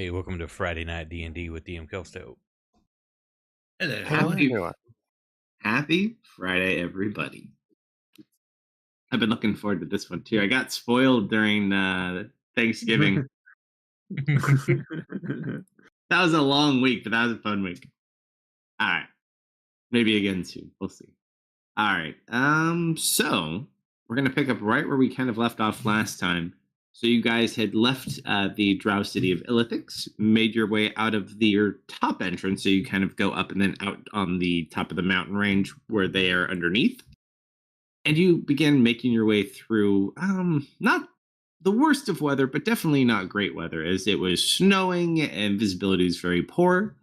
Hey, welcome to Friday Night D&D with DM Kalsto. Hello. Happy, everyone. happy Friday, everybody. I've been looking forward to this one too. I got spoiled during Thanksgiving. That was a long week, but that was a fun week. All right. Maybe again soon. We'll see. All right. So we're gonna pick up right where we kind of left off last time. So you guys had left the Drow city of Illithix, made your way out of your top entrance, so you kind of go up and then out on the top of the mountain range where they are underneath. And you begin making your way through not the worst of weather, but definitely not great weather, as it was snowing and visibility is very poor.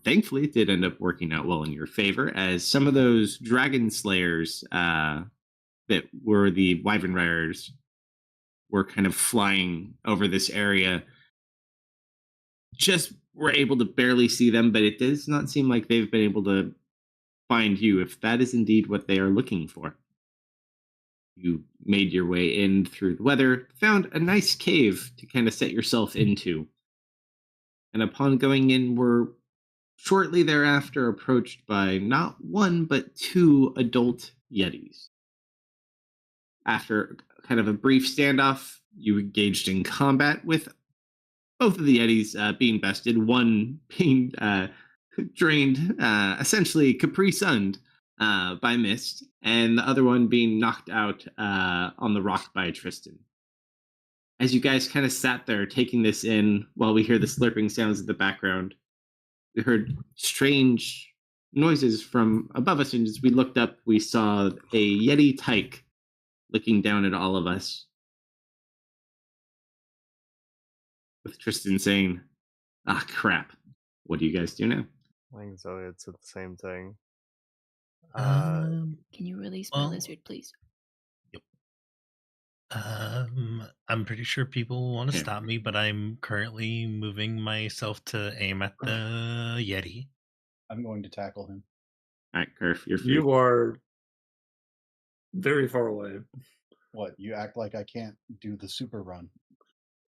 Thankfully, it did end up working out well in your favor, as some of those dragon slayers that were the wyvern riders were kind of flying over this area. Just were able to barely see them, but it does not seem like they've been able to find you, if that is indeed what they are looking for. You made your way in through the weather, found a nice cave to kind of set yourself into. And upon going in, were shortly thereafter approached by not one, but two adult Yetis. After kind of a brief standoff, you engaged in combat with both of the Yetis being bested, one being drained, essentially Capri-Sunned by Mist, and the other one being knocked out on the rock by Tristan. As you guys kind of sat there taking this in while we hear the slurping sounds in the background, we heard strange noises from above us, and as we looked up, we saw a Yeti tyke looking down at all of us, with Tristan saying, "Ah, crap. What do you guys do now?" I think Zoe had said the same thing. Um, Can you release my well, lizard, please? I'm pretty sure people will want to Yeah. stop me, but I'm currently moving myself to aim at the Yeti. I'm going to tackle him. All right, Kerf, you're free. You are very far away. What? You act like I can't do the super run.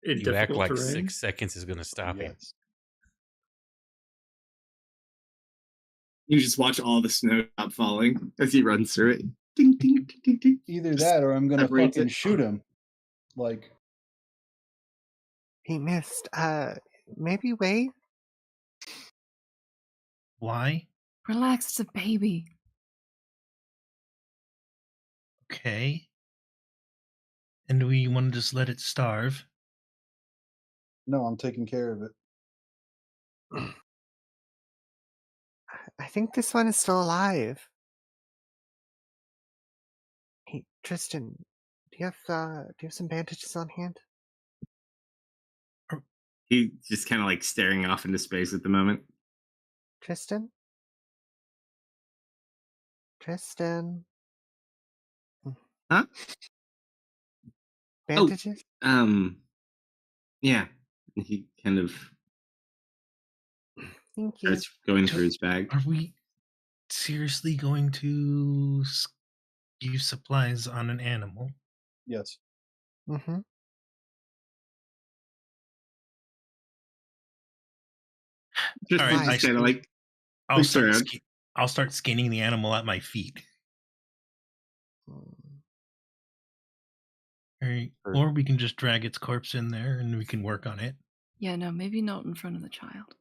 In You act difficult like terrain. 6 seconds is going to stop him. Yes. You just watch all the snow stop falling as he runs through it. Ding, ding, ding, ding, ding. Either Just that or I'm going to separates fucking it. shoot him. Like, He missed. Maybe wait. Why? Relax, it's a baby. Okay. And do we want to just let it starve? no, I'm taking care of it. I think this one is still alive. Hey, Tristan, do you have some bandages on hand? He's just kind of like staring off into space at the moment. Tristan? Tristan? Huh? Bandages? Yeah. He kind of Thank you. starts going through his bag. Are we seriously going to use supplies on an animal? Yes. Mm-hmm. Just All right, kind of like I'll looks start. around. I'll start skinning the animal at my feet. All right. Or we can just drag its corpse in there and we can work on it. Yeah, no, maybe not in front of the child.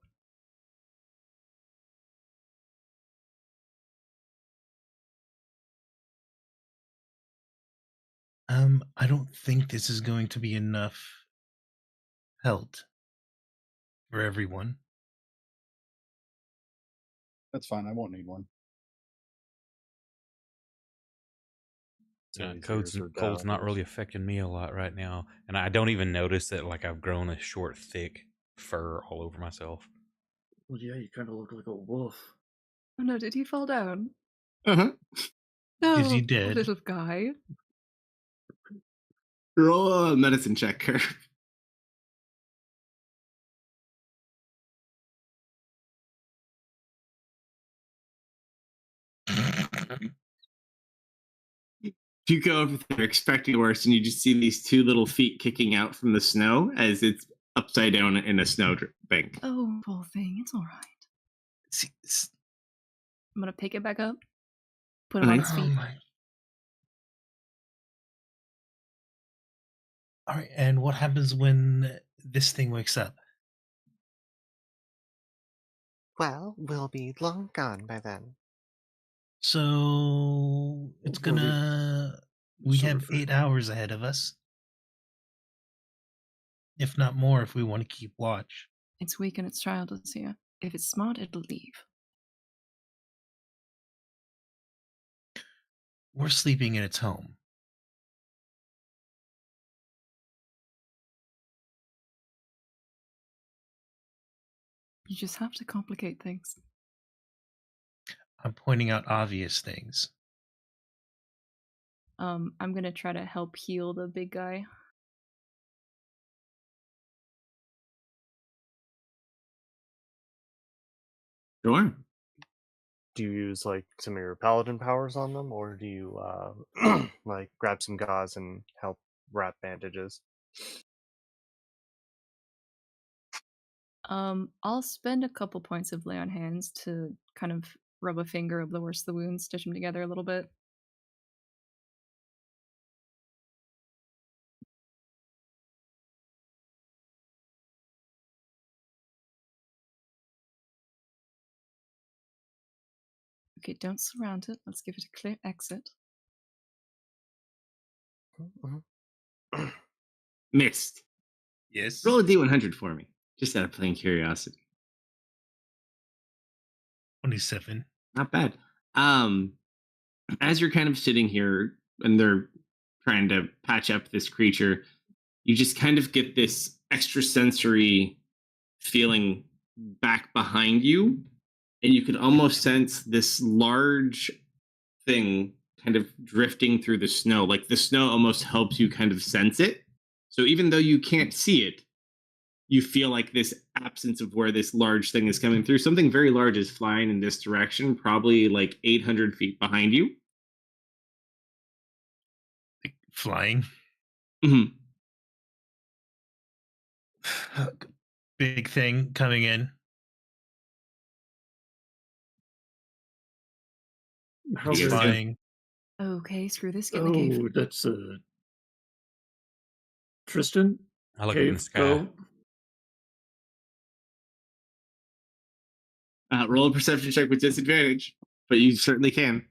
I don't think this is going to be enough pelt for everyone. That's fine. I won't need one. Cold's not really affecting me a lot right now, and I don't even notice that like I've grown a short, thick fur all over myself. Well, yeah, you kind of look like a wolf. Oh no, did he fall down? Uh-huh. No, Is he poor dead? little guy. Roll a medicine check, Kerf. You go over there expecting worse, and you just see these two little feet kicking out from the snow as it's upside down in a snow bank. Oh, poor thing. It's all right. See, I'm gonna pick it back up, put him on Okay. his oh feet. my. All right, and what happens when this thing wakes up? Well, we'll be long gone by then. So it's Well, gonna. We sort have of thing. 8 hours ahead of us, if not more, if we want to keep watch. It's weak and its child is here. If it's smart, it'll leave. We're sleeping in its home. You just have to complicate things. I'm pointing out obvious things. I'm gonna try to help heal the big guy. Sure. Do you use like some of your paladin powers on them, or do you like grab some gauze and help wrap bandages? I'll spend a couple points of lay on hands to kind of rub a finger over the worst of the wounds, stitch them together a little bit. Okay, don't surround it. Let's give it a clear exit. Mhm. Missed. Yes. Roll a D100 for me, just out of plain curiosity. 27. Not bad. As you're kind of sitting here and they're trying to patch up this creature, you just kind of get this extrasensory feeling back behind you, and you could almost sense this large thing kind of drifting through the snow. Like the snow almost helps you kind of sense it. So even though you can't see it, you feel like this absence of where this large thing is coming through. Something very large is flying in this direction, probably like 800 feet behind you. Like flying. Mhm. Big thing coming in. How You It's guys big? do. flying. Okay, screw this. Get in the cave. Oh, that's Tristan. I look up in the Cave, sky. go. Roll a perception check with disadvantage, but you certainly can.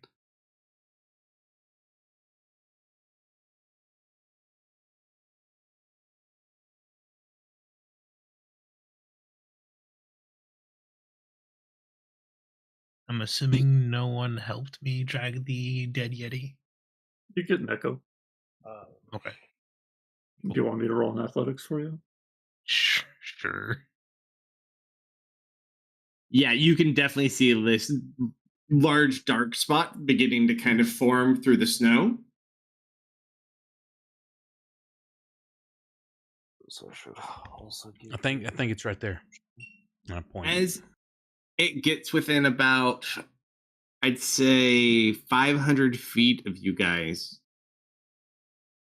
I'm assuming no one helped me drag the dead Yeti. You get an echo. Okay. Do you want me to roll an athletics for you? Sure. Yeah, you can definitely see this large dark spot beginning to kind of form through the snow. So I should also give. I think it's right there. And I point. As it gets within about, I'd say, 500 feet of you guys,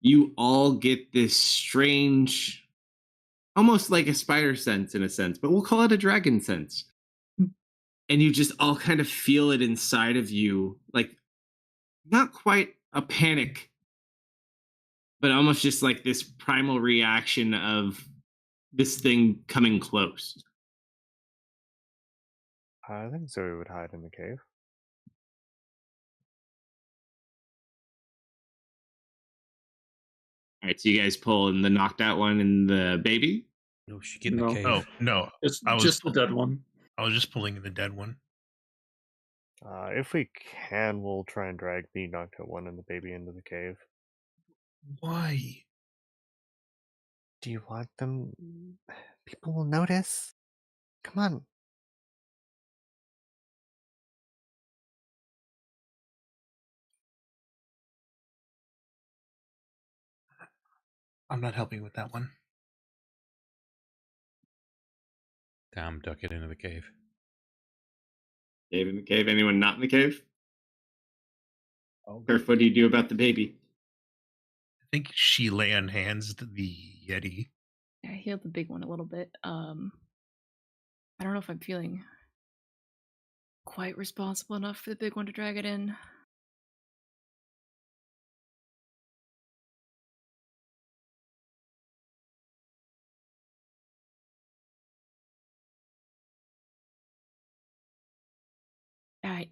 you all get this strange, almost like a spider sense in a sense, but we'll call it a dragon sense. And you just all kind of feel it inside of you, like not quite a panic, but almost just like this primal reaction of this thing coming close. I think Zoe would hide in the cave. All right, so you guys pull in the knocked out one and the baby. No, she get in the No. cave. Oh no. It's I was just the dead one. I was just pulling the dead one. If we can, we'll try and drag the knocked out one and the baby into the cave. Why? Do you want them? People will notice. Come on. I'm not helping with that one. Time duck it into the cave. Dave in the cave. Anyone not in the cave? Oh, Turf, what do you do about the baby? I think she lay on hands the Yeti. Yeah, heal the big one a little bit. I don't know if I'm feeling quite responsible enough for the big one to drag it in.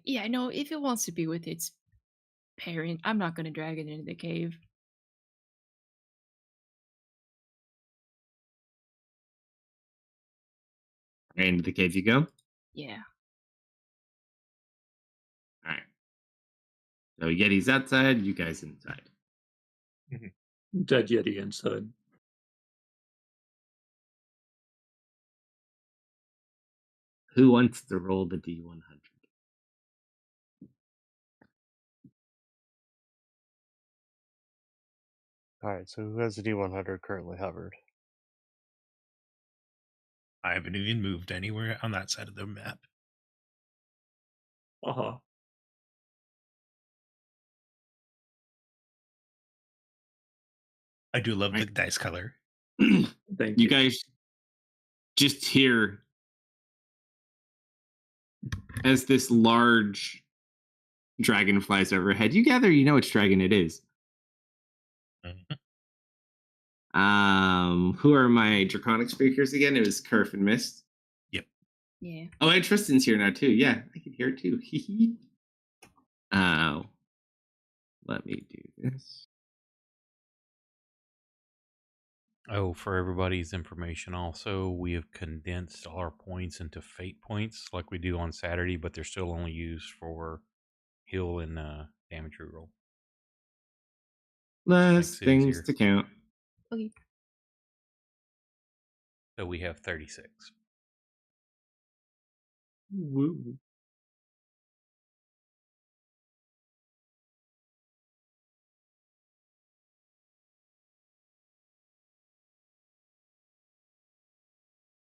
Yeah, no, if it wants to be with its parent, I'm not going to drag it into the cave. Right into the cave you go. Yeah. All right. So Yeti's outside, you guys inside. Dead Yeti inside. Who wants to roll the D100? Alright, so who has the D100 currently hovered? I haven't even moved anywhere on that side of the map. Uh-huh. I do love the Right. dice color. Thank You you. guys just hear as this large dragon flies overhead. You gather you know which dragon it is. Mhm. Who are my draconic speakers again? It was Kerf and Mist. Yeah. Oh, and Tristan's here now too. Yeah, I can hear it too. Oh, let me do this. Oh, for everybody's information, also, we have condensed all our points into fate points like we do on Saturday, but they're still only used for heal and damage reroll. Less Makes it things easier. to count. Okay. So we have 36. Woo.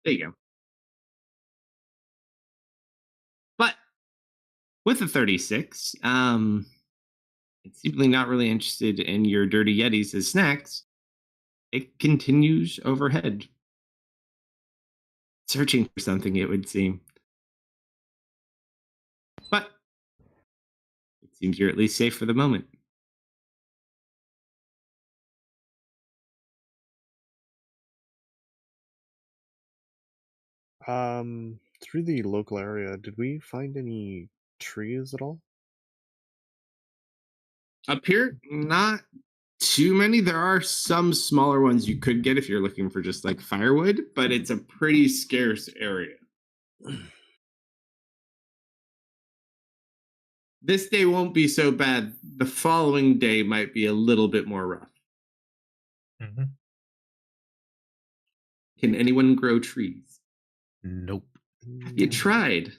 There you go. But with the 36, it's simply not really interested in your dirty yetis as snacks. It continues overhead, searching for something, it would seem. But it seems you're at least safe for the moment. Through the local area, did we find any trees at all? Up here, not too many. There are some smaller ones you could get if you're looking for just like firewood, but it's a pretty scarce area. This day won't be so bad. The following day might be a little bit more rough. Mhm. Can anyone grow trees? Nope. Have you tried?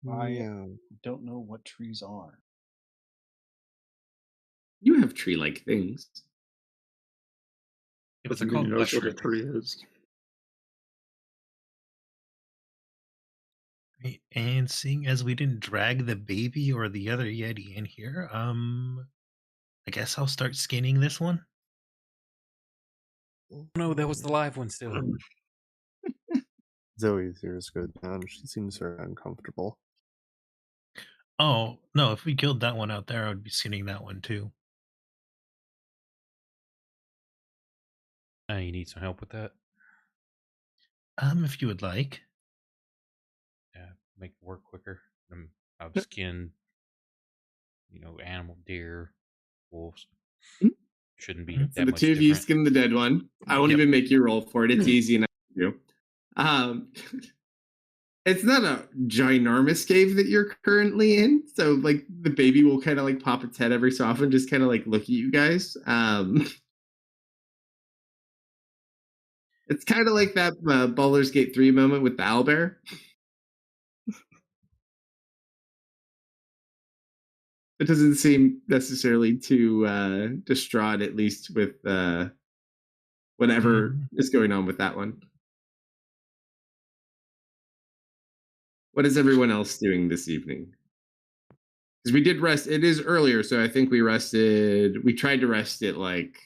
I Yeah. don't know what trees are. You have tree-like things. It's Doesn't mean called he knows what a mushrooms. tree is. Right, and seeing as we didn't drag the baby or the other Yeti in here, I guess I'll start skinning this one. No, that was the live one still. Zoe's ears go down. She seems very uncomfortable. Oh, no, if we killed that one out there, I would be skinning that one too. You need some help with that? If you would like. Yeah, make it work quicker. I've skinned, animal, deer, wolves. Mhm. Shouldn't be Mhm. So that the much two of you different. skin the dead one. I won't Yep. even make you roll for it. It's easy enough to do. It's not a ginormous cave that you're currently in, so like the baby will kind of like pop its head every so often, just kind of like look at you guys. It's kind of like that Baldur's Gate 3 moment with the owlbear. It doesn't seem necessarily too distraught, at least with whatever Mhm. is going on with that one. What is everyone else doing this evening? Because we did rest. It is earlier, so I think we rested. We tried to rest at like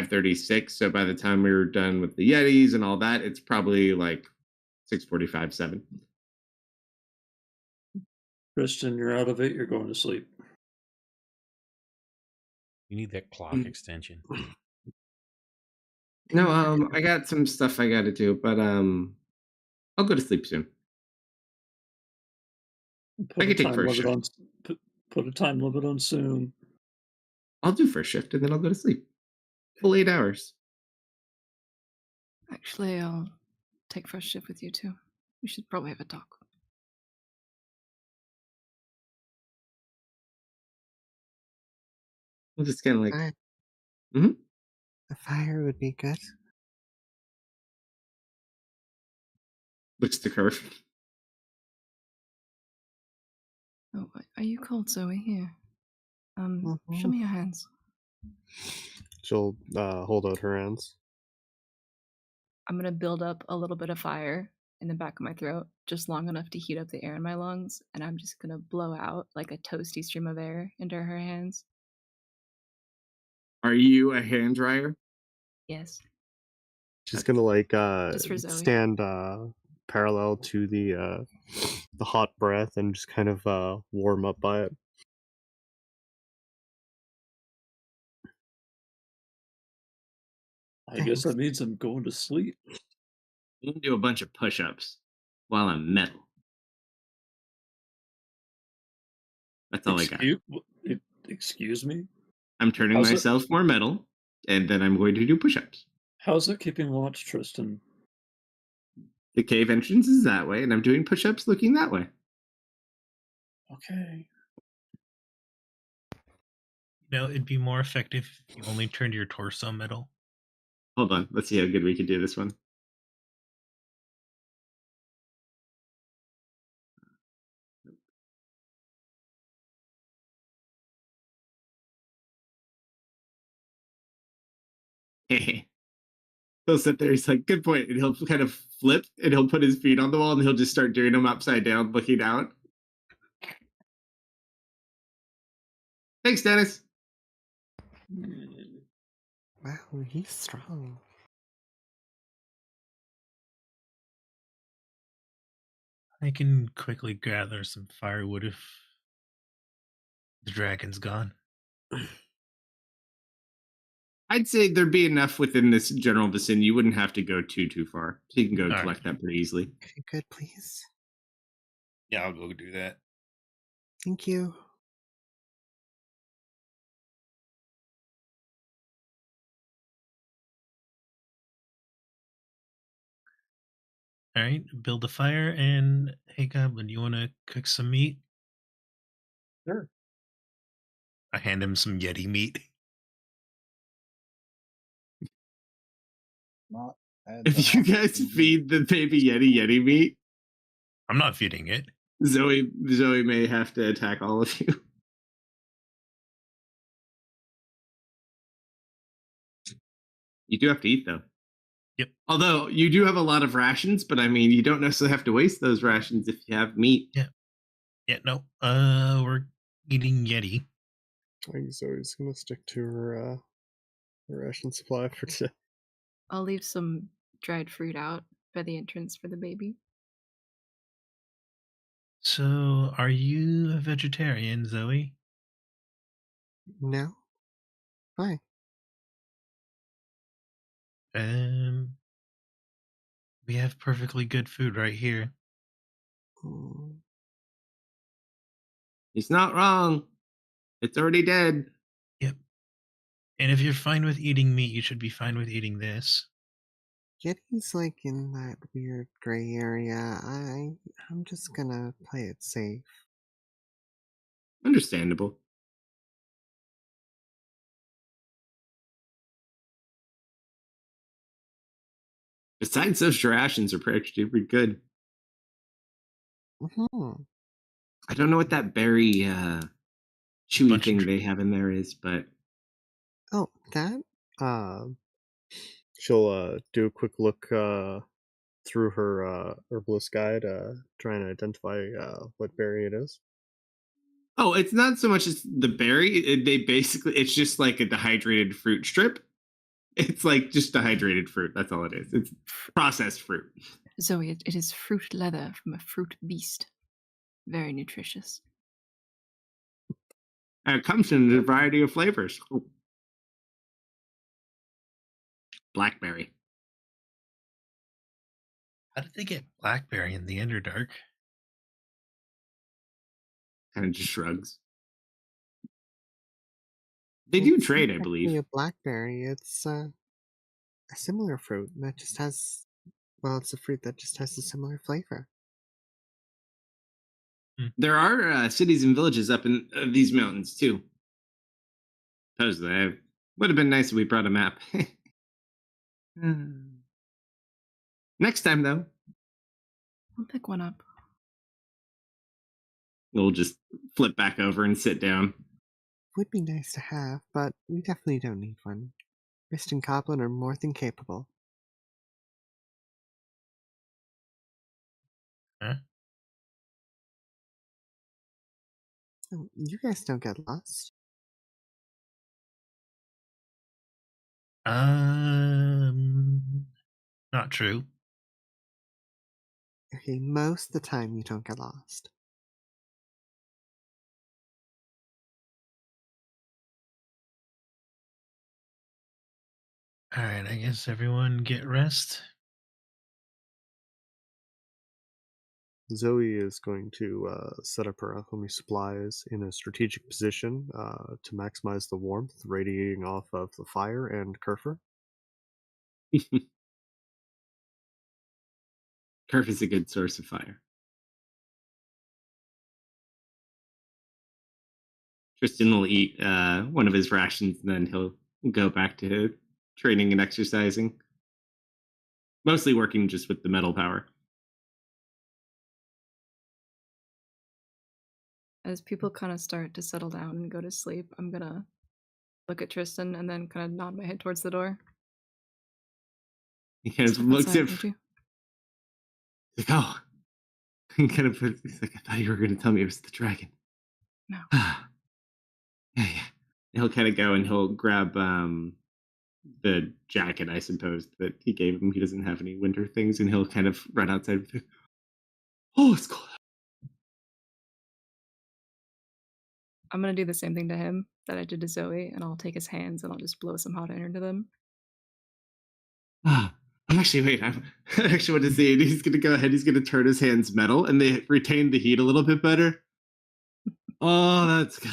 5:36. So by the time we were done with the Yetis and all that, it's probably like 6:45, 7. Kristen, you're out of it. You're going to sleep. You need that clock extension. No, I got some stuff I got to do, but I'll go to sleep soon. I Put a can take time first limit shift. on. Put a time limit on soon. I'll do first shift and then I'll go to sleep. Full 8 hours. Actually, I'll take first shift with you too. We should probably have a talk. I'm just kind of like, Fire. Mhm. A fire would be good. Looks to curve. Oh, are you cold, Zoe? Here. Show Mhm. me your hands. She'll hold out her hands. I'm gonna build up a little bit of fire in the back of my throat, just long enough to heat up the air in my lungs, and I'm just gonna blow out like a toasty stream of air into her hands. Are you a hand dryer? Yes, She's Okay. gonna like just for Zoe. stand parallel to the hot breath and just kind of warm up by it. I guess that means I'm going to sleep. I'm gonna do a bunch of push-ups while I'm metal. That's all I got. Excuse me? I'm turning How's it- myself more metal, and then I'm going to do push-ups. How's it keeping watch, Tristan? The cave entrance is that way, and I'm doing push-ups looking that way. Okay. It'd be more effective if you only turned your torso metal. Hold on, let's see how good we can do this one. He'll sit there, he's like, good point. And he'll kind of flip and he'll put his feet on the wall and he'll just start doing them upside down, looking out. Thanks, Dennis. Wow, he's strong. I can quickly gather some firewood if the dragon's gone. I'd say there'd be enough within this general vicinity. You wouldn't have to go too far. So you can go All collect that pretty easily. Okay, good, please. Yeah, I'll go do that. Thank you. All right, build a fire, and hey, Goblin, you want to cook some meat? Sure. I hand him some Yeti meat. Not had If some you guys feed the baby Yeti meat, I'm not feeding it. Zoe may have to attack all of you. You do have to eat though. Yep. Although you do have a lot of rations, but I mean you don't necessarily have to waste those rations if you have meat. Yeah, no. We're eating Yeti. I think Zoe's gonna stick to her ration supply for today. I'll leave some dried fruit out by the entrance for the baby. So, are you a vegetarian, Zoe? No? Why? We have perfectly good food right here. Hmm. He's not wrong. It's already dead. Yep. And if you're fine with eating meat, you should be fine with eating this. Yeti's like in that weird gray area. I'm just gonna play it safe. Understandable. Besides, those rations are actually pretty good. Hmm. I don't know what that berry chewy Bunch of thing dr- they have in there is, but Oh, that? She'll do a quick look through her herbalist guide, try and identify what berry it is. oh, it's not so much as the berry. They basically, it's just like a dehydrated fruit strip. It's like just dehydrated fruit. That's all it is. It's processed fruit. Zoe, it is fruit leather from a fruit beast. Very nutritious. And it comes in a variety of flavors. Oh. Blackberry. How did they get blackberry in the Underdark? Kind of just shrugs. They do It's not trade, I actually believe. a blackberry. It's a similar fruit that just has, well, it's a fruit that just has a similar flavor. There are cities and villages up in these mountains too. Supposedly, it would have been nice if we brought a map. Next time, though, I'll pick one up. we'll just flip back over and sit down. Would be nice to have, but we definitely don't need one. Mist and Goblin are more than capable. Huh? Oh, you guys don't get lost. Not true. Okay, most of the time you don't get lost. All right, I guess everyone get rest. Zoe is going to set up her alchemy supplies in a strategic position to maximize the warmth radiating off of the fire and Kerfer. Kerf is a good source of fire. Tristan will eat one of his rations, and then he'll go back to training and exercising. Mostly working just with the metal power. As people kind of start to settle down and go to sleep, I'm gonna look at Tristan and then kind of nod my head towards the door. He kind of Step looks outside, at would you? like, oh, he kind of he's like, I thought you were going to tell me it was the dragon. No. Yeah, yeah. He'll kind of go and he'll grab the jacket, I suppose, that he gave him. He doesn't have any winter things, and he'll kind of run outside with it. Oh, it's cold. I'm gonna do the same thing to him that I did to Zoe, and I'll take his hands and I'll just blow some hot air into them. Ah, actually, wait. I actually want to see it. He's going to go ahead. He's going to turn his hands metal, and they retain the heat a little bit better. Oh, that's good.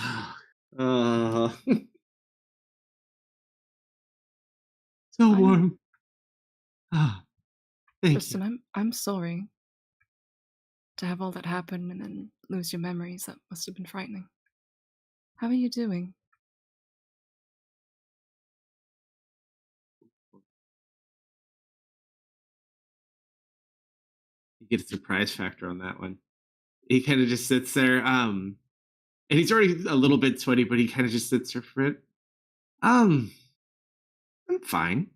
Oh, so I'm- warm. Ah, thank you. Tristan, I'm sorry to have all that happen and then lose your memories. That must have been frightening. How are you doing? You get a surprise factor on that one. He kind of just sits there, and he's already a little bit sweaty, but he kind of just sits there for it. Um, I'm fine.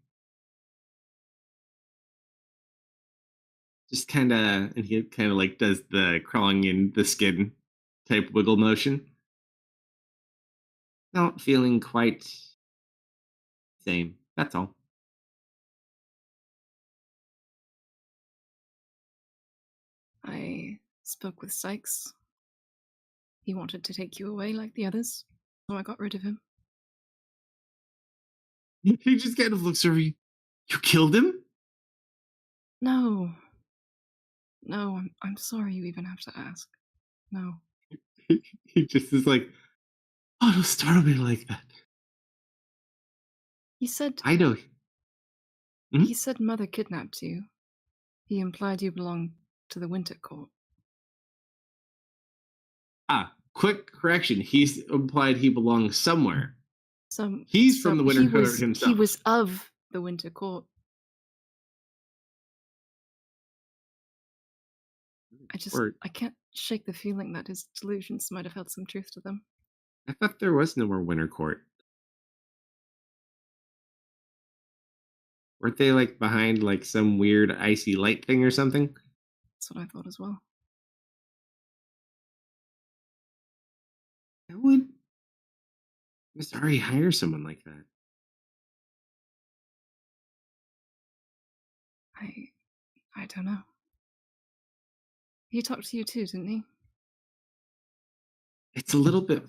Just kind of, and he kind of like does the crawling in the skin type wiggle motion. Not feeling quite same. That's all. I spoke with Sykes. He wanted to take you away like the others, so I got rid of him. He just kind of looks over you. You killed him? No. No, I'm sorry you even have to ask. No. He just is like, oh, don't startle me like that. He said I know. Hmm? he said Mother kidnapped you. He implied you belonged to the Winter Court. Ah, quick correction. He's implied he belongs somewhere. He's from the Winter Court himself. He was of the Winter Court. I can't shake the feeling that his delusions might have held some truth to them. I thought there was no more Winter Court. Weren't they like behind like some weird icy light thing or something? That's what I thought as well. How would Miss Ari hire someone like that? I don't know. He talked to you too, didn't he? It's a little bit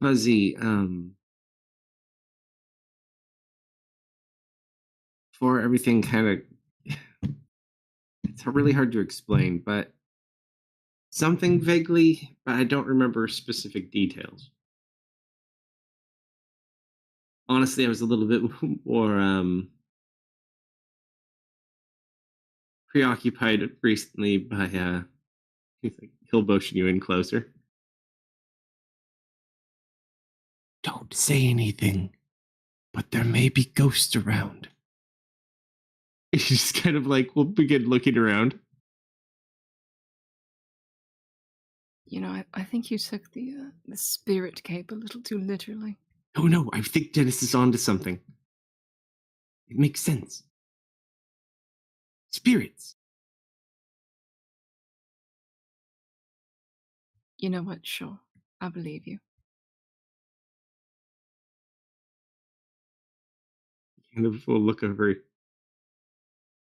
fuzzy. For everything kind of, it's really hard to explain, but something vaguely, but I don't remember specific details. Honestly, I was a little bit more preoccupied recently by he'll motion you in closer. Don't say anything, but there may be ghosts around. He's just kind of like, we'll begin looking around. You know, I think you took the spirit cape a little too literally. Oh no, I think Dennis is onto something. It makes sense. Spirits. You know what? Sure, I believe you. Kind of will look over.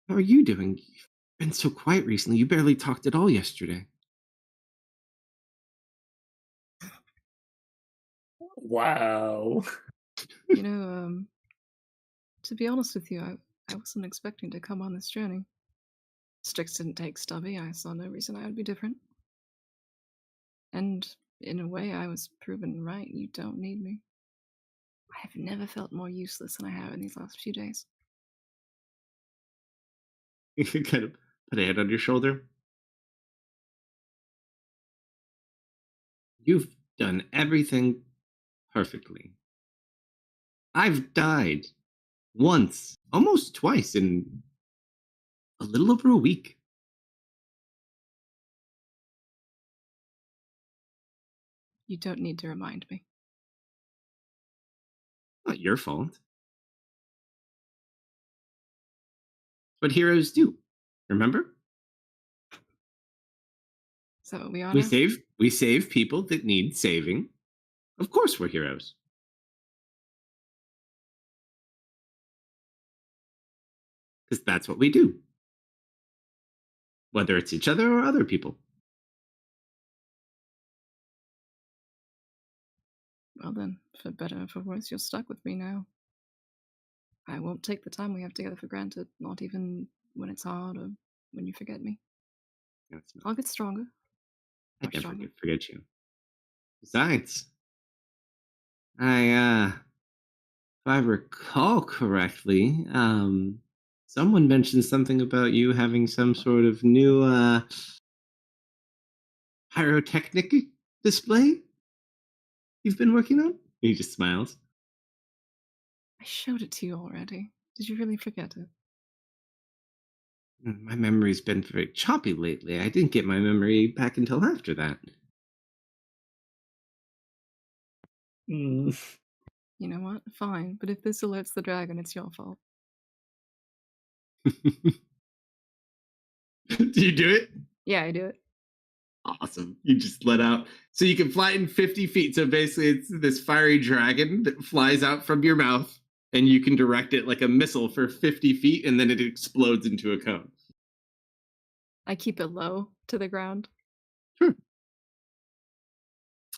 How are you doing? You've been so quiet recently. You barely talked at all yesterday. Wow. You know, to be honest with you, I wasn't expecting to come on this journey. Strix didn't take Stubby. I saw no reason I would be different. And in a way, I was proven right. You don't need me. I have never felt more useless than I have in these last few days. You can kind of put a hand on your shoulder. You've done everything perfectly. I've died once, almost twice in a little over a week. You don't need to remind me. Not your fault. But heroes do. Remember? Is that what we are We now? save people that need saving. Of course we're heroes. Because that's what we do. Whether it's each other or other people. Well then, for better or for worse, you're stuck with me now. I won't take the time we have together for granted, not even when it's hard or when you forget me. That's not, I'll get stronger. I Much never stronger. forget you. Besides, if I recall correctly, someone mentioned something about you having some sort of new pyrotechnic display you've been working on? He just smiles. I showed it to you already. Did you really forget it? My memory's been very choppy lately. I didn't get my memory back until after that. Mm. You know what? Fine, but if this alerts the dragon, it's your fault. Do you do it? Yeah, I do it. Awesome. You just let out. So you can fly in 50 feet. So basically, it's this fiery dragon that flies out from your mouth, and you can direct it like a missile for 50 feet, and then it explodes into a cone. I keep it low to the ground. Sure.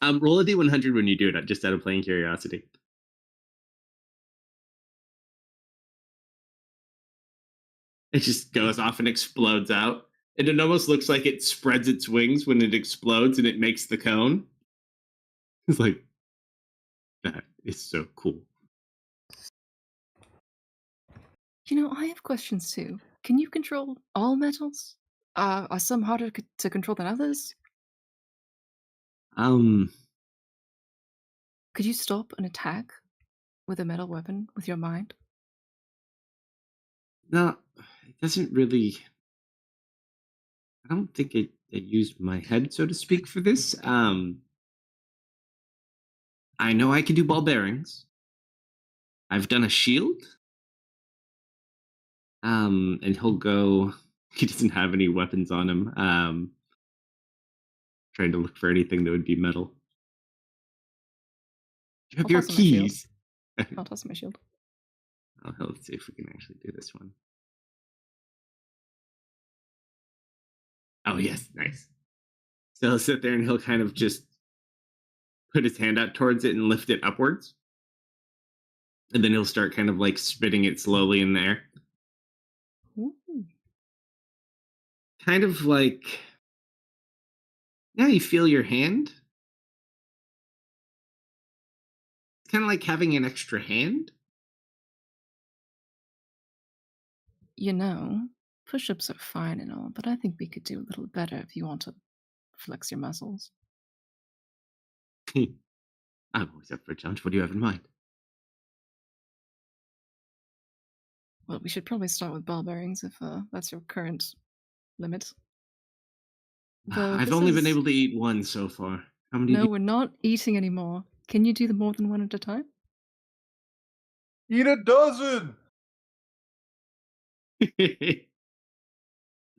Roll a d100 when you do it, just out of plain curiosity. It just goes off and explodes out. And it almost looks like it spreads its wings when it explodes and it makes the cone. It's like, that is so cool. You know, I have questions too. Can you control all metals? Are some harder to control than others? Could you stop an attack with a metal weapon with your mind? No, it doesn't really. I don't think I used my head, so to speak, for this. I know I can do ball bearings. I've done a shield. And he'll go. He doesn't have any weapons on him. Trying to look for anything that would be metal. You have I'll your toss him my shield. keys. I'll toss him my shield. Oh, let's see if we can actually do this one. yes, nice. So he'll sit there and he'll kind of just put his hand out towards it and lift it upwards. And then he'll start kind of like spitting it slowly in the air. Ooh. Kind of like, yeah, you feel your hand. It's kind of like having an extra hand. You know, push-ups are fine and all, but I think we could do a little better if you want to flex your muscles. I'm always up for a challenge. What do you have in mind? Well, we should probably start with ball bearings if that's your current limit. Though I've this only been is... able to eat one so far. How many No, do we're not eating anymore. Can you do the more than one at a time? Eat a dozen. you...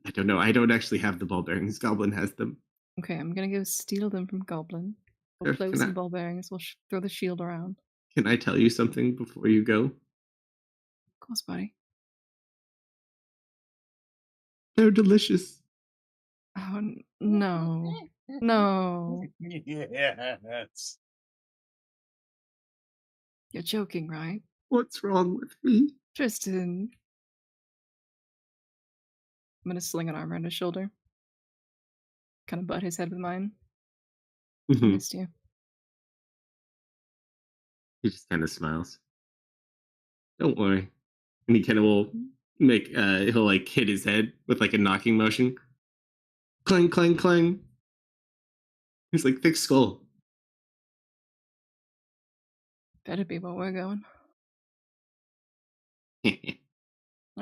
I don't know. I don't actually have the ball bearings. Goblin has them. Okay, I'm gonna go steal them from Goblin. We'll Sure, play with some ball bearings. We'll throw the shield around. can I tell you something before you go? Of course, buddy. They're delicious. Oh, no. No. Yes. You're joking, right? What's wrong with me? Tristan. I'm gonna sling an arm around his shoulder. Kind of butt his head with mine. I Mhm. missed you. He just kind of smiles. Don't worry. And he kind of will make, he'll like hit his head with like a knocking motion. Clang, clang, clang. He's like, thick skull. Better be where we're going. All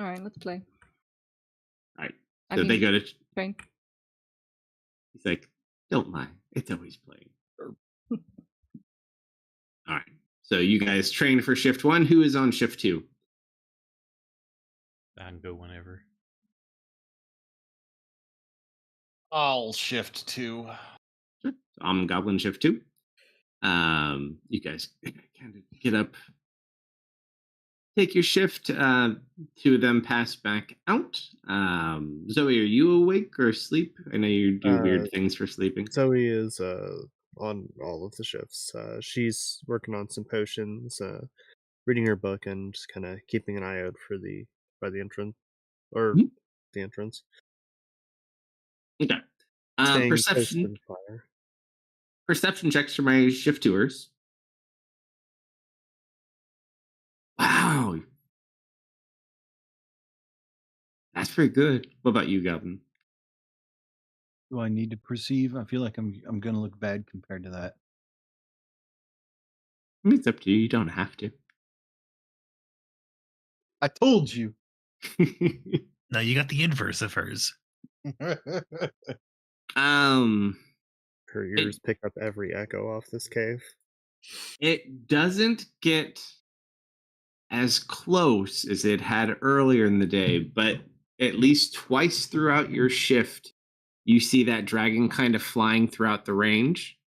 Alright, let's play. right. I So they mean, go to, train. he's like, don't mind. It's always playing. All right. So you guys train for shift one. Who is on shift two? I can go whenever. I'll shift to. Sure. So I'm Goblin shift two. You guys kind of get up, take your shift. Two of them pass back out. Zoe, are you awake or asleep? I know you do weird things for sleeping. Zoe is on all of the shifts. She's working on some potions, reading her book, and just kind of keeping an eye out for by the entrance or Mhm. the entrance. Okay. Staying close to Perception. the fire. Perception checks for my shift tours. Wow, that's pretty good. What about you, Goblin? Do I need to perceive? I feel like I'm gonna look bad compared to that. I mean, it's up to you. You don't have to. I told you. No, you got the inverse of hers. um, Her ears pick up every echo off this cave. it doesn't get as close as it had earlier in the day, but at least twice throughout your shift, you see that dragon kind of flying throughout the range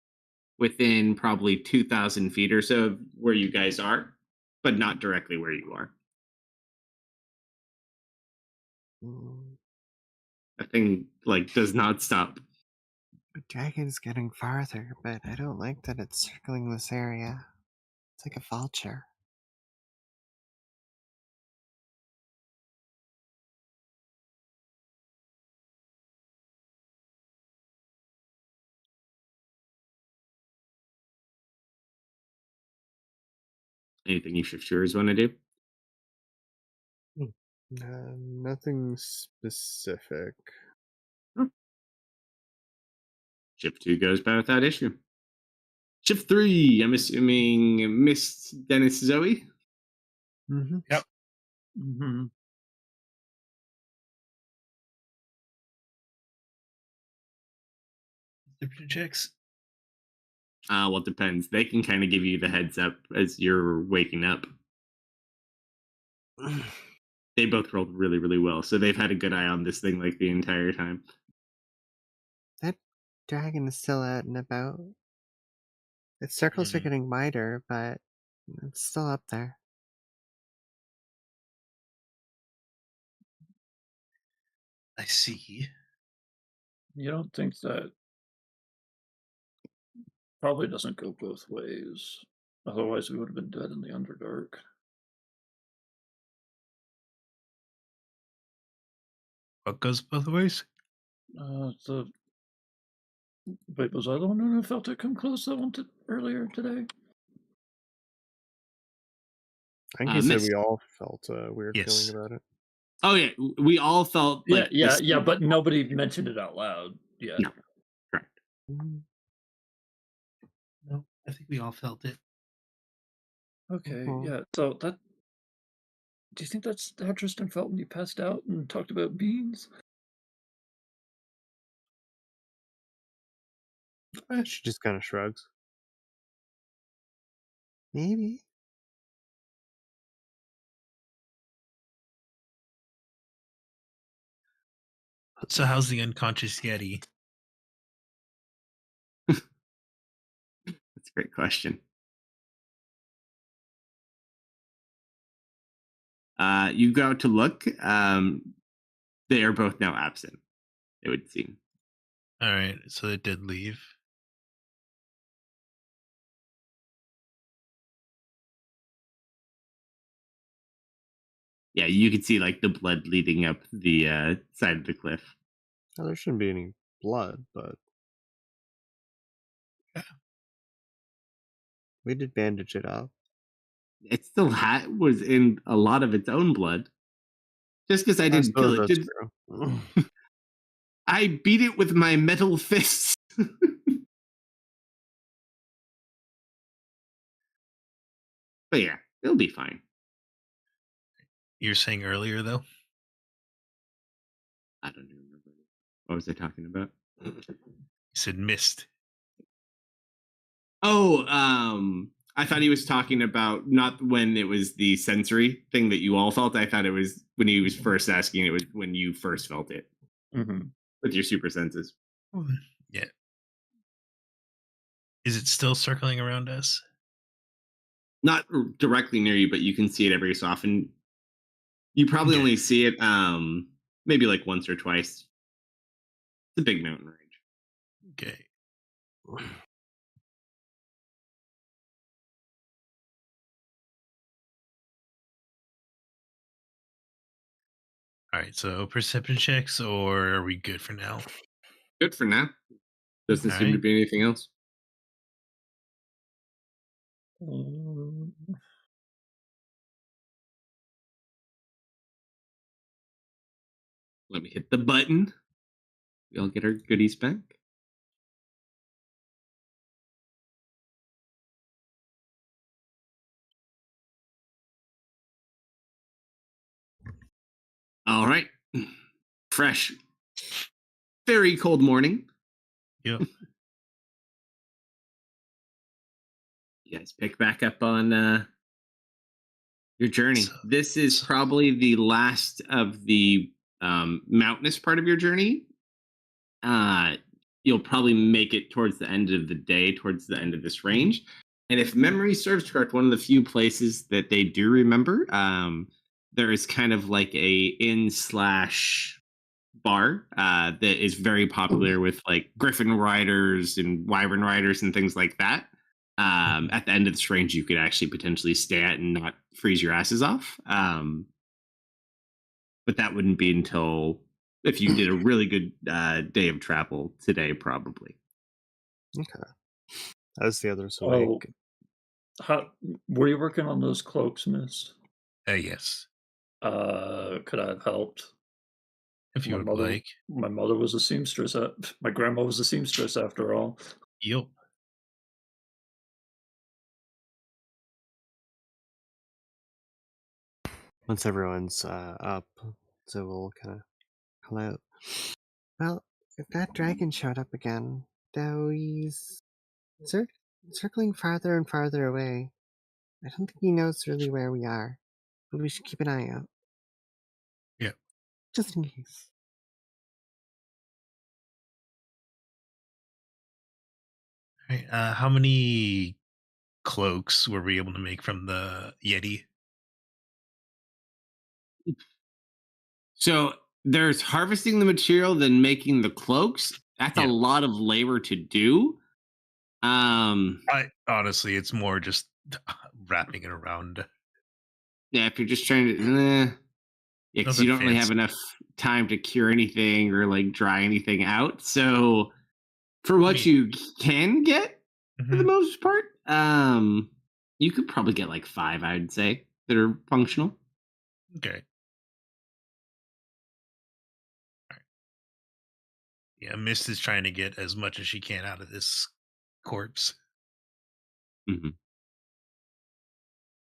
within probably 2,000 feet or so of where you guys are, but not directly where you are. Mm, That thing like does not stop. the dragon's getting farther, but I don't like that it's circling this area. It's like a vulture. Anything you shifters want to do? Nothing specific. Shift 2 goes by without issue. Shift 3, I'm assuming Miss Dennis Zoe. Mm-hmm. Yep. Mm-hmm. Perception checks. Well, it depends. They can kind of give you the heads up as you're waking up. They both rolled really, really well, so they've had a good eye on this thing like the entire time. That dragon is still out and about. Its circles are getting wider, but it's still up there. I see. You don't think that probably doesn't go both ways. Otherwise, we would have been dead in the Underdark. What goes both ways? The Wait, was I the one who felt it come close that one earlier today? I think he said Mist. we all felt a weird feeling Yes. about it. Oh yeah, we all felt like Yeah, but nobody mentioned it out loud yet. No. Correct. No, I think we all felt it. Okay, Mhm. yeah. So that. Do you think that's how Tristan felt when he passed out and talked about beans? She just kind of shrugs. Maybe. So how's the unconscious Yeti? That's a great question. You go out to look. They are both now absent, it would seem. All right, so it did leave. Yeah, you could see like the blood leading up the side of the cliff. Oh, there shouldn't be any blood, but We did bandage it up. It still was in a lot of its own blood. Just because I I didn't kill suppose it, that's did true. I beat it with my metal fists. But yeah, it'll be fine. You were saying earlier, though? I don't even remember. What was I talking about? You said mist. Oh, I thought he was talking about not when it was the sensory thing that you all felt. I thought it was when he was first asking. It was when you first felt it with your super senses. Yeah. Is it still circling around us? Not directly near you, but you can see it every so often. You probably Okay. only see it maybe like once or twice. It's a big mountain range. Okay. All right, so perception checks, or are we good for now? Good for now. Doesn't All seem to right. be anything else. Let me hit the button. We all get our goodies back. All right. Fresh. Very cold morning. Yep. You guys pick back up on your journey. So- This is so- probably the last of the mountainous part of your journey. You'll probably make it towards the end of the day, towards the end of this range. And if memory serves correct, one of the few places that they do remember, there is kind of like a inn/bar that is very popular with like Griffin riders and Wyvern riders and things like that. At the end of this range, you could actually potentially stay at and not freeze your asses off. But that wouldn't be until if you did a really good day of travel today, probably. Okay. As the others Oh, awake, how were you working on those cloaks, Miss? yes. Could I have helped? If you My would mother, like. my mother was a seamstress. My grandma was a seamstress, after all. Yep. once everyone's up, so we'll kind of Call out. Well, if that dragon showed up again, though he's circling farther and farther away, I don't think he knows really where we are. But we should keep an eye out. Yeah. Just in case. All right. How many cloaks were we able to make from the Yeti? So there's harvesting the material, then making the cloaks, That's a Yeah. lot of labor to do. I honestly, it's more just wrapping it around. Yeah, if you're just trying to, yeah, because you Nothing don't really have fancy. enough time to cure anything or like dry anything out. So for I what mean, you can get, for the mhm, most part, you could probably get like 5, I'd say, that are functional. okay. Yeah, Mist is trying to get as much as she can out of this corpse Hmm.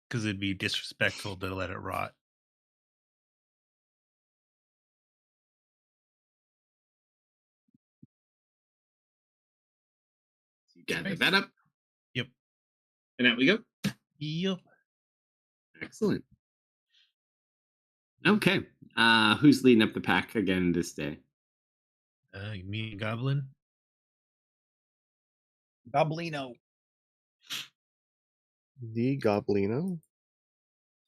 because it'd be disrespectful to let it rot. You gather Right. that up, Yep. and out we go. Yep. Excellent. Okay. Who's leading up the pack again this day? Me and Goblin. Goblino. The Goblino.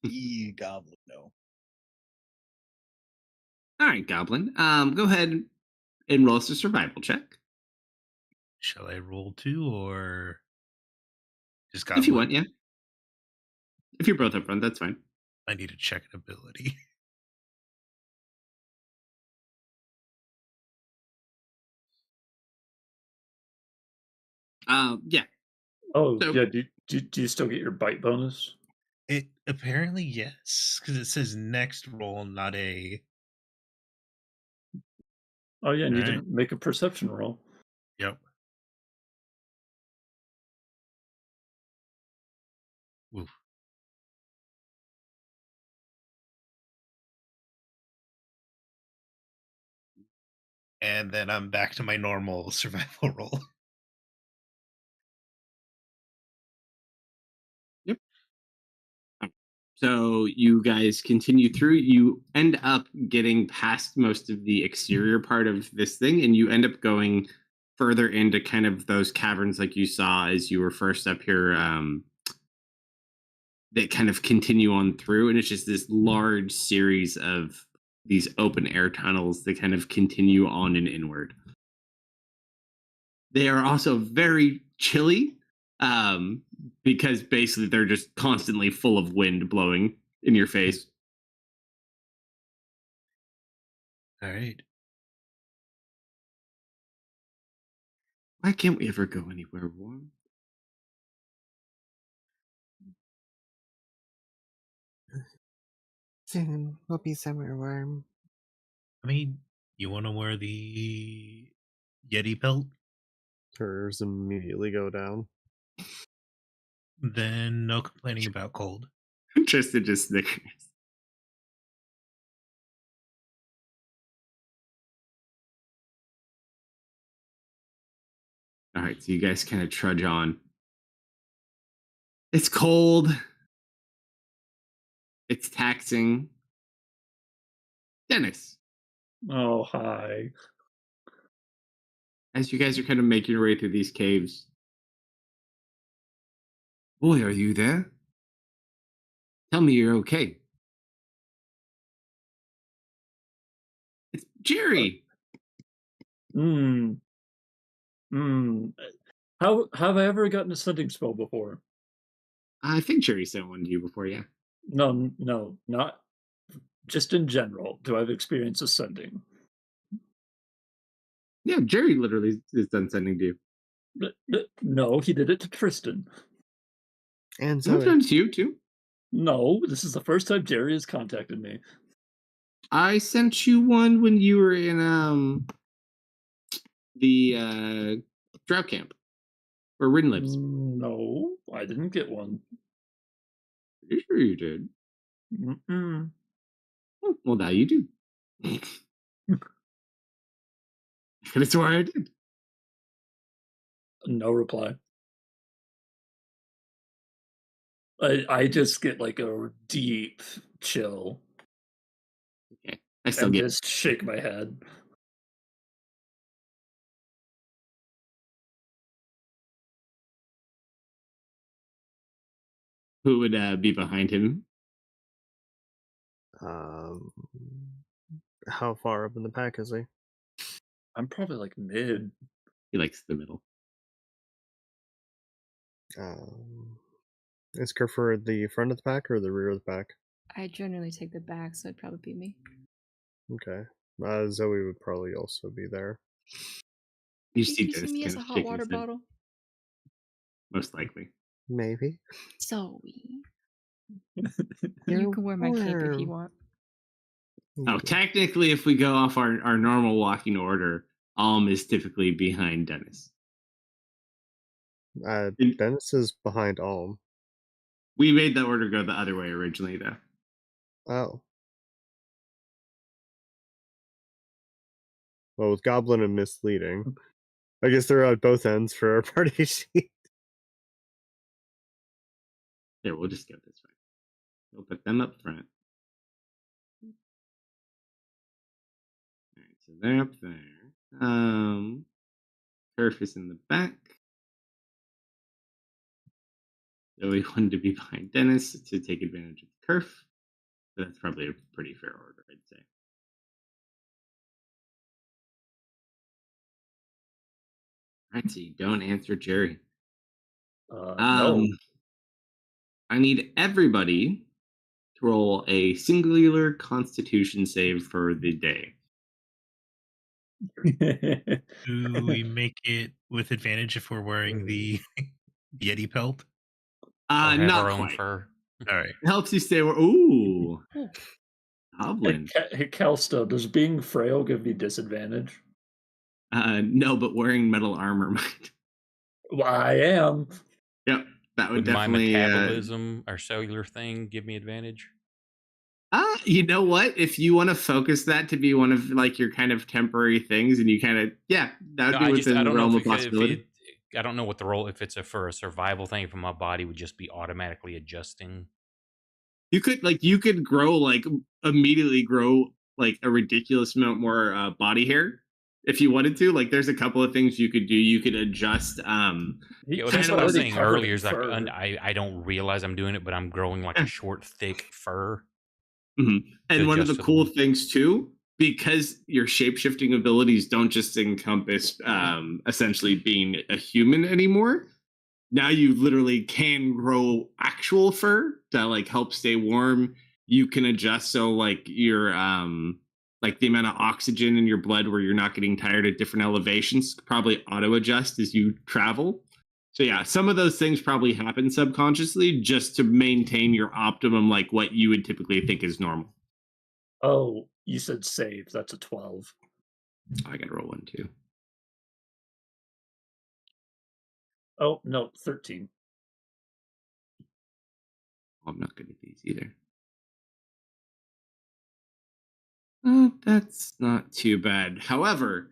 The Goblino. All right, Goblin. Go ahead and roll us a survival check Shall I roll two or just if you Goblin? want. Yeah, if you're both up front, that's fine. I need to check an ability. Yeah. Oh, So yeah. Do you still get your bite bonus? It apparently yes, because it says next roll, not a. Oh, yeah. And All you right. didn't make a perception roll. Yep. Oof. And then I'm back to my normal survival roll. yep. So you guys continue through. You end up getting past most of the exterior part of this thing, and you end up going further into kind of those caverns like you saw as you were first up here. That kind of continue on through, and it's just this large series of these open air tunnels that kind of continue on and inward. They are also very chilly, um, because basically they're just constantly full of wind blowing in your face. All right. Why can't we ever go anywhere warm? Soon we'll be somewhere warm. I mean, you want to wear the Yeti pelt? Hers immediately go down. Then no complaining about cold. Tristan just snickers. All right, so you guys kind of trudge on. It's cold. It's taxing. Dennis, Oh, hi. as you guys are kind of making your way through these caves, boy, are you there? Tell me you're okay. It's Uh, Jerry. Hmm. Hmm. How have I ever gotten a sending spell before? I think Jerry sent one to you before, yeah. No, no, not just in general. Do I have experience ascending? Yeah, Jerry literally is done sending to you. No, he did it to Tristan. And Someone's Zoe. done to you too. No, this is the first time Jerry has contacted me. I sent you one when you were in the drought camp where Rin lives. No, I didn't get one. Pretty sure you did. Mm-mm. Oh, well, now you do. Could have sworn I did. No reply. I just get like a deep chill Okay, I still and get. just shake my head. Who would be behind him? Um, how far up in the pack is he? I'm probably like mid. He likes the middle. Is Kerfer the front of the pack or the rear of the pack? I generally take the back, so it'd probably be me. Okay. Zoe would probably also be there. You Can see you see Dennis me kind as a of hot shaking water his head. bottle? Most likely. Maybe. Zoe. You're You can wear my cape if you warm. want. Oh, technically, if we go off our normal walking order, Alm is typically behind Dennis. Dennis is behind Alm. We made the order go the other way originally, though. Oh. Well, with Goblin and Misleading. I guess they're at both ends for our party sheet. Here, we'll just go this way. We'll put them up front. All right, so they're up there. Turf is in the back. So we wanted to be behind Dennis to take advantage of the Kerf. But that's probably a pretty fair order, I'd say. All right, so you don't answer Jerry. No. I need everybody to roll a singular Constitution save for the day. Do we make it with advantage if we're wearing the Yeti pelt? Or have Not our own quite. fur. All right. It helps you stay. Ooh, Hey, goblin. Kalsto, does being frail give me disadvantage? No, but wearing metal armor might. Well, I am. Yep, that would Would my definitely. metabolism or cellular thing give me advantage? You know what? If you want to focus that to be one of like your kind of temporary things, and you kind of that would No, be within I the don't know realm if of possibility. I don't know what the role, if it's for a survival thing, if my body would just be automatically adjusting. You could grow immediately grow like a ridiculous amount more body hair if you wanted to. Like there's a couple of things you could do. You could adjust. Yeah, well, He's that's what I was already saying covered earlier. in Is like fur. I don't realize I'm doing it, but I'm growing like a short, thick fur. And one of adjust the to the cool wind. things too, because your shape shifting abilities don't just encompass essentially being a human anymore. Now you literally can grow actual fur to like help stay warm. You can adjust so like your like the amount of oxygen in your blood where you're not getting tired at different elevations probably auto adjust as you travel. So yeah, some of those things probably happen subconsciously just to maintain your optimum like what you would typically think is normal. Oh, you said save. That's a 12. I gotta roll one too. Oh, no, 13. I'm not good at these either. That's not too bad. However,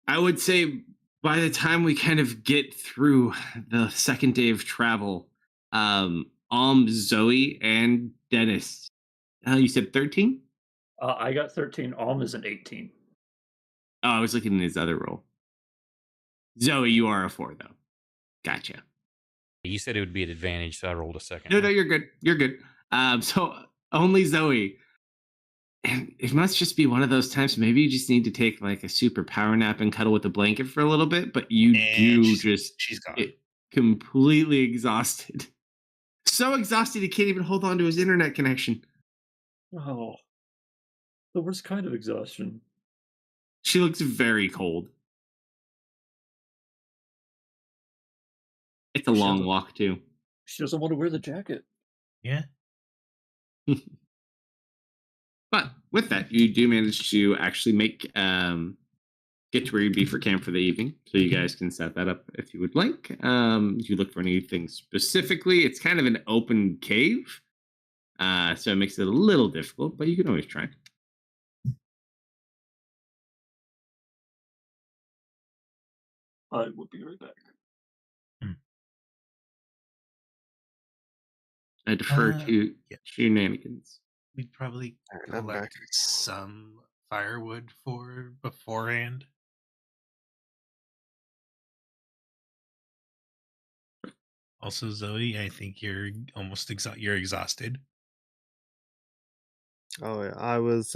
I would say by the time we kind of get through the second day of travel, Zoe, and Dennis. You said 13? I got 13. Alm is an 18. Oh, I was looking at his other roll. Zoe, you are a 4, though. Gotcha. You said it would be an advantage, so I rolled a second. No, you're good. You're good. So only Zoe. And it must just be one of those times. Maybe you just need to take like a super power nap and cuddle with a blanket for a little bit, but you And she's gone. Completely exhausted. So exhausted he can't even hold on to his internet connection. Oh, the worst kind of exhaustion. She looks very cold. It's a long walk too. She doesn't want to wear the jacket. Yeah. But with that, you do manage to actually make get to where you'd be for camp for the evening. So you guys can set that up if you would like. If you look for anything specifically, it's kind of an open cave. So it makes it a little difficult, but you can always try. I will be right back. I defer to shenanigans. We'd probably I'm back. collect some firewood for beforehand. Also, Zoe, I think you're almost you're exhausted. Oh yeah, I was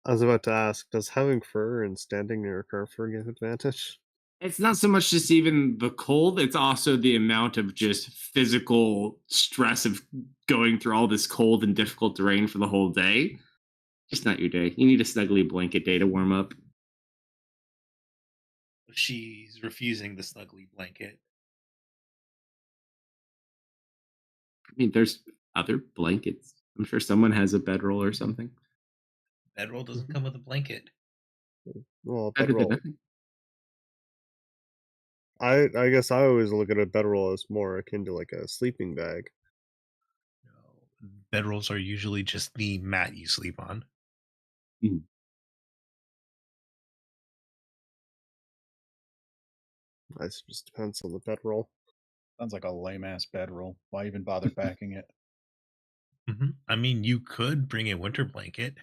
I was about to ask, does having fur and standing near a Carrefour give advantage? It's not so much just even the cold, it's also the amount of just physical stress of going through all this cold and difficult terrain for the whole day. Just not your day. You need a snuggly blanket day to warm up. She's refusing the snuggly blanket. I mean, there's other blankets. I'm sure someone has a bedroll or something. Bedroll doesn't Mhm. come with a blanket. Well, Better than bedroll. nothing. I guess I always look at a bedroll as more akin to like a sleeping bag. No, bedrolls are usually just the mat you sleep on. Mhm. I guess it just depends on the bedroll. Sounds like a lame ass bedroll. Why even bother packing it? I mean, you could bring a winter blanket.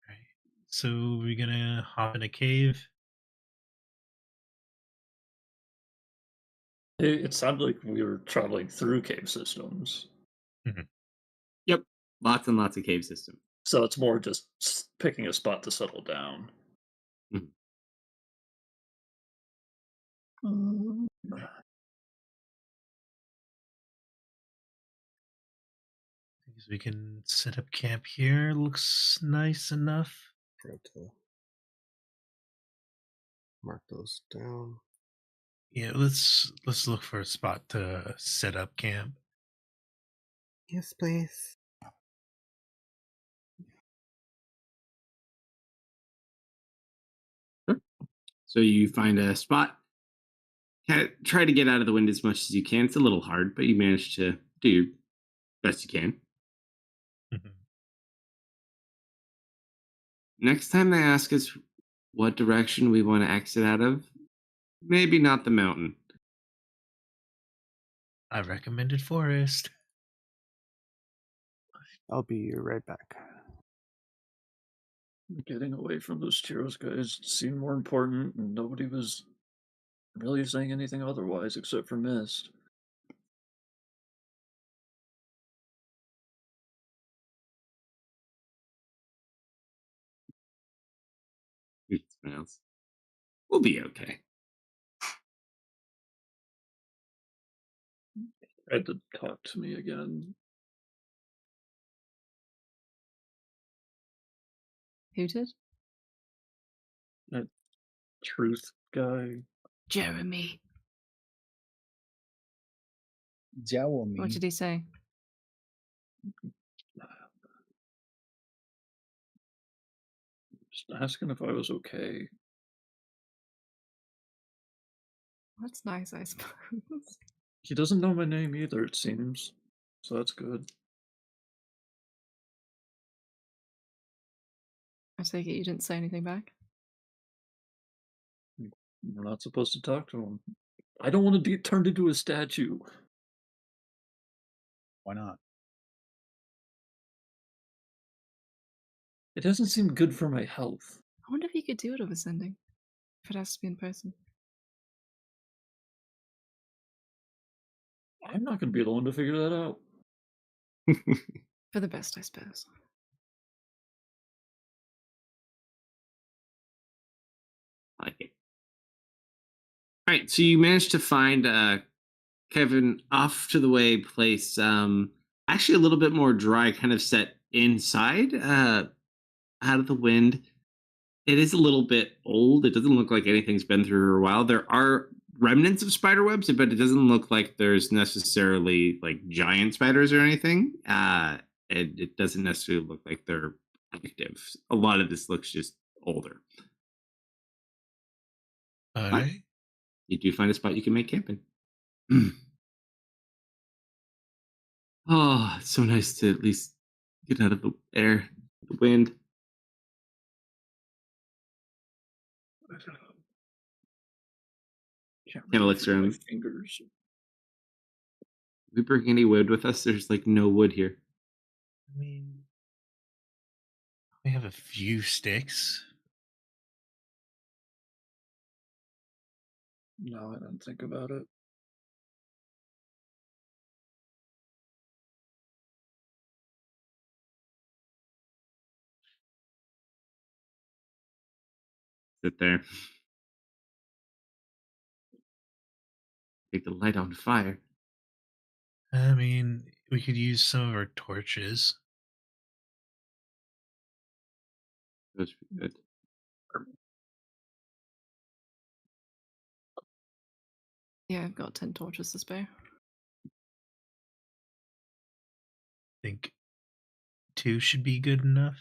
Right. So we're gonna hop in a cave. It sounded like we were traveling through cave systems. Mhm. Yep. Lots and lots of cave systems. So it's more just picking a spot to settle down. Mhm. Um, Because we can set up camp here. Looks nice enough. Forgot to mark those down. Yeah, let's look for a spot to set up camp. Yes, please. Sure. So you find a spot, try to get out of the wind as much as you can. It's a little hard, but you manage to do your best you can. Mhm. Next time they ask us what direction we want to exit out of, maybe not the mountain. I recommended forest. I'll be right back. Getting away from those Tyros guys seemed more important, and nobody was really saying anything otherwise except for Mist. Something else. We'll be okay. Had to talk to me again. Who did? That truth guy. Jeremy. Jowl What me. did he say? Just asking if I was okay. That's nice, I suppose. He doesn't know my name either, it seems. So that's good. I take it you didn't say anything back? We're not supposed to talk to him. I don't want to be turned into a statue. Why not? It doesn't seem good for my health. I wonder if you could do it of ascending. If it has to be in person. I'm not going to be the one to figure that out. For the best, I suppose. I like it. All right, so you managed to find Kevin off to the way place. Actually, a little bit more dry, kind of set inside, out of the wind. It is a little bit old. It doesn't look like anything's been through for a while. There are remnants of spider webs, but it doesn't look like there's necessarily like giant spiders or anything. It doesn't necessarily look like they're active. A lot of this looks just older. All But right. you do find a spot you can make camping. Oh, it's so nice to at least get out of the air, the wind. Can't Kind of really looks feel my around. fingers. We bring any wood with us? There's like no wood here. I mean, we have a few sticks. No, I don't think about it. Sit there. Take the light on fire. I mean, we could use some of our torches. That's pretty good. Yeah, I've got 10 torches to spare. Think 2 should be good enough.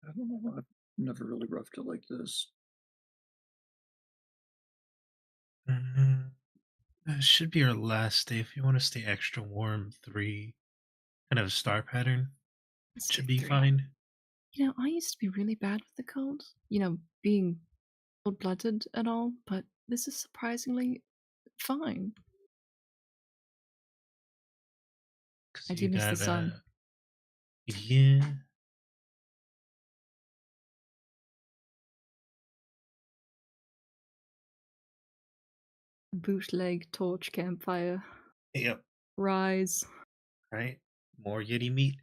I don't know. I've never really roughed it like this. This should be our last day. If you want to stay extra warm, 3 kind of a star pattern Let's should do be 3. fine. You know, I used to be really bad with the cold, you know, being cold blooded and all, but this is surprisingly fine. 'Cause I do you miss the got sun. yeah. Bootleg torch campfire. Yep. Rise. Right. More Yeti meat.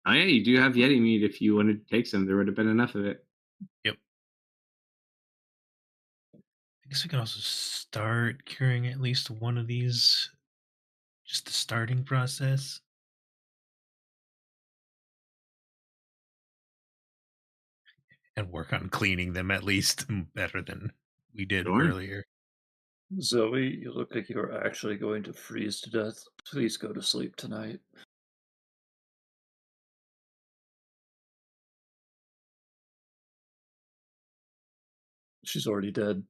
Oh yeah, you do have Yeti meat. If you wanted to take some, there would have been enough of it. Yep. I guess we can also start curing at least one of these. Just the starting process. And work on cleaning them at least better than we did Sure. earlier. Zoe, you look like you're actually going to freeze to death. Please go to sleep tonight. She's already dead.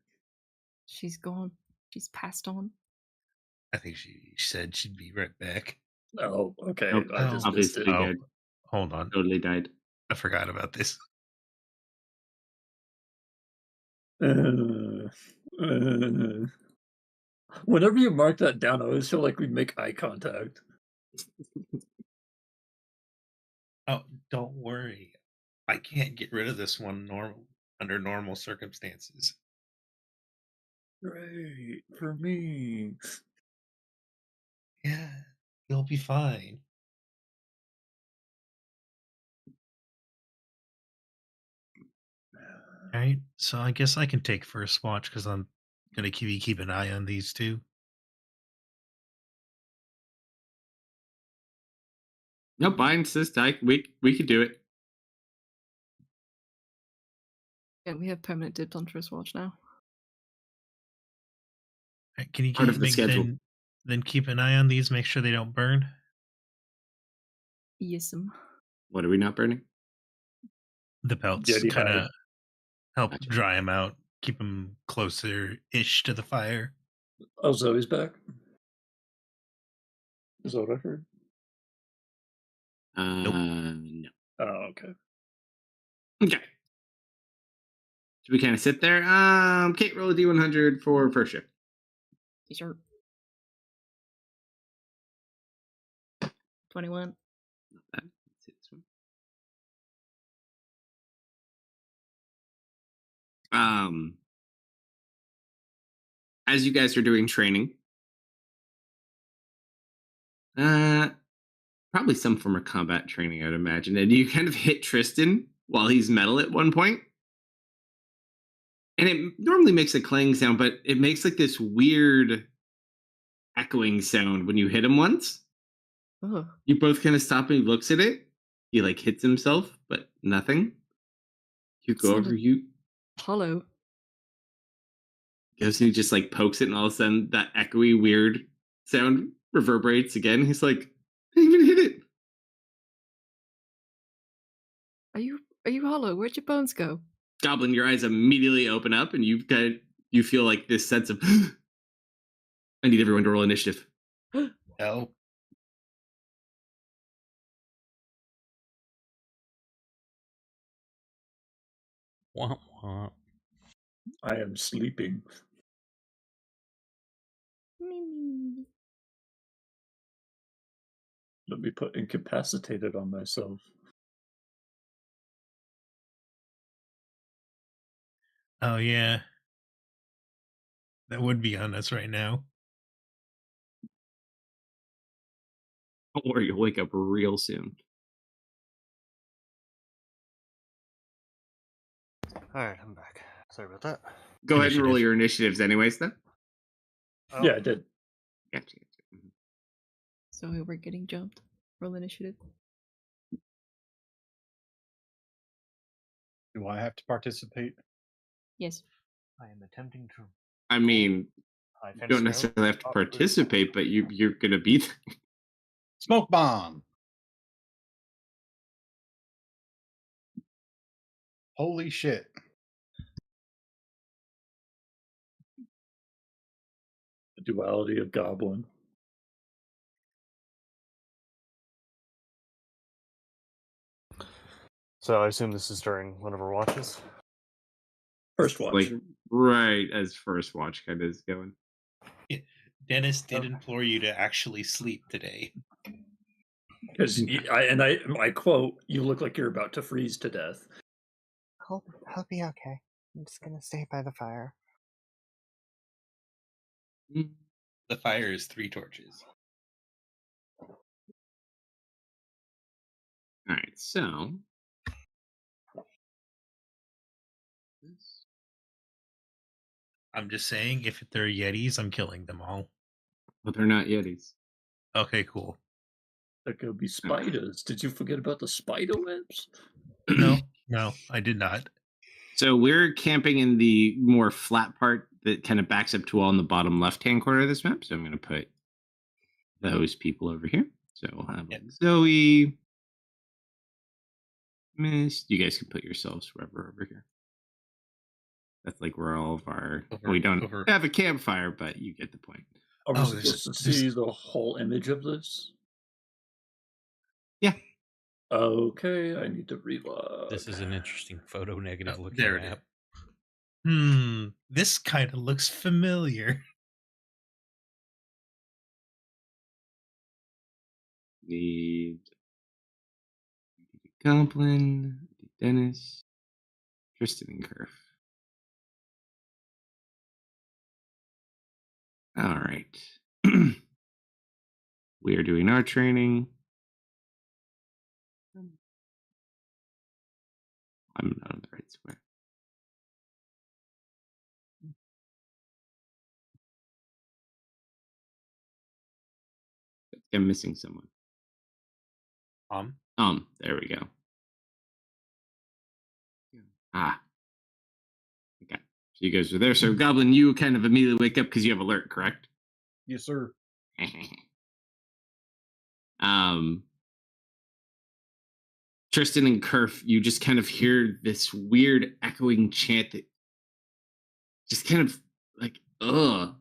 She's gone. She's passed on. I think she said she'd be right back. Oh, okay. Nope. I just Oh. missed it. Obviously Oh, dead. hold on. Totally died. I forgot about this. Uh, uh, whenever you mark that down, I always feel like we make eye contact. Oh, don't worry. I can't get rid of this one under normal circumstances. Great for me. Yeah, you'll be fine. All right, so I guess I can take first watch because I'm gonna keep an eye on these two. No, I insist. We could do it. Yeah, we have permanent dibs on first watch now. Right, can you Part of the schedule. then keep an eye on these? Make sure they don't burn. Yes'm. What are we not burning? The pelts Yeti kind hide. of help Gotcha. dry them out, keep them closer-ish to the fire. Oh, Zoe's back? Is that what I heard? No. Oh, okay. Okay. So we kind of sit there. Kate, roll a D100 for first shift. Sure. 21. Not bad. Let's see this one. As you guys are doing training, probably some form of combat training, I'd imagine, and you kind of hit Tristan while he's metal at one point, and it normally makes a clang sound, but it makes like this weird echoing sound when you hit him once. Oh, You both kind of stop and he looks at it. He like hits himself, but nothing. You go over, sounded you hollow. goes and he just like pokes it, and all of a sudden that echoey weird sound reverberates again. He's like, I didn't even hit it. Are you hollow? Where'd your bones go? Goblin, your eyes immediately open up, and you feel like this sense of I need everyone to roll initiative. No. Womp womp. I am sleeping. Let me put incapacitated on myself. Oh yeah. That would be on us right now. Don't worry, you'll wake up real soon. Alright, I'm back. Sorry about that. Go ahead and roll Initiative. your initiatives anyways, then. Oh, Yeah, I did. Gotcha. Mhm. So we're getting jumped. Roll initiative. Do I have to participate? Yes. I am attempting to. I mean, I you don't necessarily have to participate, but you're gonna be there. Smoke bomb. Holy shit. The duality of goblin. So I assume this is during one of our watches. First watch. Like right as first watch kind of is going. Dennis did implore you to actually sleep today. Because I quote, "You look like you're about to freeze to death." I'll be okay. I'm just gonna stay by the fire. The fire is 3 torches. All right, so I'm just saying, if they're Yetis, I'm killing them all. but they're not Yetis. Okay, cool. That could be spiders. Did you forget about the spider webs? No, I did not. So we're camping in the more flat part that kind of backs up to all in the bottom left-hand corner of this map. So I'm going to put those people over here. So we'll have like Zoe, Mist. You guys can put yourselves wherever over here. That's like where all of our. We don't have a campfire, but you get the point. Are we Oh, supposed to see the whole image of this? Yeah. Okay, I need to relog. This is an interesting photo negative looking there it map. is. This kind of looks familiar. Need Goblin, Dennis, Tristan, and Kerf. All right. We are doing our training. I'm not on the right square. I'm missing someone. There we go. Ah. Okay. So you guys are there. So Goblin, you kind of immediately wake up because you have alert, correct? Yes, sir. Tristan and Kerf, you just kind of hear this weird echoing chant that just kind of like, ugh.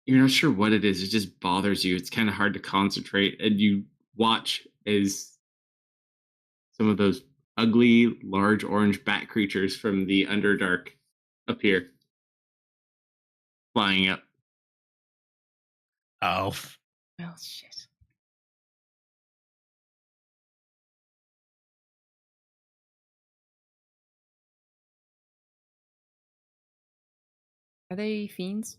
You're not sure what it is. It just bothers you. It's kind of hard to concentrate. And you watch as some of those ugly, large orange bat creatures from the Underdark appear, flying up. Oh. Well, shit. Are they fiends?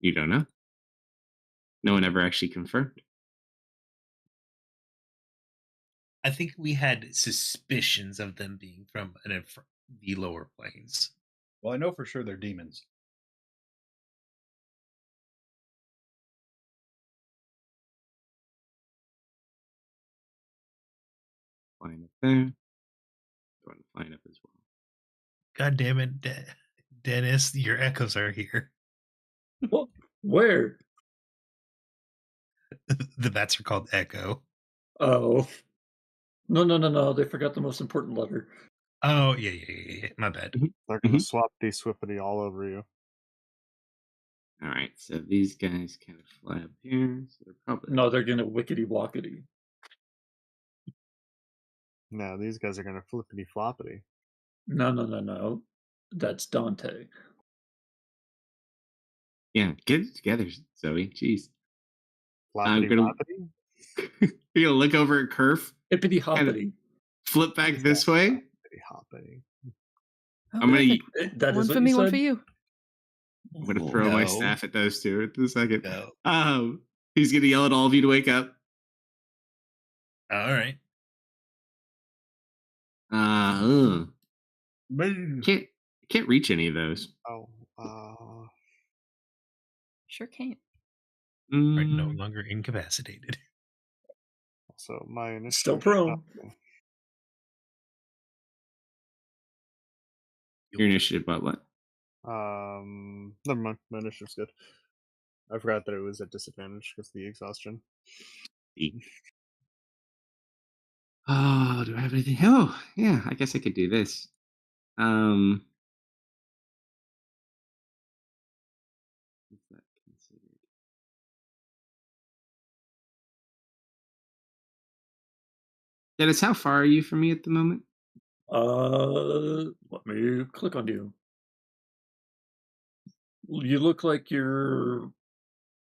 You don't know. No one ever actually confirmed. I think we had suspicions of them being from the lower planes. Well, I know for sure they're demons. Flying up there. Going to flying up as well. God damn it, Dennis, your echoes are here. What? Where? The bats are called Echo. Oh. No. They forgot the most important letter. Oh, yeah. My bad. They're going to swappity swippity all over you. All right, so these guys kind of fly up here. So they're probably No, they're gonna wickety wockety. No, these guys are going to flippity floppity. No. That's Dante. Yeah, get it together, Zoe. Jeez. I'm Floppity gonna floppity? you know, look over at Kerf. Hippity Kind of hoppity. flip back this way. Hoppity hoppity. Oh, I'm gonna perfect. That One is for what you me, one said? for you. I'm gonna Oh, throw my No. staff at those two at the second. No. He's gonna yell at all of you to wake up. All right. Uh, Move. can't reach any of those. Oh, Sure can't. Right. No Mm, longer incapacitated. so my initiative. Still prone. your initiative, but what? Never mind. My initiative's good. I forgot that it was at disadvantage because of the exhaustion. Oh, do I have anything? Oh, yeah. I guess I could do this. What's that considered? Dennis, how far are you from me at the moment? Let me click on you. You look like you're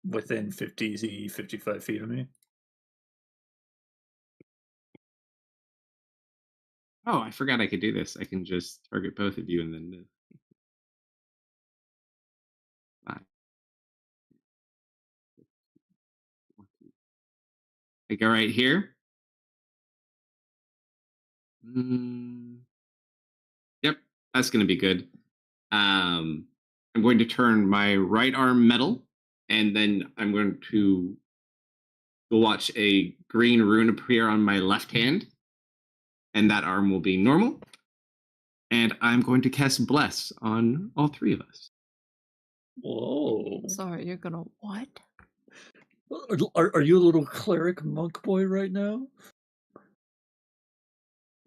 within 50, 55 feet of me. Oh, I forgot I could do this. I can just target both of you and then move. Five. I go right here. Yep, that's going to be good. I'm going to turn my right arm metal, and then I'm going to watch a green rune appear on my left hand, and that arm will be normal. And I'm going to cast Bless on all three of us. Whoa. Sorry, you're gonna what? Are you a little cleric monk boy right now?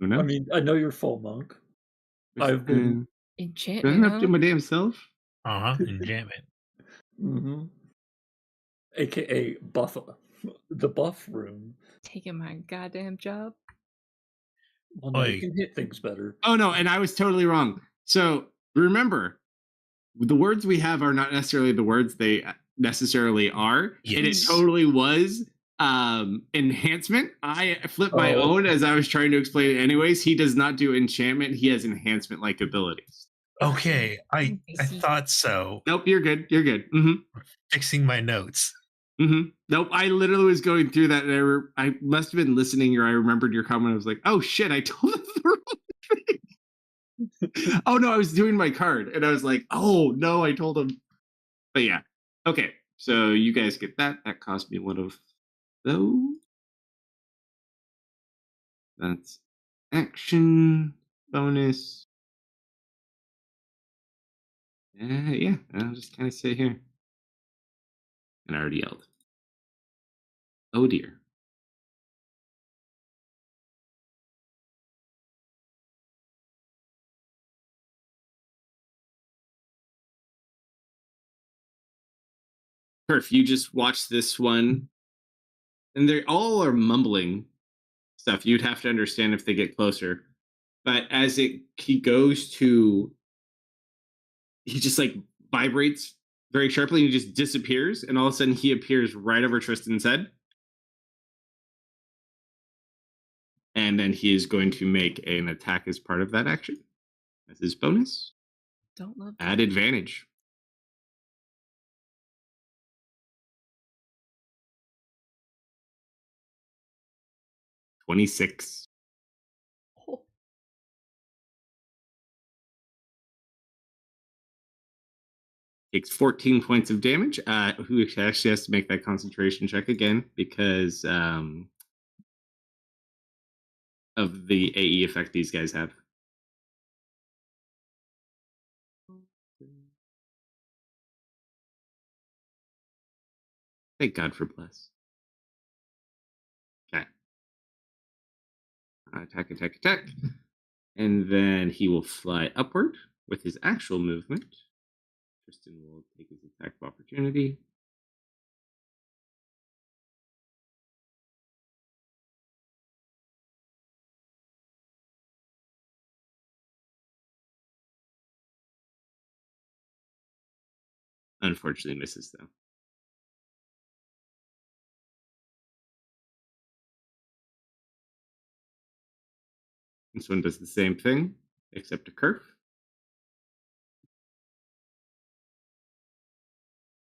Who knows? I mean, I know you're full monk. I've been. Enchantment, Doesn't have to do huh? my damn self. Enchantment. Mm-hmm. AKA buff. The buff room. Taking my goddamn job. Well, now you Oi. can hit things better. Oh no, and I was totally wrong. So remember, the words we have are not necessarily the words they necessarily are, and it Yes. totally was enhancement. I flipped my Oh. own as I was trying to explain it. Anyways, he does not do enchantment. He has enhancement like abilities. Okay. I see. thought so. Nope, you're good. You're good. Fixing my notes. Nope, I literally was going through that, and I must have been listening, or I remembered your comment. I was like, "Oh shit, I told him the wrong thing." Oh no, I was doing my card, and I was like, "Oh no, I told him." But yeah, okay. So you guys get that. That cost me one of those. That's action bonus. Yeah, I'll just kind of sit here. And I already yelled. Oh dear. Perf, you just watch this one, and they all are mumbling stuff. You'd have to understand if they get closer. But as he goes to, he just like vibrates very sharply and he just disappears, and all of a sudden he appears right over Tristan's head. And then he is going to make an attack as part of that action. As his bonus. Don't love Add advantage. $26. Oh, Takes 14 points of damage. Who actually has to make that concentration check again because of the AE effect these guys have. Thank God for Bless. Okay. Attack, attack, attack. And then he will fly upward with his actual movement. Tristan will take his attack of opportunity. Unfortunately misses though. This one does the same thing, except a curve.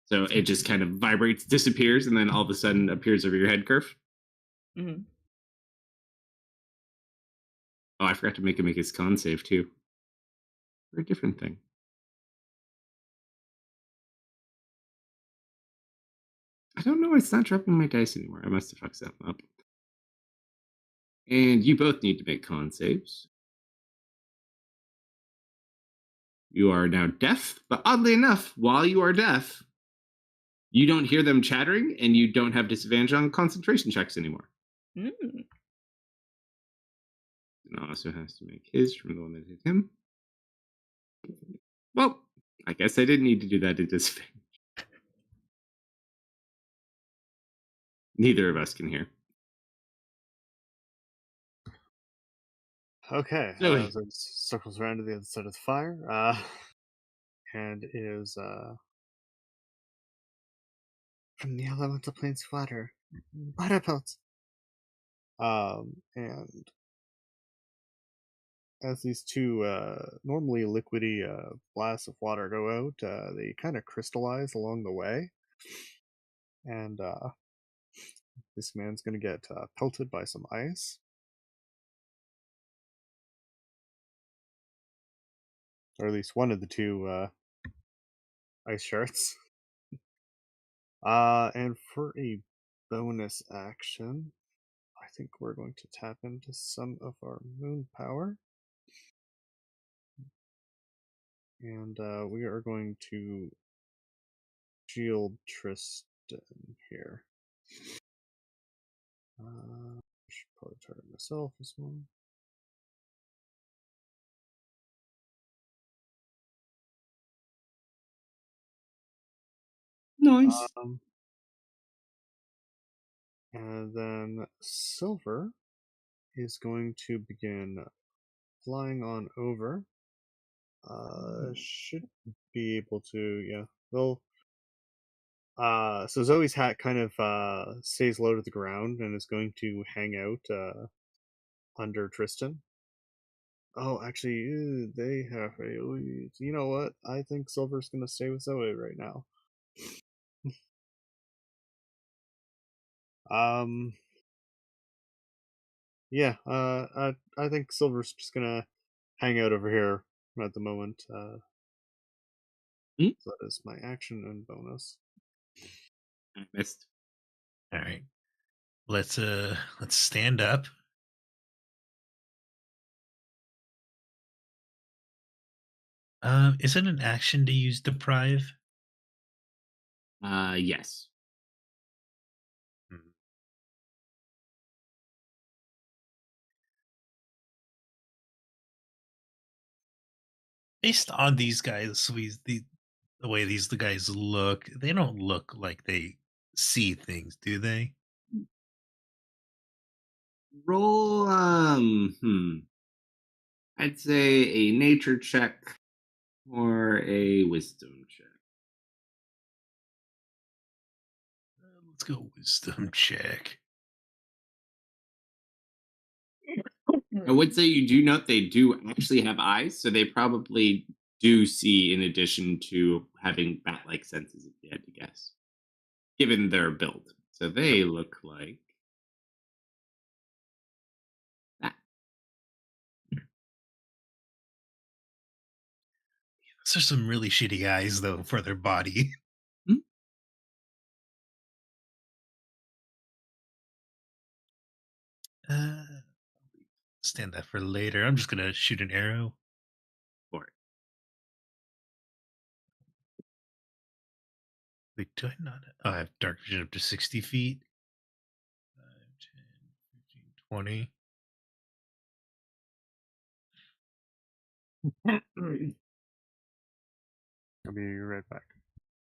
So it just kind of vibrates, disappears, and then all of a sudden appears over your head curve. Mhm. Oh, I forgot to make his con save too. For a different thing. I don't know why it's not dropping my dice anymore. I must have fucked something up. And you both need to make con saves. You are now deaf, but oddly enough, while you are deaf, you don't hear them chattering and you don't have disadvantage on concentration checks anymore. Mm. And also has to make his from the one that hit him. Well, I guess I didn't need to do that at disadvantage. Neither of us can hear. Okay, So so it circles around to the other side of the fire, and is from the elemental plane's flatter. Butterpelt! And as these two normally liquidy blasts of water go out, they kind of crystallize along the way. And this man's going to get pelted by some ice. Or at least one of the two ice shards. And for a bonus action, I think we're going to tap into some of our moon power. And we are going to shield Tristan here. I should probably target myself as well. nice. And then Silver is going to begin flying on over. Should be able to, yeah. Well, so Zoe's hat kind of stays low to the ground and is going to hang out under Tristan. Oh, actually, they have a. You know what? I think Silver's gonna stay with Zoe right now. Yeah. I think Silver's just gonna hang out over here at the moment. So that is my action and bonus. I missed. All right. Let's stand up. Is it an action to use deprive? Yes. Based on these guys, the way the guys look, they don't look like they see things, do they? Roll I'd say a nature check or a wisdom check. Let's go wisdom check. I would say you do note they do actually have eyes, so they probably do see in addition to having bat-like senses, if you had to guess, given their build. So they look like that. Those are some really shitty eyes, though, for their body. Hmm? Stand that for later. I'm just gonna shoot an arrow. For it. Wait, do I not? Oh, I have dark vision up to 60 feet. 5, 10, 15, 20. I'll be right back.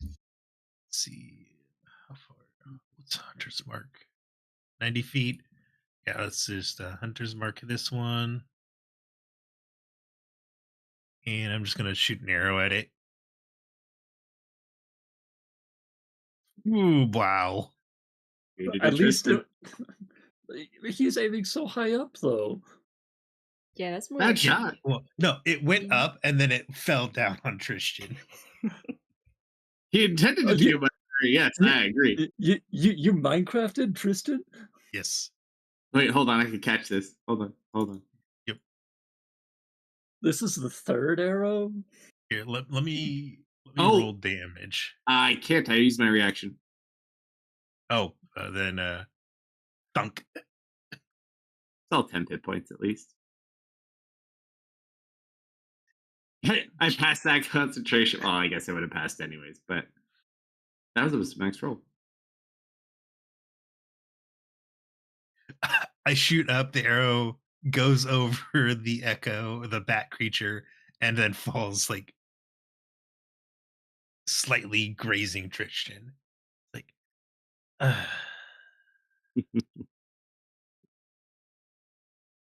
Let's see. How far? What's Hunter's Mark? 90 feet. Yeah, let's just Hunter's Mark this one. And I'm just going to shoot an arrow at it. Ooh, wow. At least he's aiming so high up, though. Yeah, that's more Bad like shot. Well, no, it went up and then it fell down on Tristan. He intended to do, but yes, I agree. You Minecrafted, Tristan? Yes. Wait, hold on. I can catch this. Hold on. Yep. This is the third arrow? Here, let me Oh! roll damage. I can't. I use my reaction. Oh, then dunk. It's all 10 hit points at least. I passed that concentration. Well, I guess I would have passed anyways, but that was a max roll. I shoot up, the arrow goes over the echo, the bat creature, and then falls like slightly grazing Tristan. Like,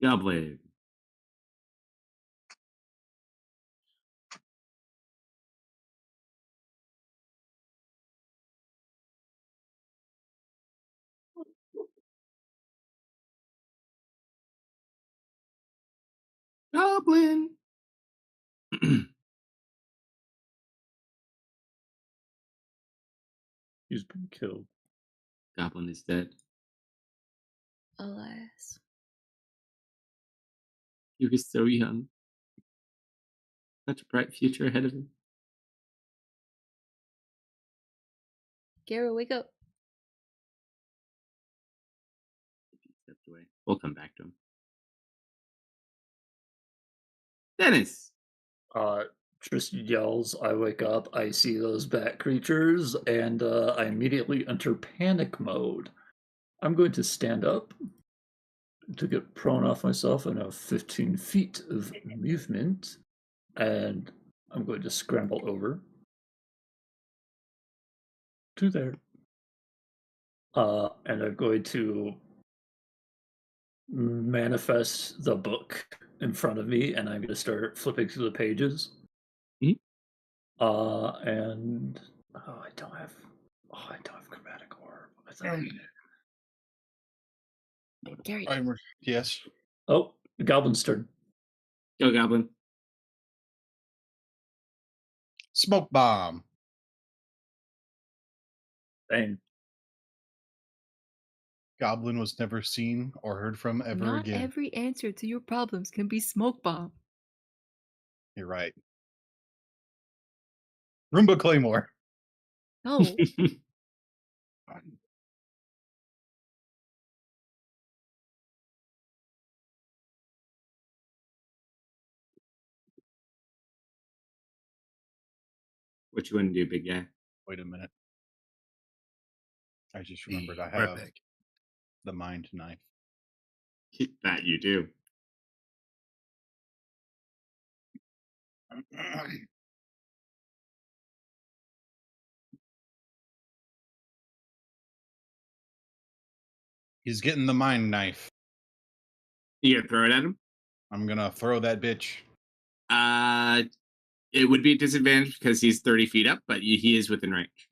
Goblin. Goblin. He's been killed. Goblin is dead. Alas. He was so young. Such a bright future ahead of him. Gary, wake up. He stepped away. We'll come back to him. Dennis. Tristan yells, I wake up, I see those bat creatures, and I immediately enter panic mode. I'm going to stand up to get prone off myself. I have 15 feet of movement, and I'm going to scramble over to there. And I'm going to manifest the book in front of me, and I'm going to start flipping through the pages. Mhm. And I don't have chromatic orb. I thought Gary. Yes. Oh, the goblin's turn. Go, Goblin. Smoke bomb. Bang. Goblin was never seen or heard from ever Not again. every answer to your problems can be smoke bomb. You're right. Roomba Claymore. No. What you want to do, big guy? Wait a minute. I just remembered I right have back. the mind knife. That you do. He's getting the mind knife. You gonna throw it at him? I'm gonna throw that bitch. It would be a disadvantage because he's 30 feet up, but he is within range.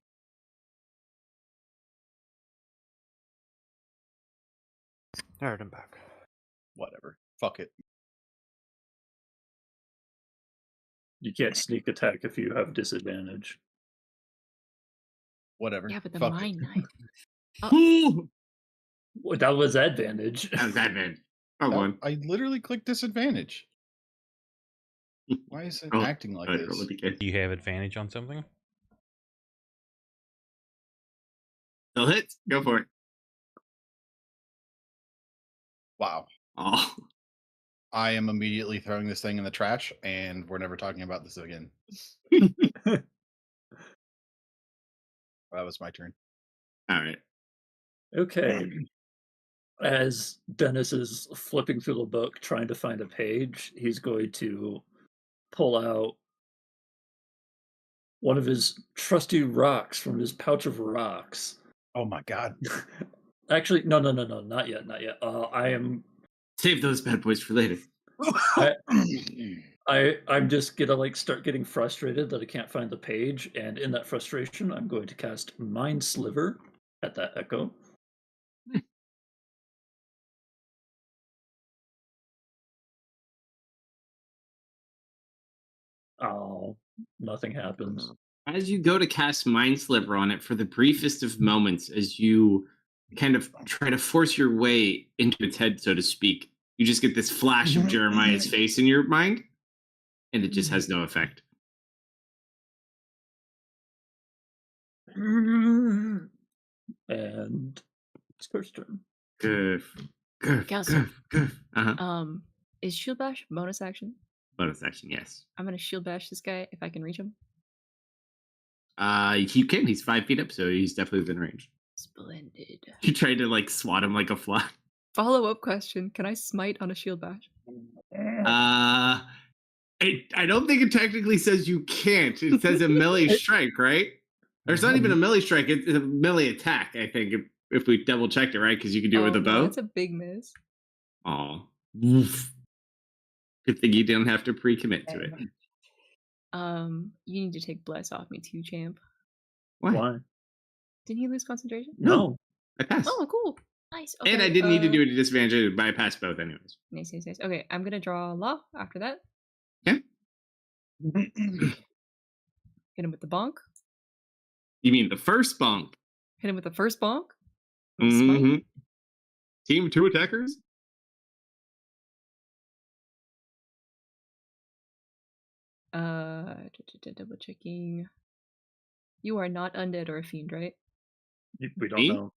Alright, I'm back. Whatever. Fuck it. You can't sneak attack if you have disadvantage. Whatever. Yeah, but the Fuck mind it. knife. Ooh! Well, that was advantage. That was advantage. Oh, one. I literally clicked disadvantage. Why is it Oh, acting like roll this? it again. Do you have advantage on something? Still hits. Go for it. Wow. Oh. I am immediately throwing this thing in the trash, and we're never talking about this again. That was my turn. All right. Okay. As Dennis is flipping through the book trying to find a page, he's going to pull out one of his trusty rocks from his pouch of rocks. Oh my god. Actually, no, not yet. Save those bad boys for later. I'm just gonna start getting frustrated that I can't find the page, and in that frustration, I'm going to cast Mind Sliver at that echo. Oh, nothing happens. As you go to cast Mind Sliver on it for the briefest of moments, as you kind of try to force your way into its head, so to speak, you just get this flash of Jeremiah's face in your mind, and it just has no effect. And it's first turn. Goof. Goof. Kalsto. Goof. Goof. Uh-huh. Is Shield Bash bonus action? Bonus action, yes. I'm gonna Shield Bash this guy if I can reach him. You can. He's 5 feet up, so he's definitely within range. Splendid. You tried to like swat him like a fly. Follow-up question: can I smite on a Shield Bash? I don't think it technically says you can't. It says a melee strike, right? Or it's not even a melee strike. It's a melee attack, I think, if we double checked it, right? Because you can do it with a bow. That's a big miss. Aw. Oof. Good thing you didn't have to pre-commit to it. You need to take Bless off me too, champ. Why? Didn't he lose concentration? No. I passed. Oh, cool. Nice. Okay, And I didn't need to do it at disadvantage, but I passed both anyways. Nice. Okay, I'm gonna draw Law after that. Yeah. Hit him with the bonk. You mean the first bonk? Hit him with the first bonk. Mm-hmm. Team 2 attackers? Double checking. You are not undead or a fiend, right? We don't Me? know.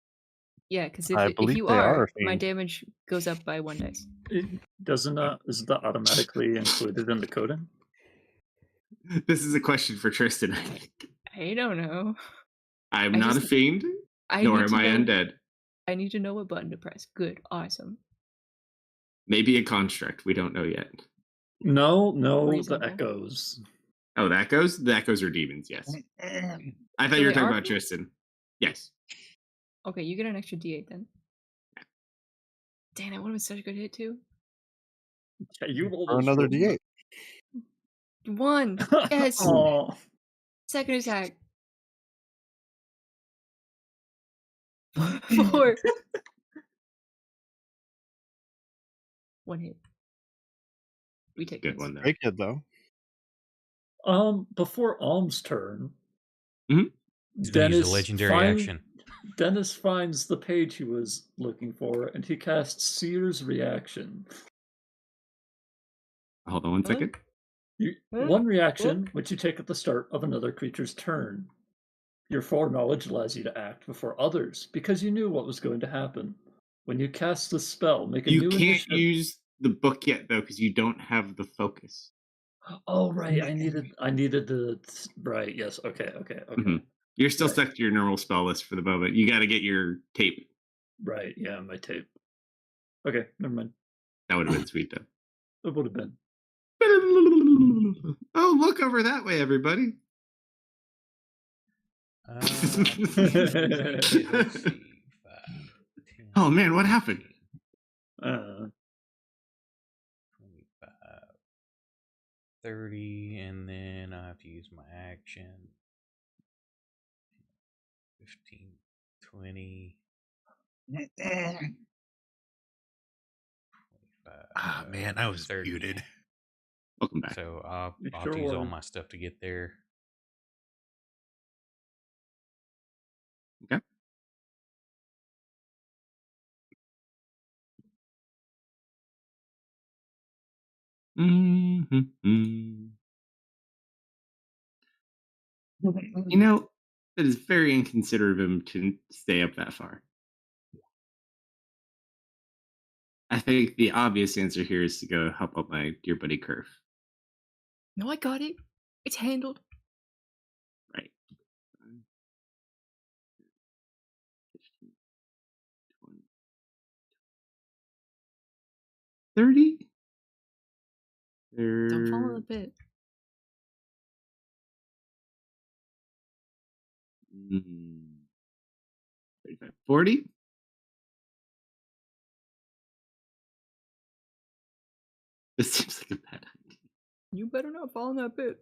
Yeah, because I if believe you they are a my fiend. damage goes up by 1 dice. Isn't that automatically included in the coding? This is a question for Tristan, I think. I don't know. I'm I not a just- fiend, nor am I undead. I need to know what button to press. Good, awesome. Maybe a construct. We don't know yet. No, Reasonable. the echoes. Oh, that goes? The echoes are demons, yes. I thought So you were they talking are about fiends? Tristan. Yes. Okay, you get an extra D8 then. Damn, that would have been such a good hit too. Yeah, you rolled Or another D8. 1. Yes. Oh, Second attack. 4. 1 hit. We take Good this. one, though. Great kid, though. before Alm's turn, Mhm. He's going to use a legendary action. Dennis finds the page he was looking for, and he casts Seer's Reaction. Hold on one second. One reaction, which you take at the start of another creature's turn. Your foreknowledge allows you to act before others, because you knew what was going to happen. When you cast the spell, make a You new can't initiative. use the book yet, though, because you don't have the focus. Oh, right. I needed the... Right, yes. Okay. Mhm. You're still Right. stuck to your normal spell list for the moment. You got to get your tape. Right, yeah, my tape. Okay, never mind. That would have been sweet, though. It would have been. Oh, look over that way, everybody. Let's see. 5, 10, Oh, man, what happened? 25, 30, and then I have to use my action. 15, 20, 25. Ah, man, I was 30. muted. Welcome back. So I'll You have sure to use all were. my stuff to get there. Okay. Mm-hmm. You know, it is very inconsiderate of him to stay up that far. I think the obvious answer here is to go help out my dear buddy Curve. No, I got it. It's handled. Right. 15, 20, 30? Don't follow the bit. 35, 40? This seems like a bad idea. You better not follow that bit.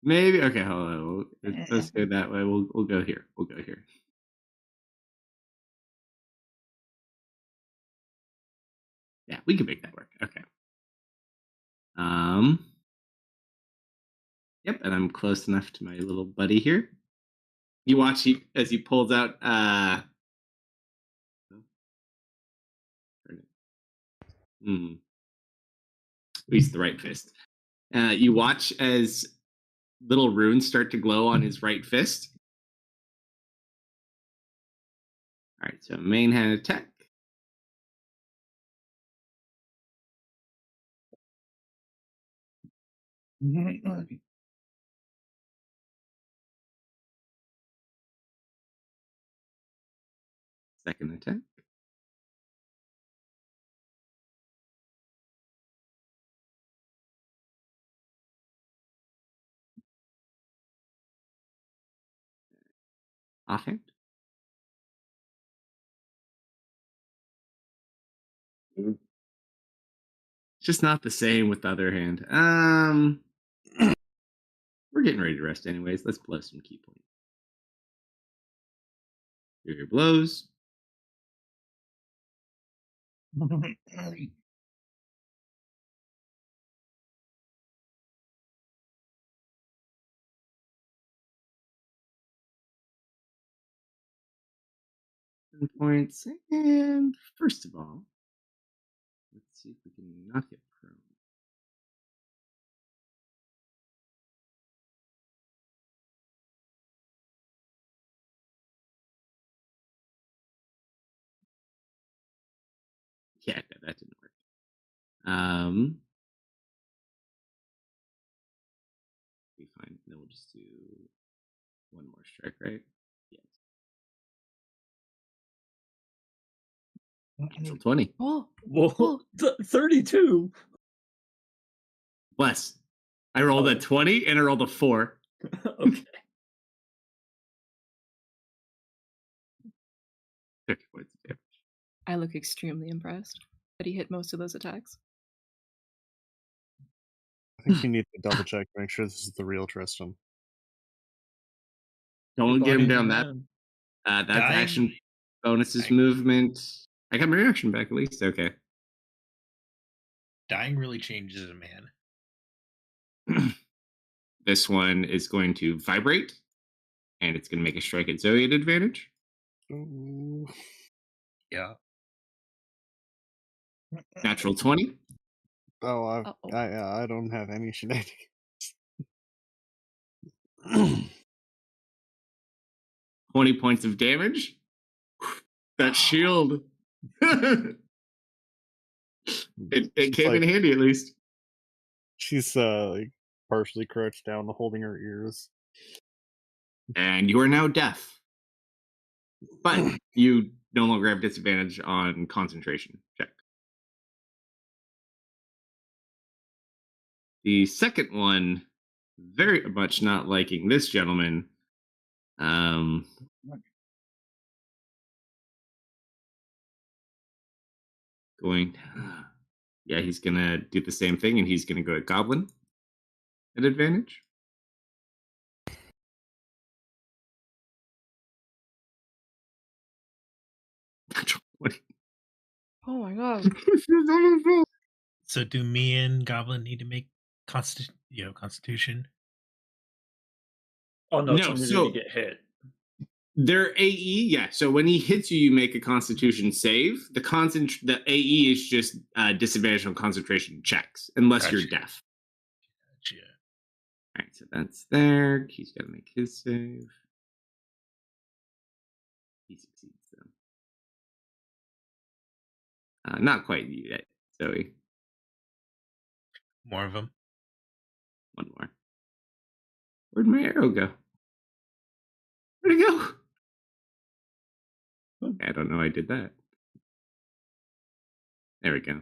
Maybe. Okay, hold on. Let's go that way. We'll go here. We'll go here. Yeah, we can make that work. Okay. Yep, and I'm close enough to my little buddy here. You watch as he pulls out. He's the right fist. You watch as little runes start to glow on his right fist. All right, so main hand attack. Second attack. Offhand. It's just not the same with the other hand. We're getting ready to rest anyways. Let's blow some key points. Here your blows. Points. And first of all, let's see if we can knock it prone. Yeah, no, that didn't work. Be fine. Then we'll just do one more strike, right? Yes. Natural 20. Oh, Whoa, 32. Bless. I rolled a Oh. 20 and I rolled a 4. Okay. 50 points of damage. I look extremely impressed that he hit most of those attacks. I think you need to double check to make sure this is the real Tristan. Don't get him down Goodbye, that. That's Dying- action bonuses Dying- movement. I got my reaction back at least. Okay. Dying really changes a man. This one is going to vibrate, and it's going to make a strike at Zoe at advantage. Ooh. Yeah. Natural 20. Oh, Uh-oh. I don't have any shenanigans. 20 points of damage. That shield. it came in handy at least. She's like partially crouched down, holding her ears. And you are now deaf. But you no longer have disadvantage on concentration check. The second one, very much not liking this gentleman. He's gonna do the same thing, and he's gonna go at Goblin at advantage. Oh my god. So do me and Goblin need to make Constitution? Oh no, No, it's only so- to get hit. Their AE, yeah. So when he hits you, you make a Constitution save. The AE is just disadvantage on concentration checks, unless you're Gotcha. deaf. Gotcha. All right, so that's there. He's got to make his save. He succeeds though. Not quite yet, Zoe. More of them. One more. Where'd my arrow go? Where'd it go? I don't know. I did that. There we go.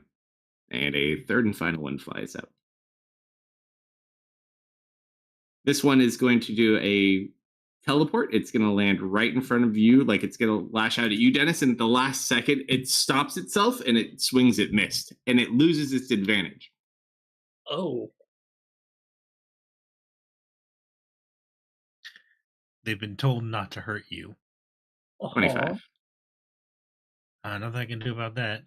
And a third and final one flies out. This one is going to do a teleport. It's going to land right in front of you, like it's going to lash out at you, Dennis. And at the last second, it stops itself and it swings at missed, and it loses its advantage. Oh. They've been told not to hurt you. 25. Nothing I can do about that.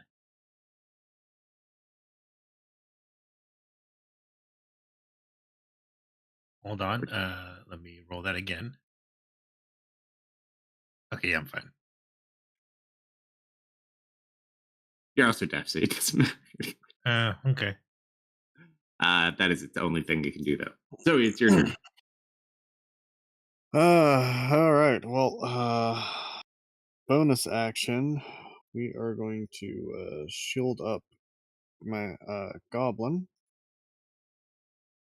Hold on. Let me roll that again. Okay, yeah, I'm fine. You're also deaf, so it doesn't matter. Okay. That is its only thing it can do, though. So it's your turn. All right. Well, bonus action. We are going to shield up my goblin.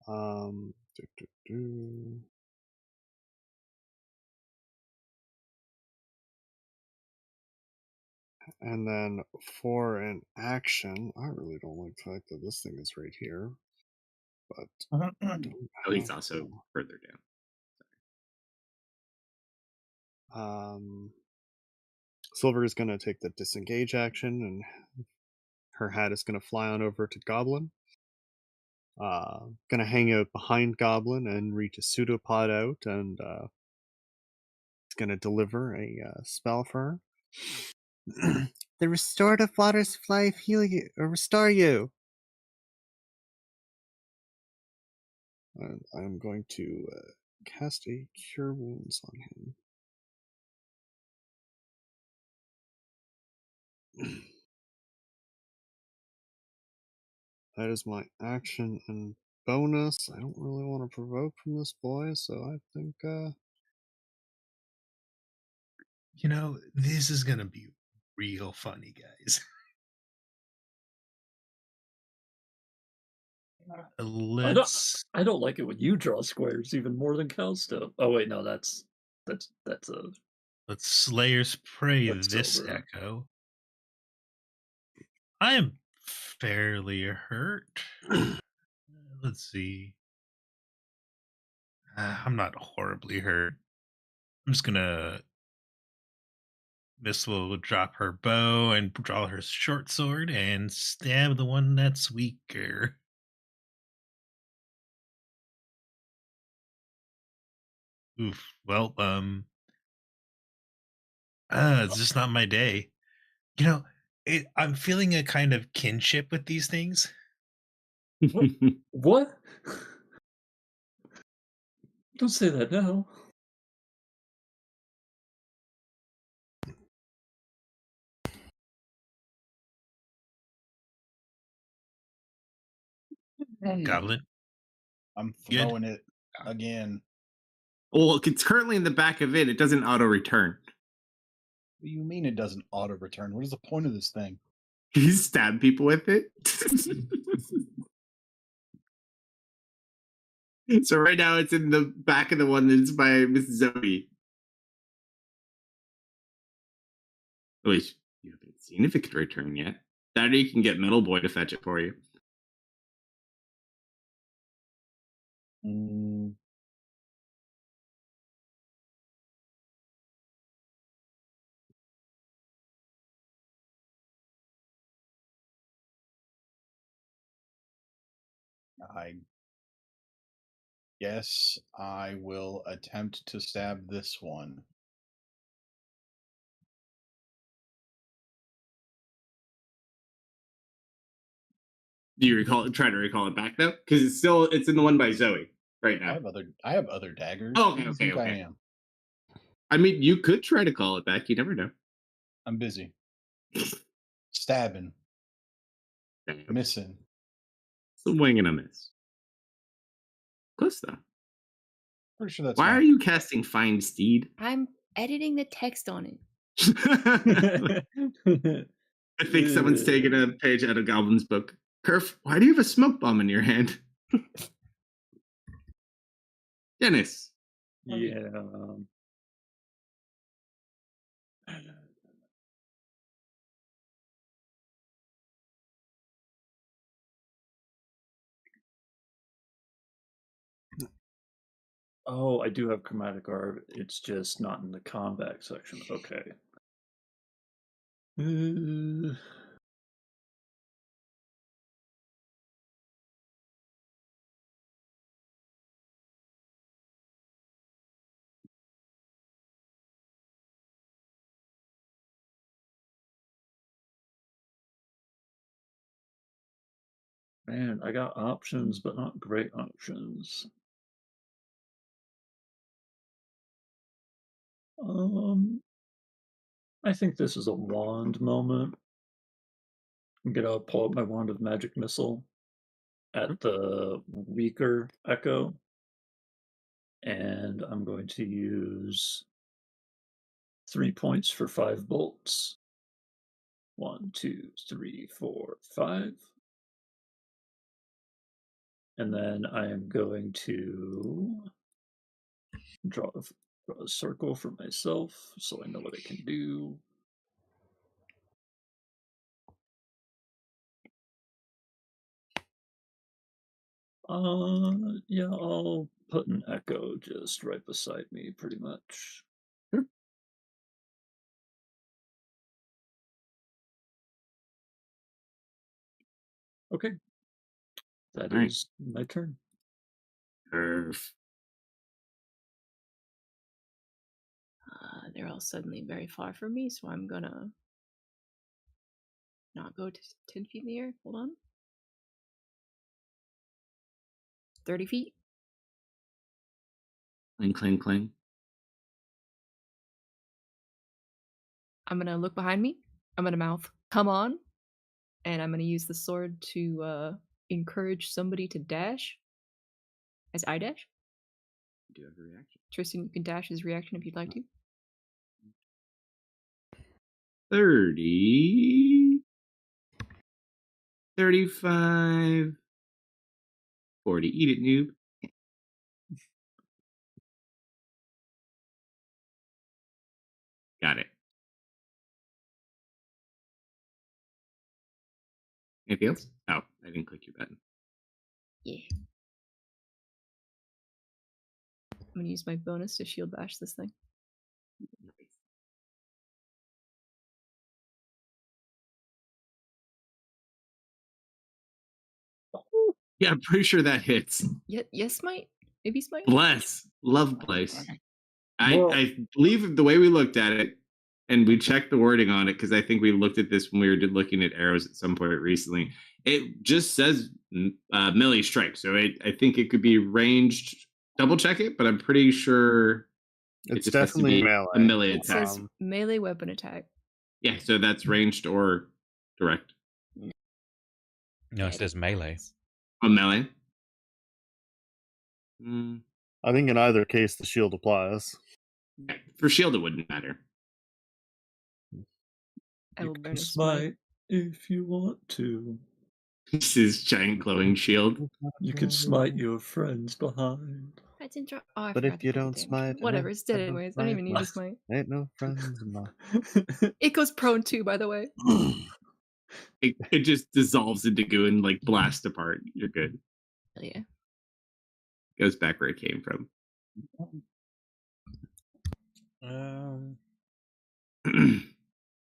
Do, do, do. And then for an action, I really don't like the fact that this thing is right here, but I don't Oh, he's have also to. further Silver is going to take the disengage action, and her hat is going to fly on over to Goblin. Going to hang out behind Goblin and reach a pseudopod out, and it's going to deliver a spell for her. The restorative water supply heal you or restore you. And I'm going to cast a cure wounds on him. That is my action and bonus. I don't really want to provoke from this boy, so I think This is gonna be real funny, guys. I don't like it when you draw squares even more than Kalsto. Oh wait, no, that's a Let's Slayer's Prey that's this silver. echo. I am fairly hurt. Let's see. I'm not horribly hurt. I'm just gonna. This will drop her bow and draw her short sword and stab the one that's weaker. Oof. Well, it's just not my day. I'm feeling a kind of kinship with these things. What? down. What? Don't say that now. Goblin, I'm good. throwing it again. Well, it's currently in the back of it. It doesn't auto return. What do you mean it doesn't auto return? What is the point of this thing? You stab people with it. So right now it's in the back of the one that's by Miss Zoe. Wait, you haven't seen if it could return yet. That or you can get Metal Boy to fetch it for you. Mm, I guess I will attempt to stab this one. Do you try to recall it back though? Because it's in the one by Zoe right I now. have other daggers. Oh, Who do you okay, think I okay. am? I mean, you could try to call it back. You never know. I'm busy. Stabbing. Missing. It's a wing and a miss. Close though. Pretty sure that's Why fine. are you casting Find Steed? I'm editing the text on it. I think someone's taken a page out of Goblin's book. Kerf, why do you have a smoke bomb in your hand? Dennis. Yeah. Oh, I do have chromatic orb. It's just not in the combat section. Okay. Man, I got options, but not great options. I think this is a wand moment. I'm gonna pull up my wand of magic missile at the weaker echo, and I'm going to use 3 points for 5 bolts. 1, 2, 3, 4, 5. And then I am going to draw a circle for myself so I know what I can do. Yeah, I'll put an echo just right beside me, pretty much. Okay, that All right. is my turn. Perf. They're all suddenly very far from me, so I'm gonna not go to 10 feet in the air. Hold on. 30 feet. Cling, cling, cling. I'm gonna look behind me. I'm gonna mouth, "Come on," and I'm gonna use the sword to encourage somebody to dash. As I dash, Do you have a reaction? Tristan, you can dash as reaction if you'd like to. 30, 35, 40. Eat it, noob. Got it. Anything else? Oh, I didn't click your button. Yeah. I'm gonna use my bonus to shield bash this thing. Yeah, I'm pretty sure that hits. Yes, Smite? Maybe Smite? Bless. Love place. Well- I believe the way we looked at it, and we checked the wording on it, because I think we looked at this when we were looking at arrows at some point recently. It just says melee strike. So I think it could be ranged. Double check it, but I'm pretty sure it It's just has to definitely be melee. a melee It attack. says melee weapon attack. Yeah, so that's ranged or direct. No, it says melee. Oh, melee. Mm, I think in either case the shield applies. yeah, for shield, it wouldn't matter. I You will can burn a smite. smite if you want to. This is giant glowing shield. You can smite your friends behind. I didn't draw. Oh, I But forgot if to you put the don't damage smite, on. Whatever, and it's dead I don't anyways. I don't even need to smite. Ain't no friends of mine. It goes prone too, by the way. It just dissolves into goo and like blasts apart. You're good. Hell yeah. Goes back where it came from. The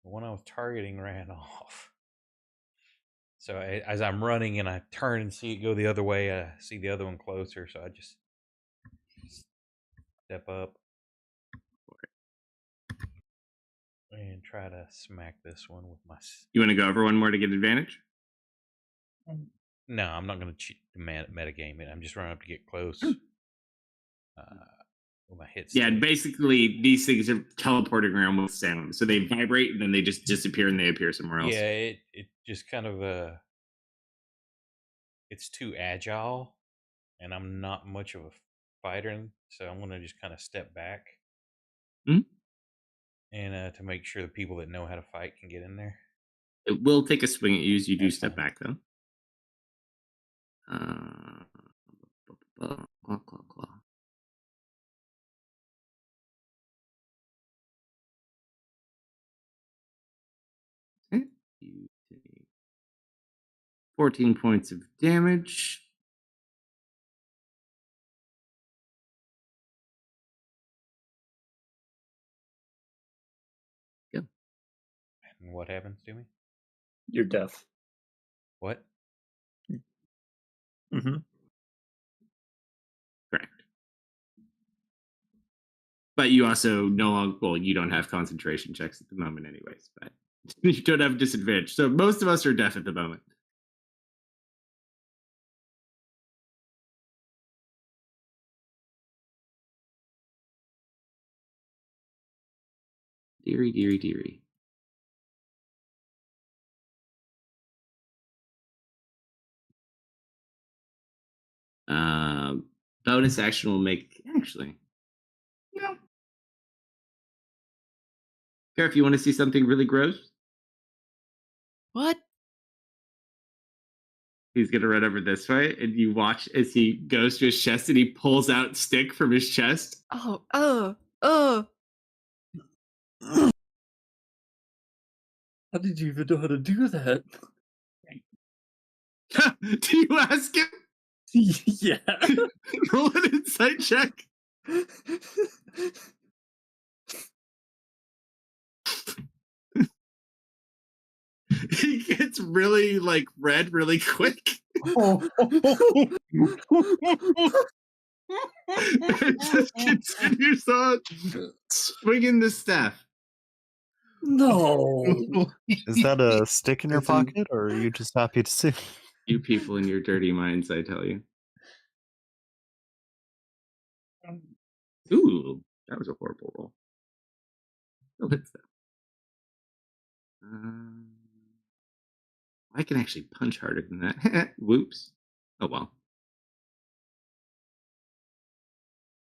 one I was targeting ran off. So as I'm running and I turn and see it go the other way, I see the other one closer. So I just step up and try to smack this one with my. You want to go over one more to get advantage? No, I'm not going to cheat the metagame it. I'm just running up to get close. With my hit Yeah, stick. basically these things are teleporting around with sound. So they vibrate and then they just disappear and they appear somewhere else. Yeah, it just kind of it's too agile, and I'm not much of a fighter, so I'm gonna just kind of step back, Mhm. and to make sure the people that know how to fight can get in there. It will take a swing at you as you do step back, though. Claw, claw, claw. Okay. You take 14 points of damage. Yep. And what happens to me? You're deaf. What? Mm-hmm. Correct. But you also no longer, well, you don't have concentration checks at the moment, anyways, but you don't have disadvantage. So most of us are deaf at the moment. Deary, deary, deary. Bonus action will make actually. No. Care if you want to see something really gross? What? He's gonna run over this way, and you watch as he goes to his chest and he pulls out stick from his chest. Oh. How did you even know how to do that? Do you ask him? Yeah. Roll an insight check. He gets really like red really quick. It just continues on swinging the staff. No. Is that a stick in your Listen. pocket, or are you just happy to see? You people in your dirty minds, I tell you. Ooh, that was a horrible roll. Still hits that. I can actually punch harder than that. Whoops. Oh well.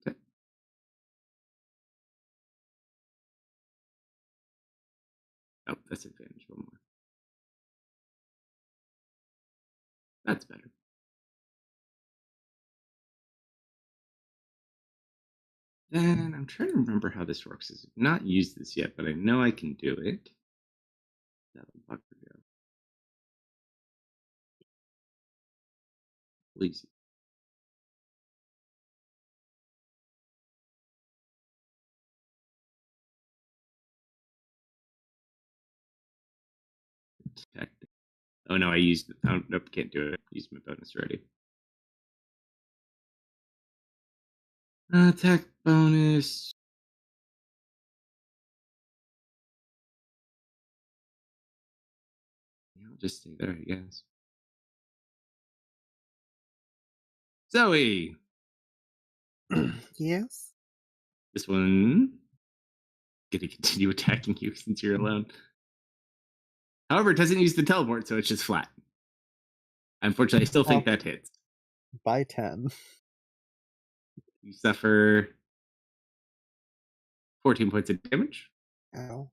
Okay. Oh, that's advantage. One more. That's better. Then I'm trying to remember how this works. I've not used this yet, but I know I can do it. That'll bugger go. Please. Protect. Oh no, I used it. Oh, nope, can't do it. Used my bonus already. Attack bonus. Yeah, I'll just stay there, I guess. Zoe, Yes? this one gonna continue attacking you since you're alone. However, it doesn't use the teleport, so it's just flat. Unfortunately, I still think that hits. By 10. You suffer 14 points of damage. Ow.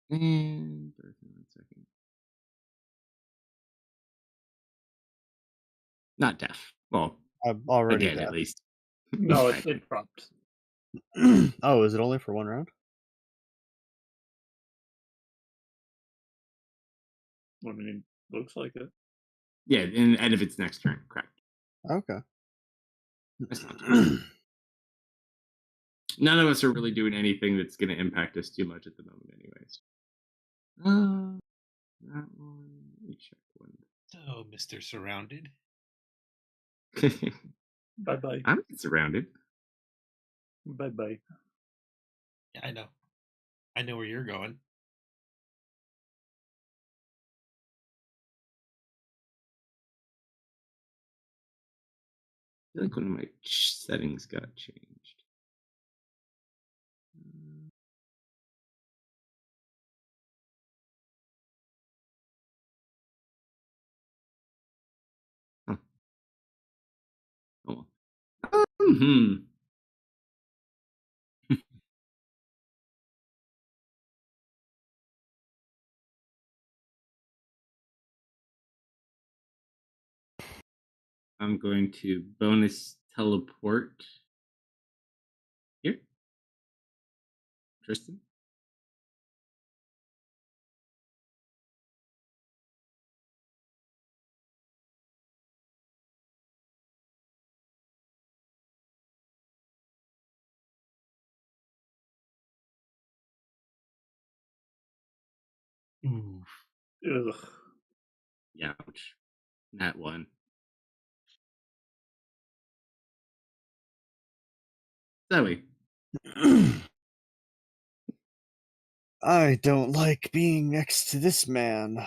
And 1 second. Not deaf. Well, I'm already again, at dead. least. No, it dropped. Oh, is it only for one round? I mean, looks like it. Yeah, in end of its next turn, correct. Okay. That's not too bad. None of us are really doing anything that's going to impact us too much at the moment, anyways. That one. Let me check one. So, Mr. Surrounded. Bye bye. I'm surrounded. Bye bye. Yeah, I know. I know where you're going. I feel like one of my settings got changed. Huh. Oh. I'm going to bonus teleport here. Tristan. Ooh. Ugh. Ouch. That one. Zoe. I don't like being next to this man.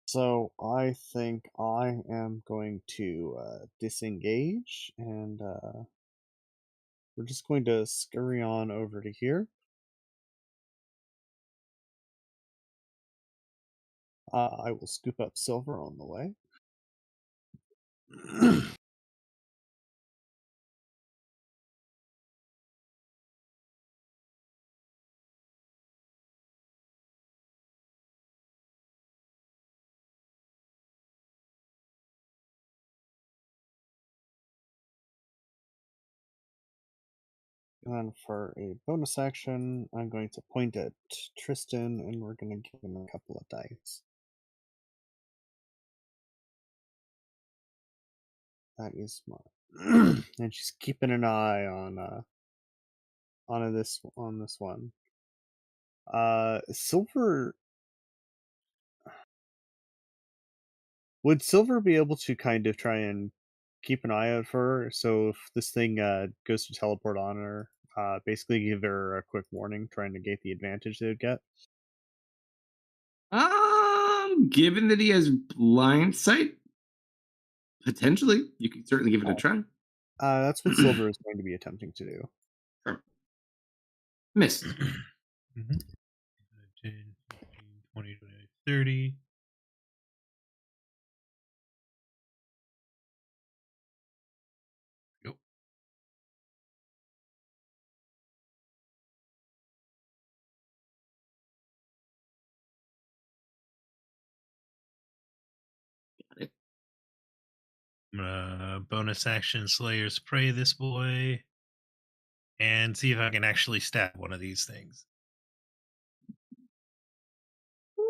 So I think I am going to disengage and we're just going to scurry on over to here. I will scoop up silver on the way. And for a bonus action, I'm going to point at Tristan, and we're going to give him a couple of dice. That is smart. And she's keeping an eye on this one. Silver. Would Silver be able to kind of try and keep an eye out for her? So if this thing goes to teleport on her, basically give her a quick warning, try and negate the advantage they would get. Given that he has blind sight, potentially, you could certainly give it a try. That's what Silver is going to be attempting to do. Sure. Miss. 10, 15, 20, 30. Go. Got it. I'm gonna bonus action Slayer's Prey this boy and see if I can actually stab one of these things.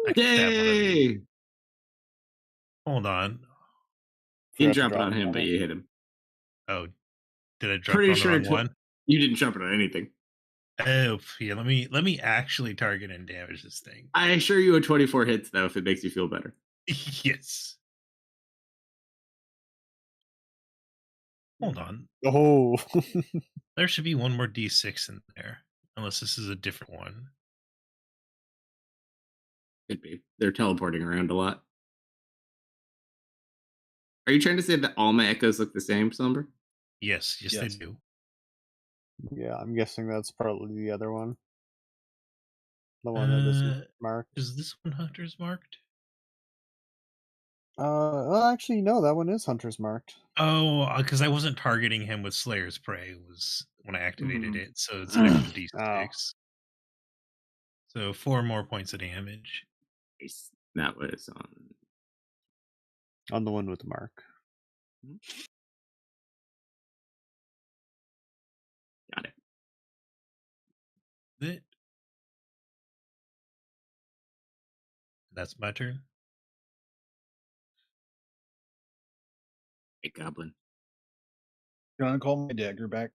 I can stab one of these. Yay! Hold on. You didn't Forgot to drop it drop on him, on but it. you hit him. Oh, did I drop Pretty it on sure the wrong one? you didn't drop it on anything. Oh, yeah. Let me actually target and damage this thing. I assure you, a 24 hits though, if it makes you feel better. Yes. Hold on. Oh, There should be one more D6 in there, unless this is a different one. Could be. They're teleporting around a lot. Are you trying to say that all my echoes look the same, Slumber? Yes, they Yes. do. yeah, I'm guessing that's probably the other one. The one that isn't marked. Is this one Hunter's marked? Well, actually, no, that one is Hunter's marked. Oh, because I wasn't targeting him with Slayer's Prey was when I activated Mhm. it, so it's an extra D6. Oh. So 4 more points of damage. Nice. That was On the one with the mark. got it. It. That's my turn. Hey, Goblin. You want to call my dagger back?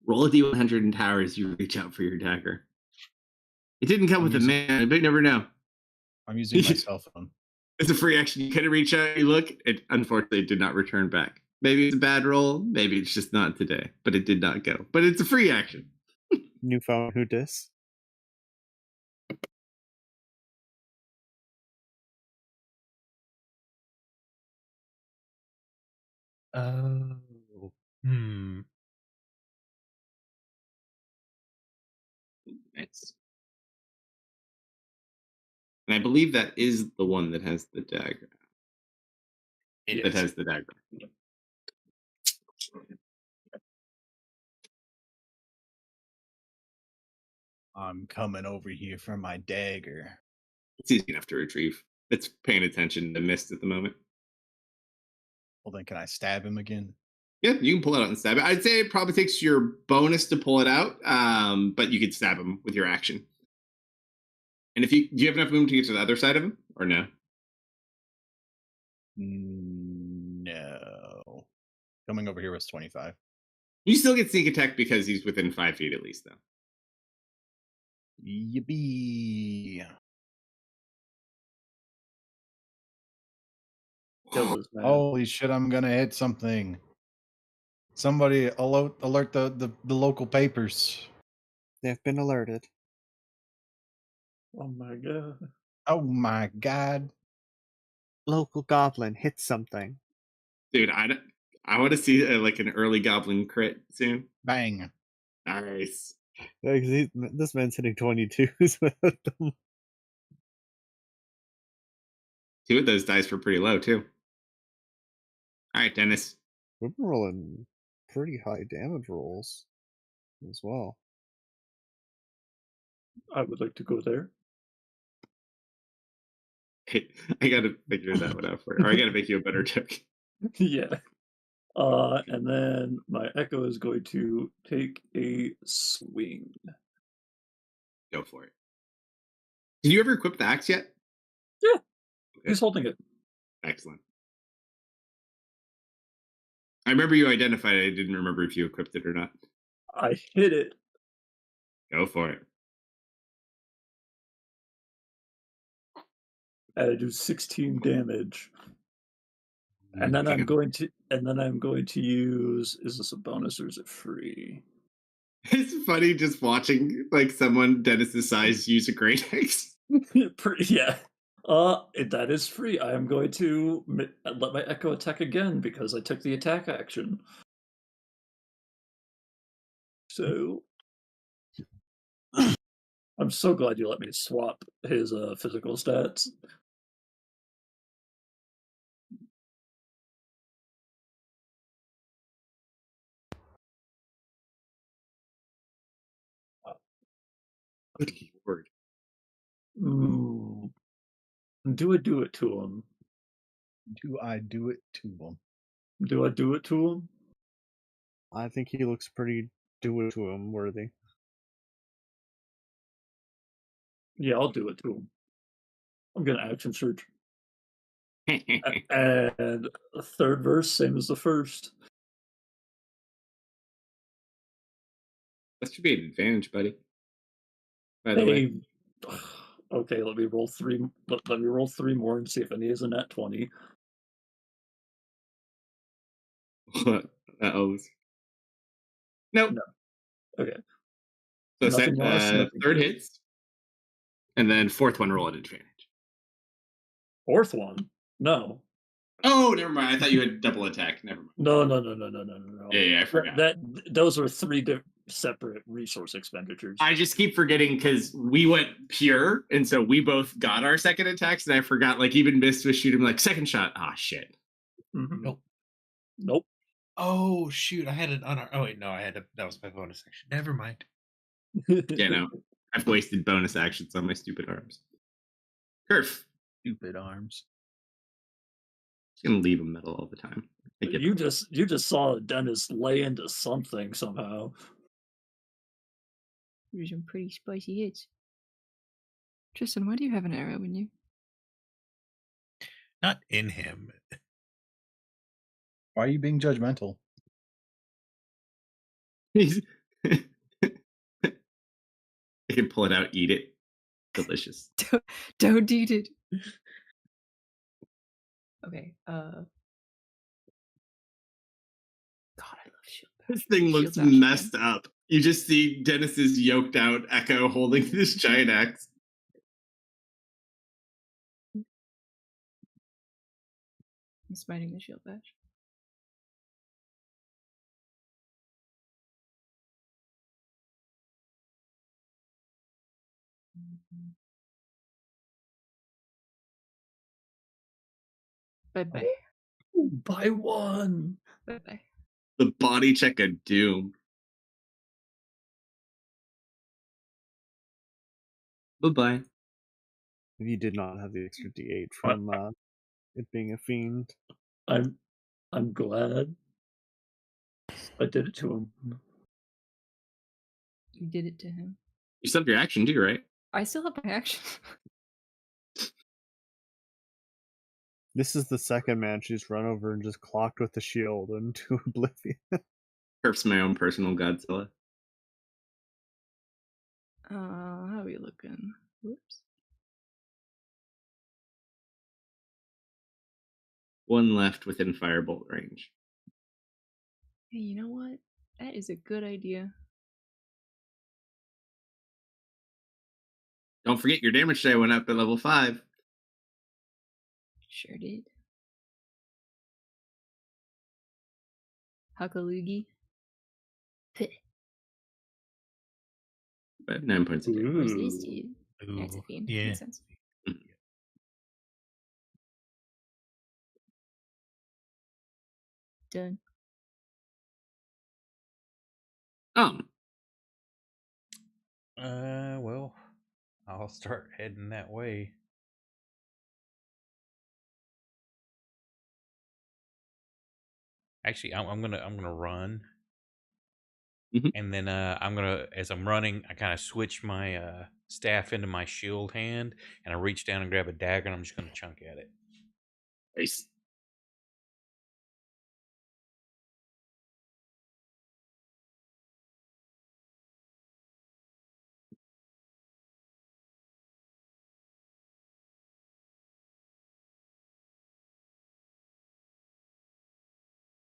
Roll a D100 in towers, you reach out for your dagger. It didn't come I'm with a using- man, but you never know. I'm using my cell phone. It's a free action. You kind of reach out, you look. It unfortunately did not return back. Maybe it's a bad roll. Maybe it's just not today. But it did not go. But it's a free action. New phone, who dis? Oh. Nice. And I believe that is the one that has the dagger. It That is. has the dagger. I'm coming over here for my dagger. It's easy enough to retrieve. It's paying attention to mist at the moment. Well, then can I stab him again? Yeah, you can pull it out and stab it. I'd say it probably takes your bonus to pull it out, but you could stab him with your action. And do you have enough movement to get to the other side of him, or no? No. Coming over here was 25. You still get sneak attack because he's within 5 feet at least, though. Yippee. Kill this man. Holy shit, I'm gonna hit something. Somebody alert the local papers. They've been alerted. Oh my god. Oh my god. Local goblin hit something. Dude, I want to see like an early goblin crit soon. Bang. Nice. Yeah, 'cause this man's hitting 22s without them. 2 of those dice were pretty low too. All right, Dennis. We've been rolling pretty high damage rolls as well. I would like to go there. I gotta figure that one out for you. Or I gotta make you a better joke. Yeah. And then my Echo is going to take a swing. Go for it. Did you ever equip the axe yet? Yeah, Okay. he's holding it. Excellent. I remember you identified it. I didn't remember if you equipped it or not. I hit it. Go for it. And I do 16 damage. And then I'm going to use, is this a bonus or is it free? It's funny just watching like someone Dennis's size use a great axe. Yeah. That is free. I am going to let my Echo attack again because I took the attack action. So I'm so glad you let me swap his physical stats. Good lord. Ooh. Do I do it to him? Do I do it to him? Do I do it to him? I think he looks pretty do it to him worthy. Yeah, I'll do it to him. I'm gonna action surge. And the third verse, same as the first. That should be an advantage, buddy. By the way. Okay, let me roll three. Let me roll 3 more and see if any is a nat 20. Uh-oh. Nope. No. Okay. So Nothing lost, nothing third gained. hits. And then fourth one roll at advantage. Fourth one? No. Oh, never mind. I thought you had double attack. Never mind. No. Yeah, I forgot. Those are 3 separate resource expenditures. I just keep forgetting because we went pure, and so we both got our second attacks, and I forgot. Like even Mist was shooting like second shot. Ah, shit. Mm-hmm. Nope. Oh shoot! I had it on our. Oh wait, no, I had that was my bonus action. Never mind. Yeah, no, I've wasted bonus actions on my stupid arms. Kerf. Stupid arms. Just gonna leave them metal all the time. You just saw Dennis lay into something somehow. There's some pretty spicy hits. Tristan, why do you have an arrow in you? Not in him. Why are you being judgmental? I can pull it out, eat it. Delicious. Don't eat it. Okay. God, I love shield. This thing looks Shield bash messed up. You just see Dennis's yoked out Echo holding this giant axe. I'm smiting the shield bash. Bye bye. By 1. Bye bye. The body check of doom. Bye-bye. If you did not have the extra D8 from it being a fiend. I'm glad I did it to him. You did it to him. You still have your action too, right? I still have my action. This is the second man she's run over and just clocked with the shield into oblivion. Kerf's my own personal Godzilla. How are we looking? Whoops. One left within firebolt range. Hey, you know what? That is a good idea. Don't forget your damage die went up at level 5. Sure did. Huckaloogie. But 9 points of damage. Where's these two? Ooh, That's a fiend. yeah. Makes sense. Done. Well, I'll start heading that way. Actually, I'm gonna run, Mhm. and then as I'm running, I kind of switch my staff into my shield hand, and I reach down and grab a dagger, and I'm just gonna chunk at it. Nice.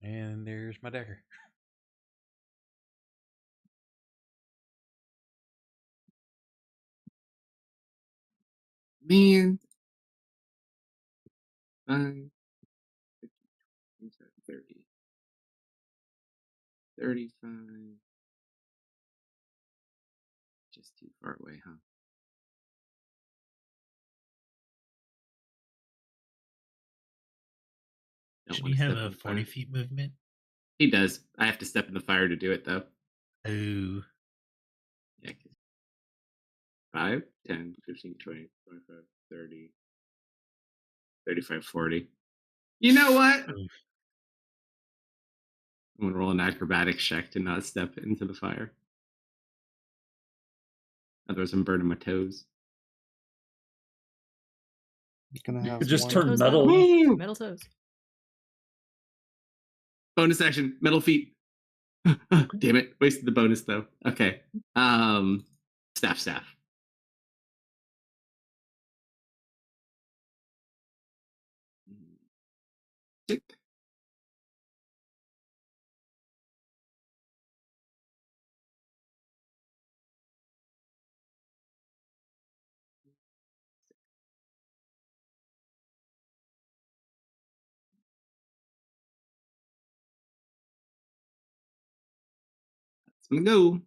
And there's my dagger. Man. 5, 30, 35. Just too far away, huh? Don't Should wanna he have step a in the 40 fire. feet movement? He does. I have to step in the fire to do it, though. Oh. Yeah. 5, 10, 15, 20, 25, 30, 35, 40. You know what? I'm going to roll an acrobatics check to not step into the fire. Otherwise, I'm burning my toes. He's gonna You have could just one. turn Toes metal. out. Woo! Metal toes. Bonus action, metal feet. Damn it. Wasted the bonus, though. Okay. Staff. Tick. It's going to go.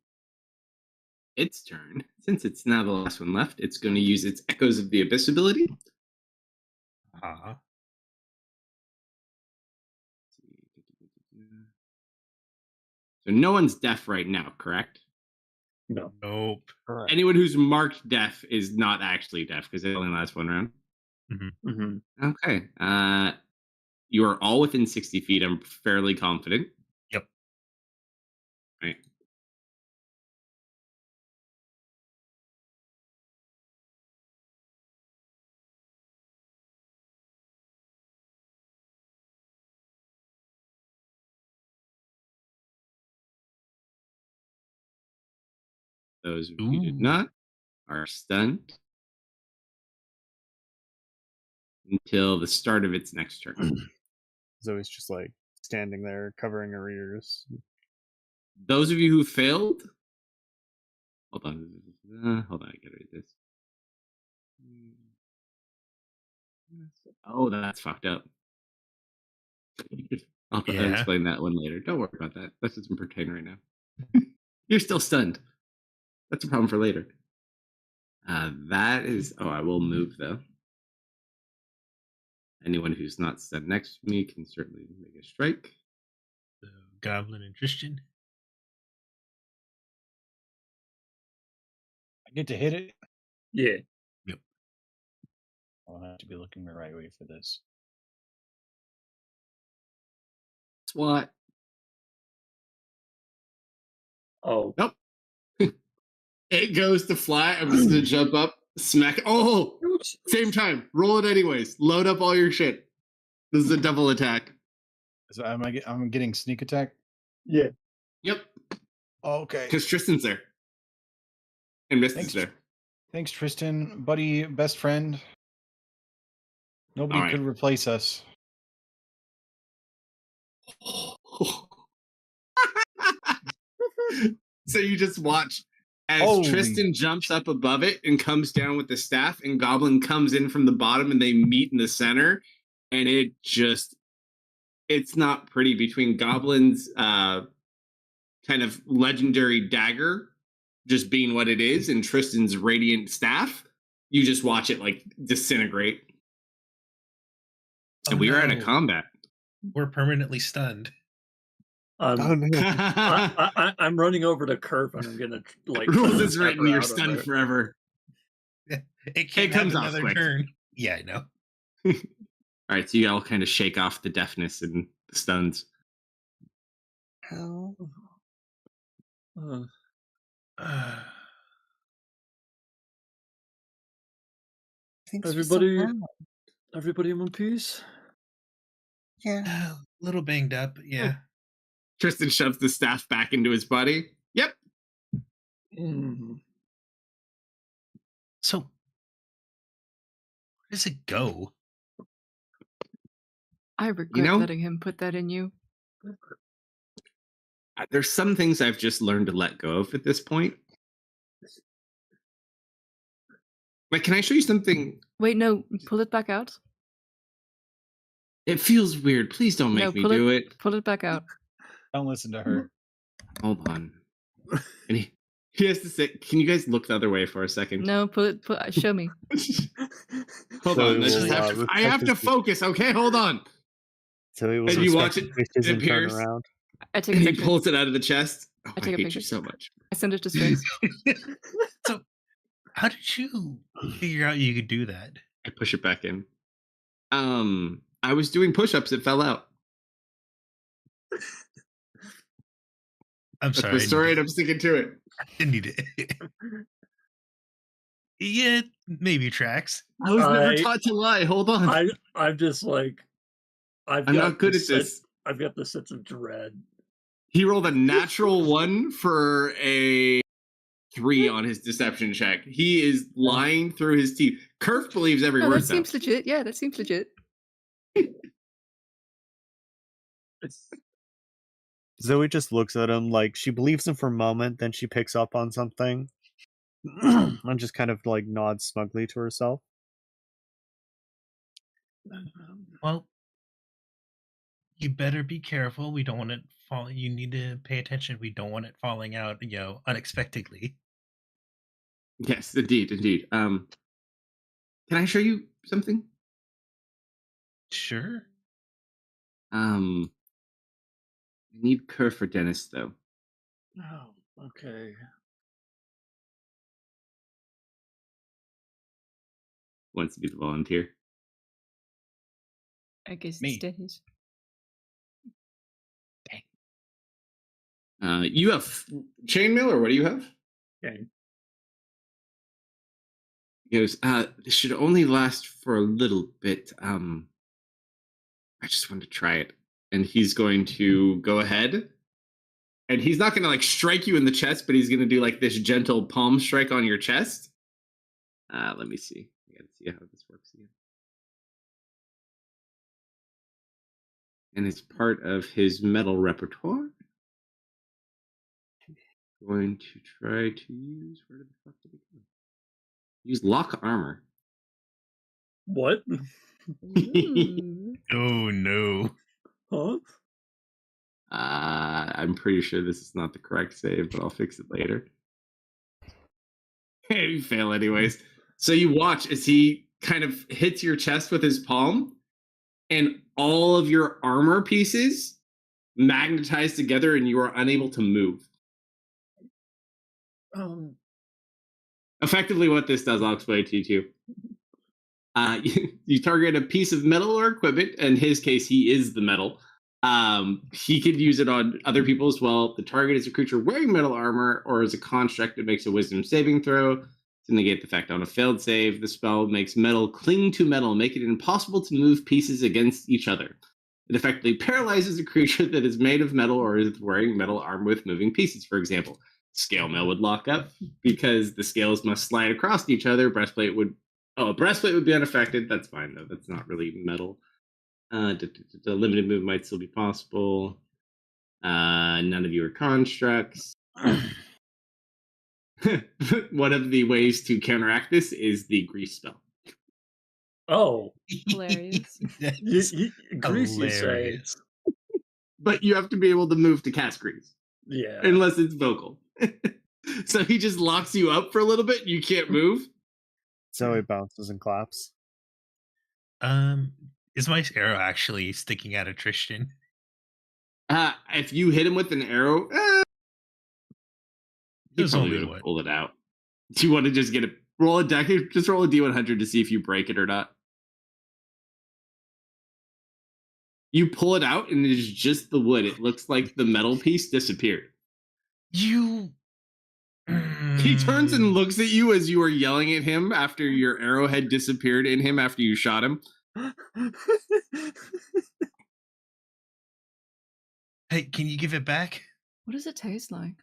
Its turn. Since it's now the last one left, it's going to use its Echoes of the Abyss ability. Uh-huh. So no one's deaf right now, correct? No. Nope. Correct. Anyone who's marked deaf is not actually deaf because it only lasts one round. Mm-hmm. Okay. You are all within 60 feet. I'm fairly confident. Yep. Right. Those who did Ooh. not are stunned until the start of its next turn. Zoe's just like standing there, covering her ears. Those of you who failed, hold on, I gotta read this. Oh, that's fucked up. I'll Yeah. explain that one later. Don't worry about that. That's what's pertaining right now. You're still stunned. That's a problem for later. That is. Oh, I will move though. Anyone who's not stunned next to me can certainly make a strike. So Goblin and Tristan. I get to hit it. Yeah. I'll have to be looking the right way for this. SWAT. Oh. Nope. It goes to fly. I'm just gonna jump up, smack. Oh, same time. Roll it anyways. Load up all your shit. This is a double attack. So I'm getting sneak attack. Yeah. Yep. Oh, okay. Because Tristan's there. And Misty's Thanks. there. Thanks, Tristan, buddy, best friend. Nobody All right. could replace us. So you just watch as Holy Tristan jumps up above it and comes down with the staff, and Goblin comes in from the bottom, and they meet in the center, and it's not pretty between Goblin's kind of legendary dagger just being what it is, and Tristan's radiant staff, you just watch it like disintegrate. And we are out of no. combat. We're permanently stunned. Oh no. I'm running over to Kerf and I'm gonna like. Rules try is to snap written, her you're out of stunned there. forever. It can't comes have off another quick. turn. Yeah, I know. All right, so you all kind of shake off the deafness and the stuns. How? Things were so Everybody, bad. everybody in one piece. Yeah. A little banged up, yeah. Tristan shoves the staff back into his body. Yep. Mm. So, where does it go? I regret know- letting him put that in you. There's some things I've just learned to let go of at this point. Like, can I show you something? Wait, no, pull it back out. It feels weird. Please don't make No, me pull do it. Pull it back out. Don't listen to her. Hold on. And he has to say, can you guys look the other way for a second? No, show me. Hold So on. it I just will, have to, I reflect have to his- focus. Okay, hold on. So he will And you watch respect it, wishes it and turn appears. around. I take a And he picture. pulls it out of the chest. Oh, I I take a hate picture. you so much. I send it to Strings. So, how did you figure out you could do that? I push it back in. I was doing push-ups. It fell out. I'm That's sorry. the story, and I'm sticking to it. I didn't need it. Yeah, maybe tracks. I was never I- taught to lie. Hold on. I'm just like, I'm not good at this. I've got the sense of dread. He rolled a natural 1 for a 3 on his deception check. He is lying through his teeth. Kerf believes every No, word. that seems legit. Yeah, that seems legit. Zoe just looks at him like she believes him for a moment, then she picks up on something and just kind of like nods smugly to herself. Well, you better be careful. We don't want it fall. You need to pay attention. We don't want it falling out, unexpectedly. Yes, indeed. Can I show you something? Sure. I need Kerf for Dennis, though. Oh, okay. Wants to be the volunteer. I guess Me. it's Dennis. You have chainmail, or what do you have? Okay. He goes, this should only last for a little bit. I just wanted to try it. And he's going to go ahead. And he's not going to like strike you in the chest, but he's going to do like this gentle palm strike on your chest. Let me see. I gotta see how this works again. And it's part of his metal repertoire. Going to try to use, where the fuck did it go? Use lock armor. What? Ooh. Oh no. Huh? I'm pretty sure this is not the correct save, but I'll fix it later. Hey, you fail anyways. So you watch as he kind of hits your chest with his palm, and all of your armor pieces magnetize together, and you are unable to move. Effectively, what this does, I'll explain to you too. You target a piece of metal or equipment. In his case, he is the metal. He could use it on other people as well. The target is a creature wearing metal armor or is a construct that makes a wisdom saving throw to negate the effect. On a failed save, the spell makes metal cling to metal, making it impossible to move pieces against each other. It effectively paralyzes a creature that is made of metal or is wearing metal armor with moving pieces. For example, scale mail would lock up because the scales must slide across each other. Breastplate would be unaffected. That's fine though. That's not really metal. The limited move might still be possible. None of you are constructs. One of the ways to counteract this is the grease spell. Oh, Hilarious. grease, you say? Hilarious. But you have to be able to move to cast grease. Yeah. unless it's vocal. So he just locks you up for a little bit. You can't move. Zoe bounces and claps. Is my arrow actually sticking out of Tristan? If you hit him with an arrow, he There's probably only would have what? pulled it out. Do you want to just get a roll a deck? Just roll a d100 to see if you break it or not. You pull it out, and it is just the wood. It looks like the metal piece disappeared. You. He turns and looks at you as you are yelling at him after your arrowhead disappeared in him after you shot him. Hey, can you give it back? What does it taste like?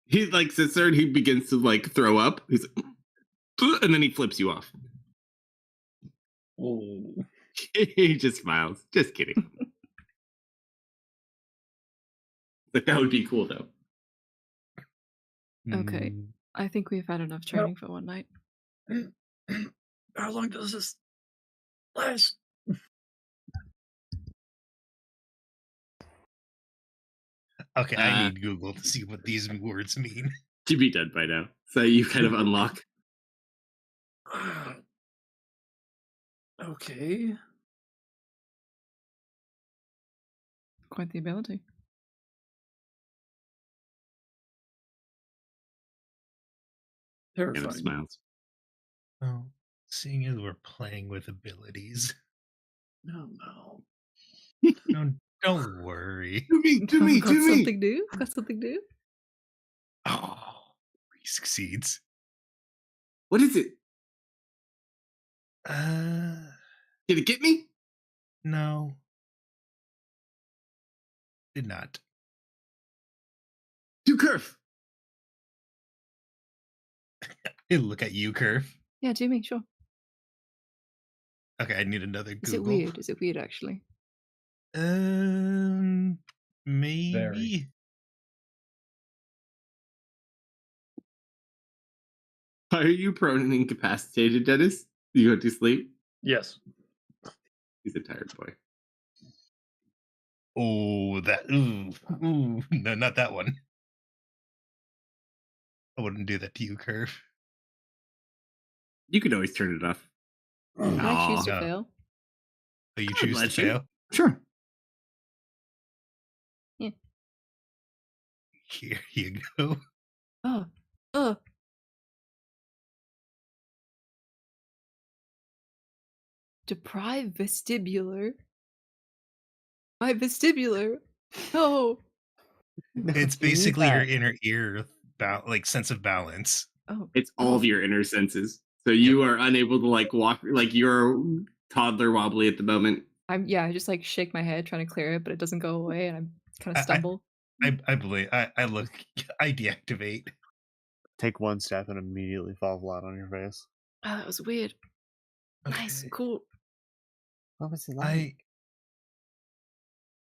He like sits there and he begins to like throw up. He's like, and then he flips you off. Oh. He just smiles. Just kidding. Like that would be cool though. Okay. Mm, I think we've had enough training for one night. How long does this last? Okay, I need Google to see what these words mean. To be done by now. So you kind of unlock. Okay. Quite the ability. Kind of Terrifying. smiles. Oh, seeing as we're playing with abilities. No, no. No, don't worry. To me, to me, Got to me. something new? Got something new? Oh, he succeeds. What is it? Did it get me? No. Did not. Do curve. He'll look at you, Curve. Yeah, do me, sure. Okay, I need another Is Google. it weird? Is it weird actually? Maybe. Very. Why are you prone and incapacitated, Dennis? You go to sleep? Yes. He's a tired boy. Oh, that. Ooh, no, not that one. I wouldn't do that to you, Curve. You could always turn it off. Can I choose to no. fail? So you I'd choose to let you. fail? Sure. Here you go. Oh. Deprive vestibular. My vestibular. No. It's give me basically your that. inner ear, like sense of balance. Oh. It's all of your inner senses. So you are unable to like walk, like you're toddler wobbly at the moment. I just like shake my head trying to clear it, but it doesn't go away, and I kind of stumble. I believe I look. I deactivate. Take one step and immediately fall flat on your face. Oh, that was weird. Nice, Okay. cool. What was it like?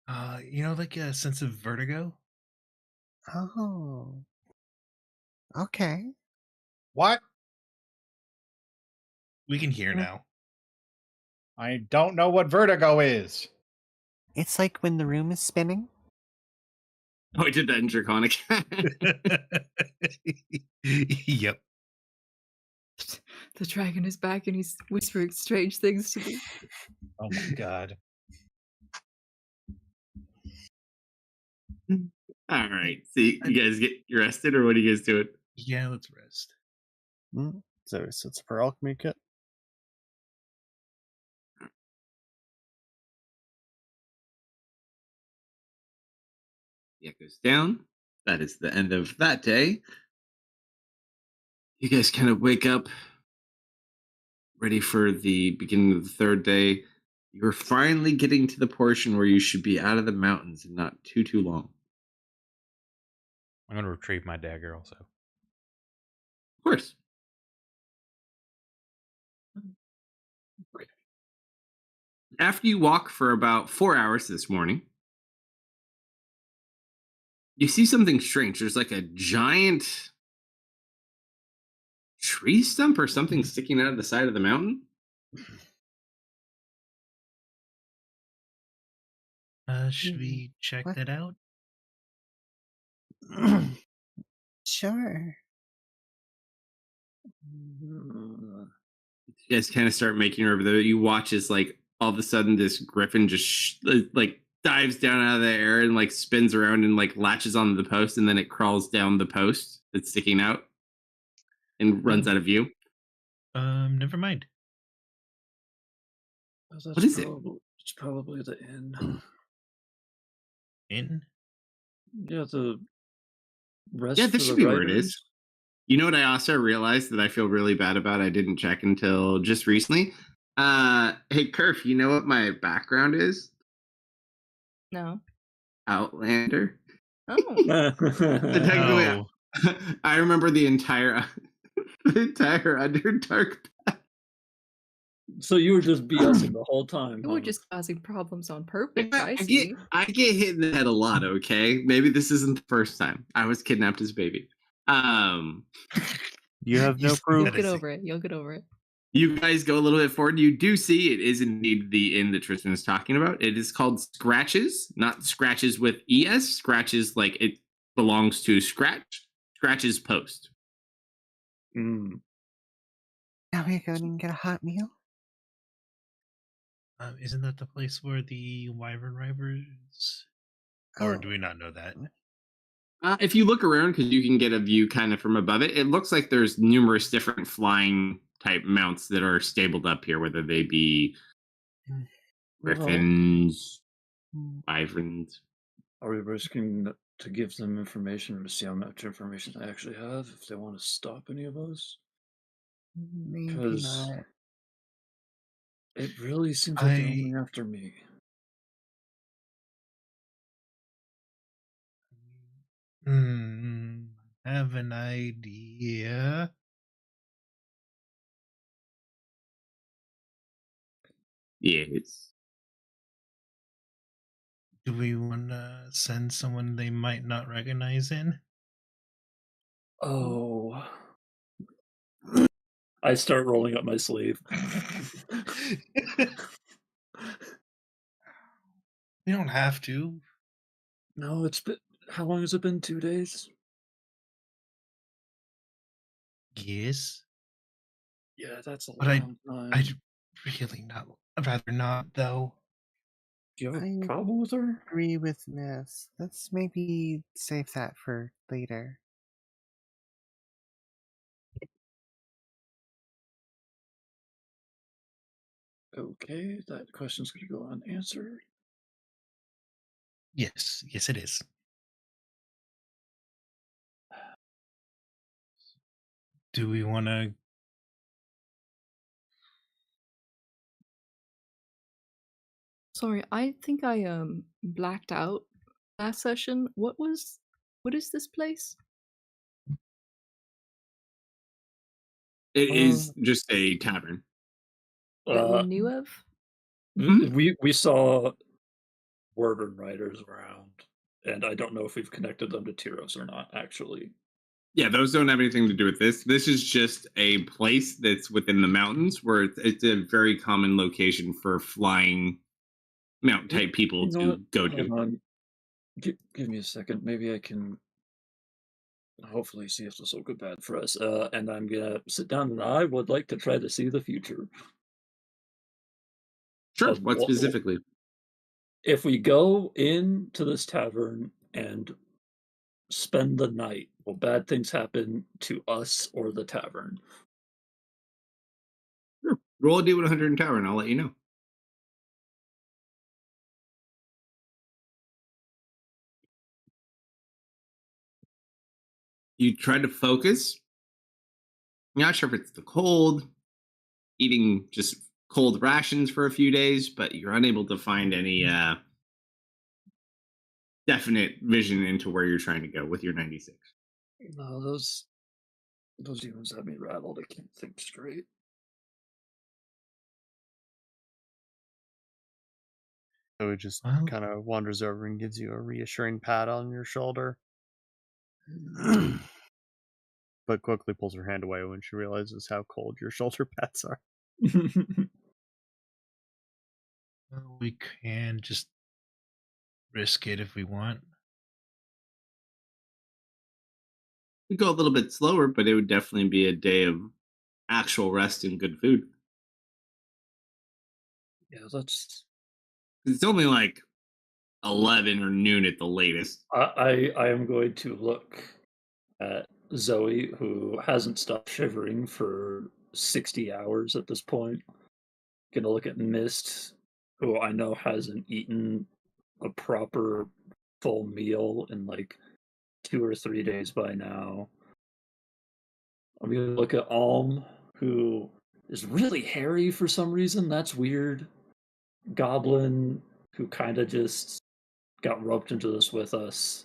Like a sense of vertigo. Oh. Okay. What? We can hear now. I don't know what vertigo is. It's like when the room is spinning. Oh, I did that in Draconic. Yep. The dragon is back, and he's whispering strange things to me. Oh my god. All right. So you guys get rested, or what are you guys doing? Yeah, let's rest. So it sits per alchemy kit. Yeah, it goes down. That is the end of that day. You guys kind of wake up, ready for the beginning of the third day. You're finally getting to the portion where you should be out of the mountains and not too long. I'm going to retrieve my dagger also. Of course. After you walk for about 4 hours this morning, you see something strange. There's like a giant tree stump or something sticking out of the side of the mountain. Should we check What? that out? Sure. You guys kind of start making her over there. You watch as like all of a sudden this griffin just like dives down out of the air and like spins around and like latches onto the post, and then it crawls down the post that's sticking out and runs out of view. Never mind. What is it? It's probably the inn. In? Yeah, the rest Yeah, for this should the be where it is. riders. You know what I also realized that I feel really bad about? I didn't check until just recently. Hey Kerf, you know what my background is? No. Outlander. Oh. So technically, Oh. I remember the entire Underdark. So you were just BSing the whole time. You were just causing problems on purpose. I get see. hit in the head a lot. Okay, maybe this isn't the first time. I was kidnapped as a baby. You have no You proof. You'll get over it. You'll get over it. You guys go a little bit forward. You do see it is indeed the inn that Tristan is talking about. It is called Scratches, not Scratches with ES. Scratches like it belongs to Scratches Post. Mm. Now we go and get a hot meal. Isn't that the place where the Wyvern Riders? Or Oh. do we not know that? If you look around, because you can get a view kind of from above it, it looks like there's numerous different flying type mounts that are stabled up here, whether they be griffins, wyverns. Are we risking to give them information or to see how much information they actually have if they want to stop any of us? Maybe Because not. it really seems like they're only after me. Have an idea. Yes. Do we want to send someone they might not recognize in? Oh. I start rolling up my sleeve. We don't have to. No, it's been. How long has it been? 2 days? Yes. Yeah, that's a But long time. I'd really not. I'd rather not, though. Do you have a I problem with her? agree with Miss. Let's maybe save that for later. Okay, that question's going to go unanswered. Yes, it is. Do we want to? Sorry, I think I blacked out last session. What is this place? It is just a tavern. That we knew of? We saw Wyvern Riders around, and I don't know if we've connected them to Tyros or not, actually. Yeah, those don't have anything to do with this. This is just a place that's within the mountains where it's a very common location for flying mount type people You know to what? go Hold to. on. Give me a second. Maybe I can hopefully see if this will go bad for us. And I'm gonna sit down, and I would like to try to see the future. Sure. Of What specifically? If we go into this tavern and spend the night, will bad things happen to us or the tavern? Sure. Roll a D100 in tower, and I'll let you know. You try to focus. You're not sure if it's the cold, eating just cold rations for a few days, but you're unable to find any definite vision into where you're trying to go with your 96. No, those demons have me rattled. I can't think straight. So it just kind of wanders over and gives you a reassuring pat on your shoulder. But quickly pulls her hand away when she realizes how cold your shoulder pats are. We can just risk it if we want. We go a little bit slower, but it would definitely be a day of actual rest and good food. Yeah, that's. It's only like 11 or noon at the latest. I am going to look at Zoe, who hasn't stopped shivering for 60 hours at this point. Gonna look at Mist, who I know hasn't eaten a proper full meal in like 2 or 3 days by now. I'm gonna look at Alm, who is really hairy for some reason. That's weird. Goblin, who kind of just got roped into this with us,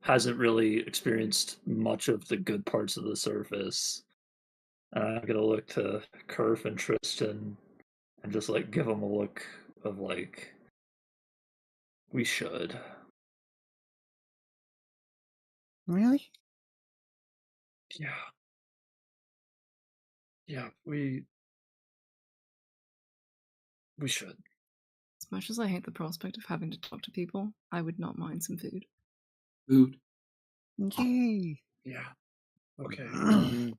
hasn't really experienced much of the good parts of the surface. I'm gonna look to Kerf and Tristan and just like give them a look of like, we should. Really? Yeah. Yeah, we should. As much as I hate the prospect of having to talk to people, I would not mind some food. Food. Yay! Yeah. Okay.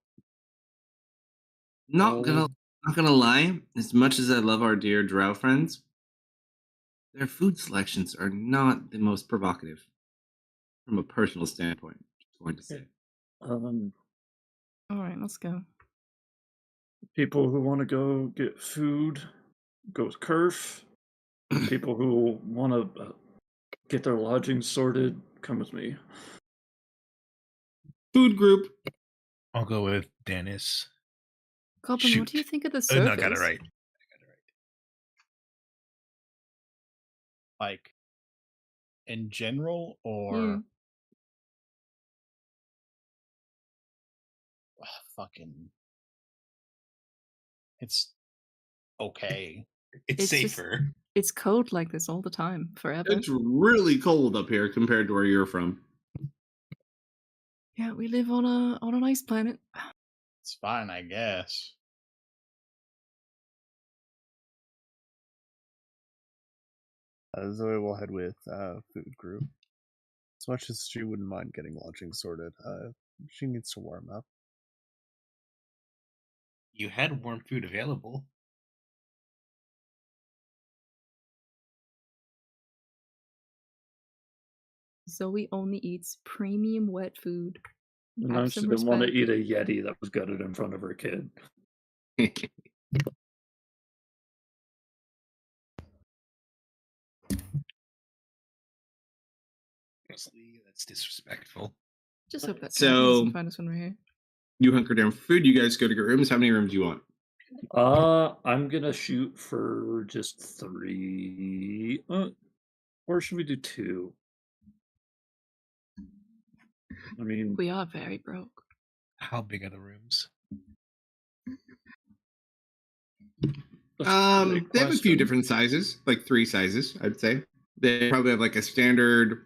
Not gonna not gonna lie, as much as I love our dear drow friends, their food selections are not the most provocative from a personal standpoint. Just going to say. um, All right, let's go. people who want to go get food, go with Kerf. People who want to get their lodging sorted, come with me. Food group. I'll go with Dennis. Goblin, what do you Shoot. think of the Oh, surface? no, I got it right. Like in general, or You. fucking, it's okay. It's Just- safer. it's cold like this all the time, forever. It's really cold up here compared to where you're from. Yeah, we live on an ice planet. It's fine, I guess. Zoe will head with food group. As much as she wouldn't mind getting lodging sorted, she needs to warm up. You had warm food available. Zoe only eats premium wet food. No, Have she some didn't want to respect. eat a Yeti that was gutted in front of her kid. Honestly, that's disrespectful. Just hope that So- Kathy doesn't find us when we're here. You hunker down for food. You guys go to your rooms. How many rooms do you want? I'm gonna shoot for just 3. Or should we do 2? I mean, We are very broke. How big are the rooms? that's a great They have a few question. different sizes, like 3 sizes, I'd say. They probably have like a standard,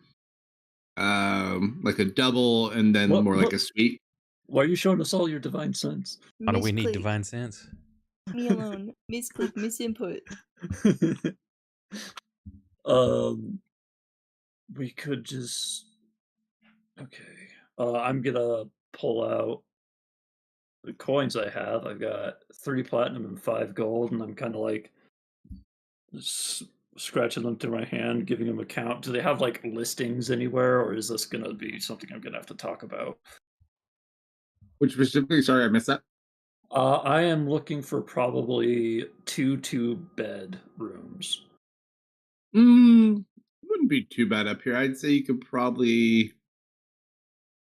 like a double, and then What- more like what- a suite. Why are you showing us all your divine sense? Why do we need divine sense? Me alone. Misclick, misinput. We could just. Okay. I'm gonna pull out the coins I have. I've got 3 platinum and 5 gold, and I'm kind of like scratching them through my hand, giving them a count. Do they have like listings anywhere, or is this gonna be something I'm gonna have to talk about? Which specifically, sorry, I missed that. I am looking for probably 2 bed rooms. Wouldn't be too bad up here. I'd say you could probably,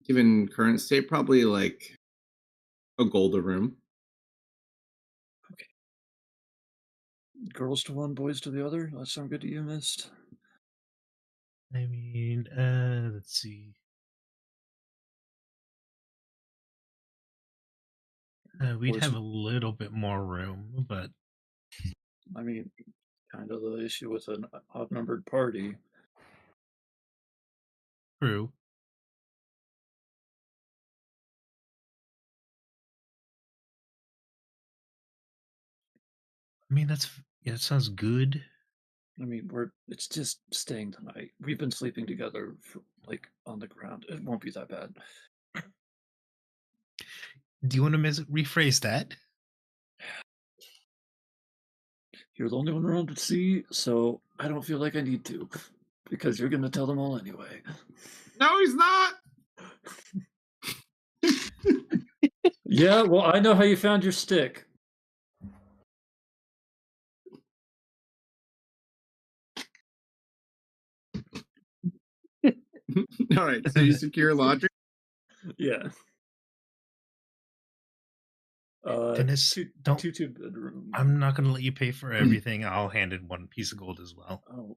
given current state, probably like a golden room. Girls to one, boys to the other. That sound good to you, Mist? I mean, let's see. We'd Boys have to- a little bit more room, but I mean, kind of the issue with an odd-numbered party. true. I mean, yeah, that sounds good. I mean, it's just staying the night. We've been sleeping together for, like, on the ground. It won't be that bad. Do you want to rephrase that? You're the only one around to see, so I don't feel like I need to, because you're gonna tell them all anyway. No, he's not. Yeah, well, I know how you found your stick. All right, so you secure laundry. Yeah. Dennis, don't. Two bedroom. I'm not going to let you pay for everything. I'll hand in one piece of gold as well. Oh.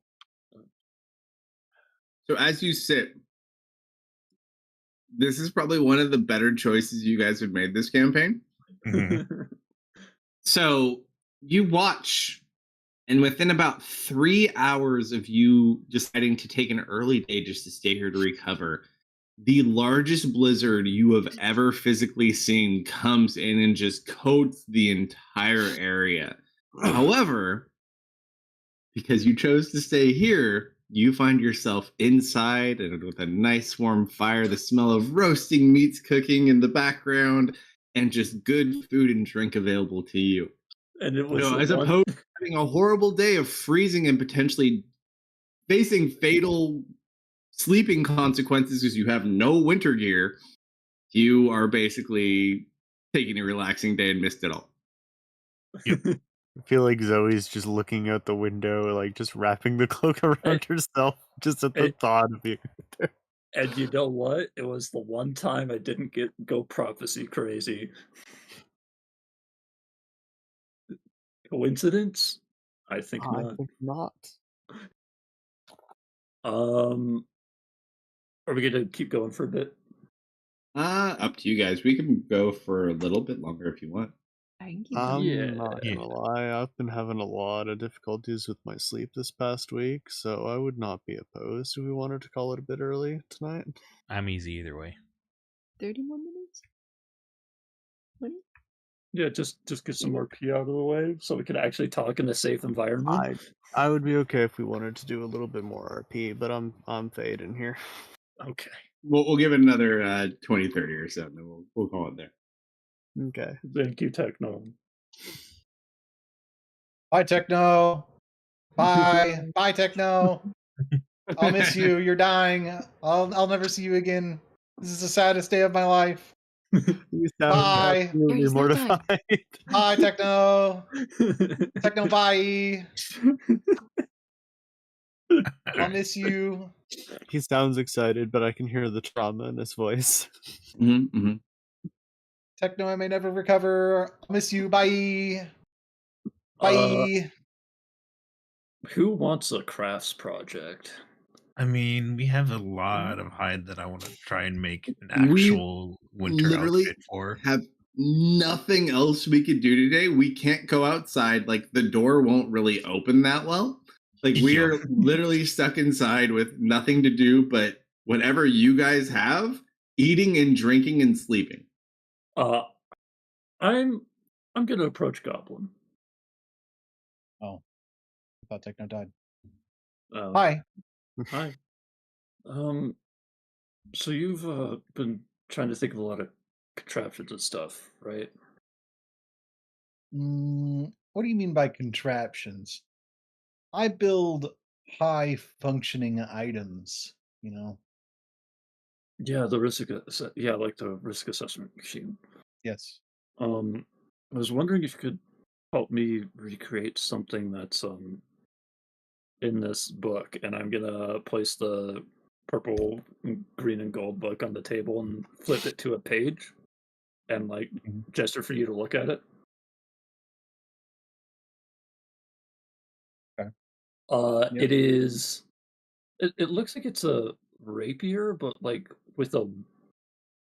So as you sit, this is probably one of the better choices you guys have made this campaign. So you watch, and within about 3 hours of you deciding to take an early day just to stay here to recover, the largest blizzard you have ever physically seen comes in and just coats the entire area. However, because you chose to stay here, you find yourself inside and with a nice warm fire, the smell of roasting meats cooking in the background, and just good food and drink available to you. And it was As opposed to having a horrible day of freezing and potentially facing fatal sleeping consequences because you have no winter gear, you are basically taking a relaxing day and missed it all. I feel like Zoe's just looking out the window, like just wrapping the cloak around herself, just at the thought of you. And you know what? It was the one time I didn't go prophecy crazy. Coincidence? I think not. I think not. Are we gonna keep going for a bit? Up to you guys. We can go for a little bit longer if you want. I'm not gonna lie, I've been having a lot of difficulties with my sleep this past week, so I would not be opposed if we wanted to call it a bit early tonight. I'm easy either way. 30 more minutes? 20? Yeah, just get some more pee out of the way so we can actually talk in a safe environment. I would be okay if we wanted to do a little bit more RP, but I'm fading here. Okay. We'll give it another 20, 30 or so, and then we'll call it there. Okay. Thank you, Techno. Bye, Techno. Bye. Bye, Techno. I'll miss you. You're dying. I'll never see you again. This is the saddest day of my life. Bye. Absolutely mortified. Bye, Techno. Techno, bye. I'll miss you. He sounds excited, but I can hear the trauma in his voice. Techno, I may never recover. I'll miss you. Bye. Bye. Who wants a crafts project? I mean, we have a lot of hide that I want to try and make an actual winter outfit for. Have nothing else we could do today. We can't go outside. Like, the door won't really open that well. Like, we are literally stuck inside with nothing to do but whatever you guys have, eating and drinking and sleeping. I'm gonna approach Goblin. Oh, I thought Techno died. Hi. Hi. So you've been trying to think of a lot of contraptions and stuff, right? What do you mean by contraptions? I build high functioning items, you know. Yeah, like the risk assessment machine. Yes. I was wondering if you could help me recreate something that's in this book, and I'm gonna place the purple, green, and gold book on the table and flip it to a page, and like gesture for you to look at it. Okay. It is. It looks like it's a rapier, but like with a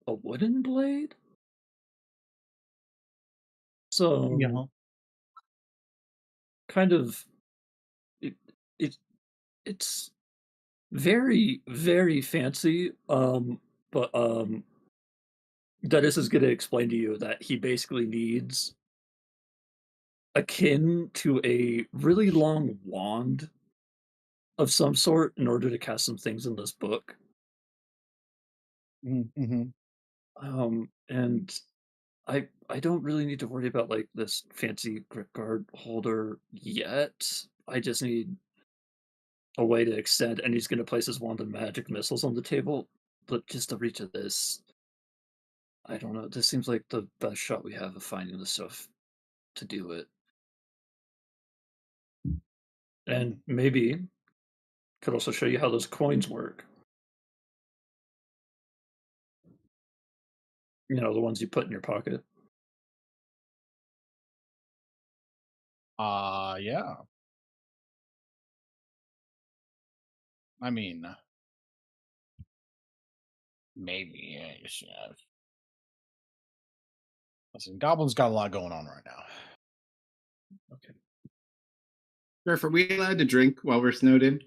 wooden blade. So kind of it's very, very fancy. But Dennis is going to explain to you that he basically needs akin to a really long wand of some sort in order to cast some things in this book. Mm-hmm. And I don't really need to worry about like this fancy grip guard holder yet. I just need a way to extend, and he's going to place his wand of magic missiles on the table. But just the reach of this, I don't know. This seems like the best shot we have of finding the stuff to do it. And maybe could also show you how those coins work. You know, the ones you put in your pocket. Yeah. I mean, maybe. Yeah, you should have. Listen, Goblin's got a lot going on right now. Okay. Griff, are we allowed to drink while we're snowed in?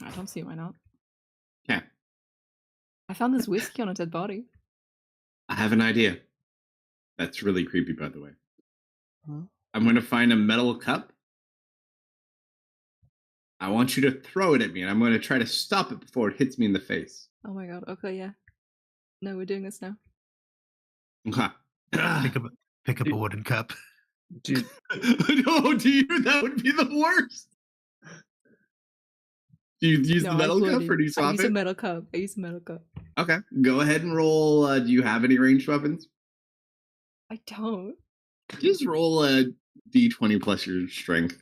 I don't see why not. Yeah. I found this whiskey on a dead body. I have an idea. That's really creepy, by the way. Huh? I'm going to find a metal cup. I want you to throw it at me, and I'm going to try to stop it before it hits me in the face. Oh my god. Okay, yeah. No, we're doing this now. Okay. Pick up a wooden cup. Dude, No, do you? That would be the worst. Do you use the metal cup or do you I swap use a it? metal cup. I use a metal cup. Okay. Go ahead and roll. Do you have any ranged weapons? I don't. Just roll a d20 plus your strength.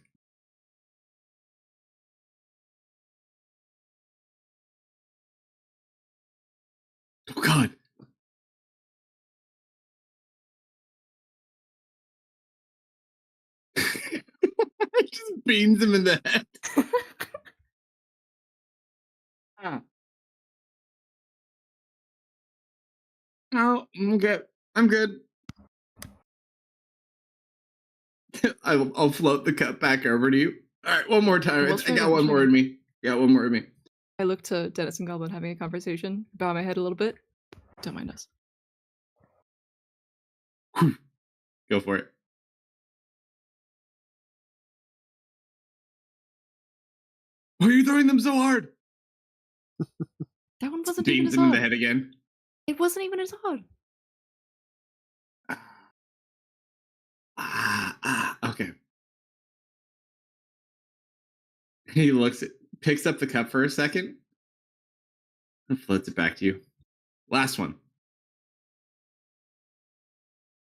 Oh, God. It just beans him in the head. Ah. No, I'm good. I'm good. I'll float the cup back over to you. All right, one more time. We'll I try got to- one more in me. Got one more in me. I look to Dennis and Goblin having a conversation. Bow my head a little bit. Don't mind us. Go for it. Why are you throwing them so hard? That one wasn't even Beans as him in the odd. head again. It wasn't even as odd. Okay. He picks up the cup for a second, and floats it back to you. Last one.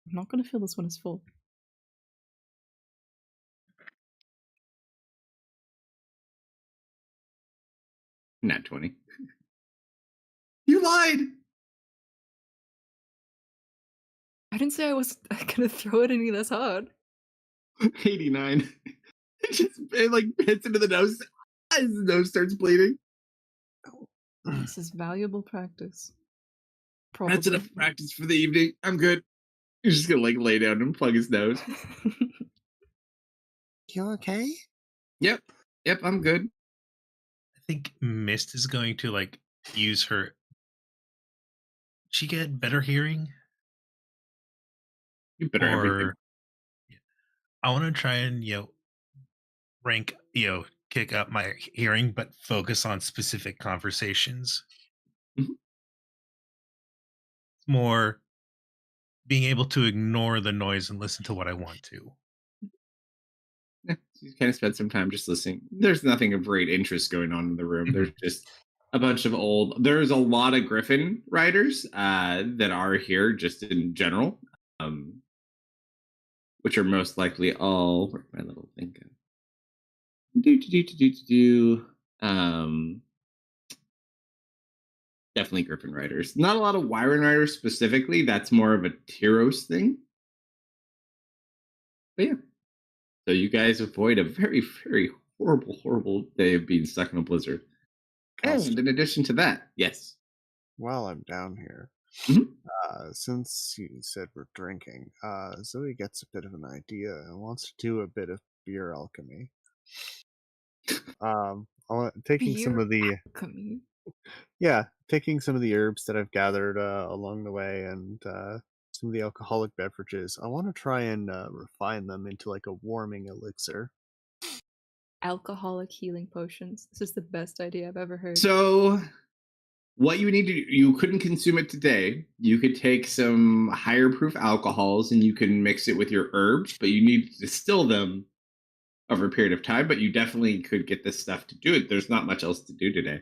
I'm not gonna feel this one is full. Nat 20. You lied! I didn't say I was gonna throw it any less hard. 89. It like hits into the nose. His nose starts bleeding. This is valuable practice. Probably. That's enough practice for the evening. I'm good. He's just gonna like lay down and plug his nose. You okay? Yep, I'm good. I think Mist is going to like use her. She get better hearing, You better everything. or I want to try and rank kick up my hearing, but focus on specific conversations. Mhm. More being able to ignore the noise and listen to what I want to. Yeah, you kind of spend some time just listening. There's nothing of great interest going on in the room. There's just a bunch of there's a lot of Griffin riders that are here just in general, which are most likely all, where'd my little thing go? Definitely Griffin riders. Not a lot of Wyron riders specifically. That's more of a Tyros thing. But yeah. So you guys avoid a very, very horrible day of being stuck in a blizzard. And in addition to that, yes. While I'm down here, Mhm. Since you said we're drinking, Zoe gets a bit of an idea and wants to do a bit of beer alchemy. Taking some of the alchemy. taking some of the herbs that I've gathered along the way and some of the alcoholic beverages. I want to try and refine them into like a warming elixir. alcoholic healing potions. This is the best idea I've ever heard. So, what you need to do, you couldn't consume it today. You could take some higher proof alcohols and you can mix it with your herbs, but you need to distill them over a period of time. But you definitely could get this stuff to do it. There's not much else to do today.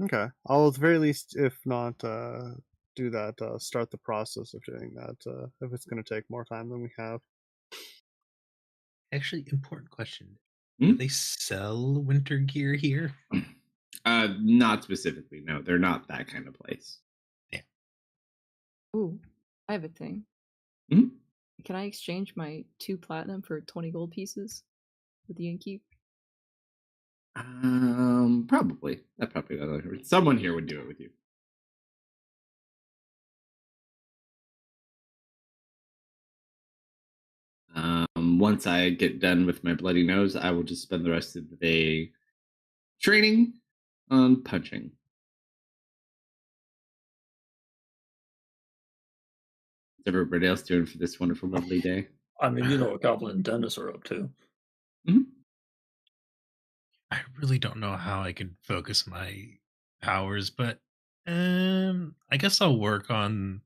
Okay. I'll at the very least, if not do that, start the process of doing that, if it's going to take more time than we have. Actually, important question. Hmm? Do they sell winter gear here? Not specifically. No, they're not that kind of place. Ooh, I have a thing. Mhm. Can I exchange my 2 platinum for 20 gold pieces with the innkeep? Probably. That probably someone here would do it with you. Once I get done with my bloody nose, I will just spend the rest of the day training on punching. What's everybody else doing for this wonderful, lovely day? I mean, you know what Goblin and Dennis are up to. I really don't know how I can focus my powers, but I guess I'll work on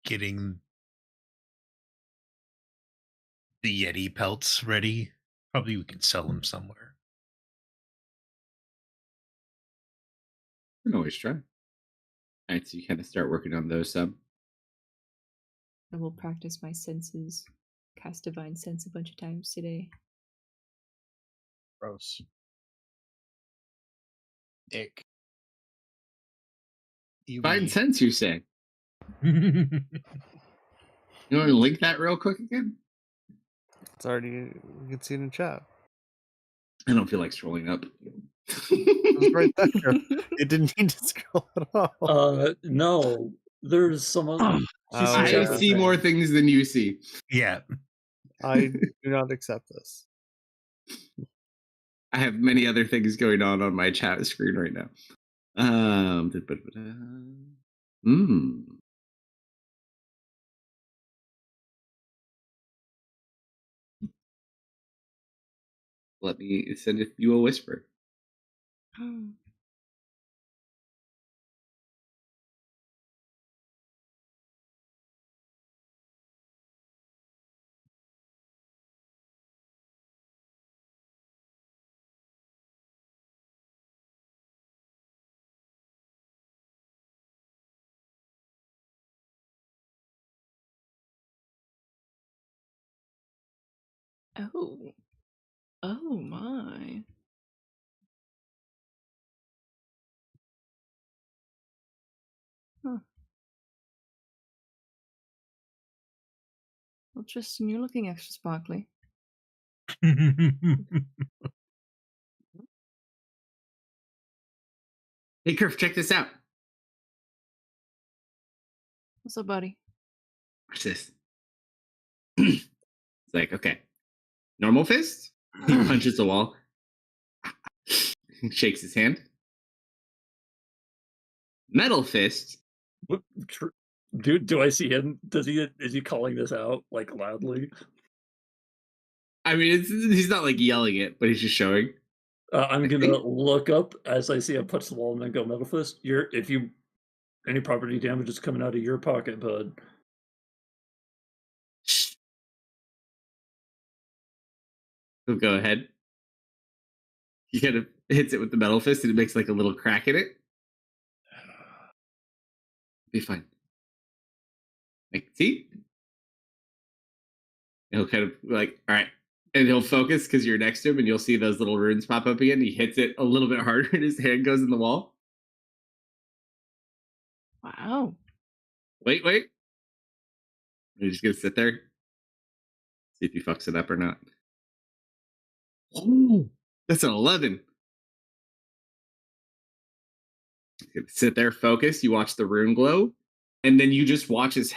getting the Yeti pelts ready. Probably we can sell them somewhere. You can always try. All right, so you kind of start working on those some. I will practice my senses. Cast Divine Sense a bunch of times today. Gross. Ick. Fine sense, you say. You You want to link that real quick again? It's already, you can see it in chat. I don't feel like scrolling up. It was right there. It didn't need to scroll at all. No, there's someone. I see more things than you see. Yeah. I do not accept this. I have many other things going on my chat screen right now. Let me send you a whisper. Oh. Oh my. Huh. Well, Tristan, you're looking extra sparkly. Hey, Curve, check this out. What's up, buddy? Watch this. It's like, okay. Normal fist. He punches the wall. Shakes his hand. Metal fist. Dude, do I see him? Is he calling this out like loudly? I mean, he's not like yelling it, but he's just showing. I'm gonna look up as I see him punch the wall and then go Metal Fist. Any property damage is coming out of your pocket, bud. He'll go ahead. He kind of hits it with the metal fist and it makes like a little crack in it. Be fine. Like, see? He'll kind of like, all right. And he'll focus because you're next to him and you'll see those little runes pop up again. He hits it a little bit harder and his hand goes in the wall. Wow. Wait. He's just going to sit there. See if he fucks it up or not. Oh, that's an 11. Sit there, focus. You watch the rune glow. And then you just watch his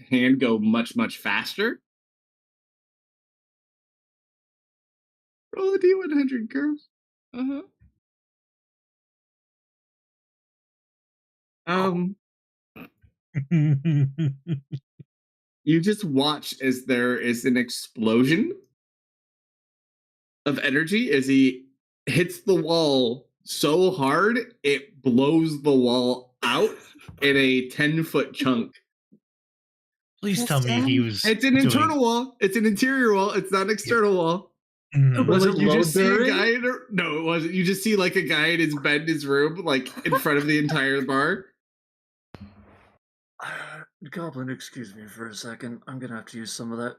hand go much, much faster. Roll a D100, Curves. Mm-hmm. You just watch as there is an explosion of energy as he hits the wall so hard it blows the wall out in a 10-foot chunk. Please tell me he was. It's an internal wall. It's an interior wall. It's not an external wall. Mm. Was Like, it you just see a load-bearing? guy in no, it wasn't. You just see like a guy in his bed in his room, like in front of the entire bar. Goblin, excuse me for a second. I'm gonna have to use some of that.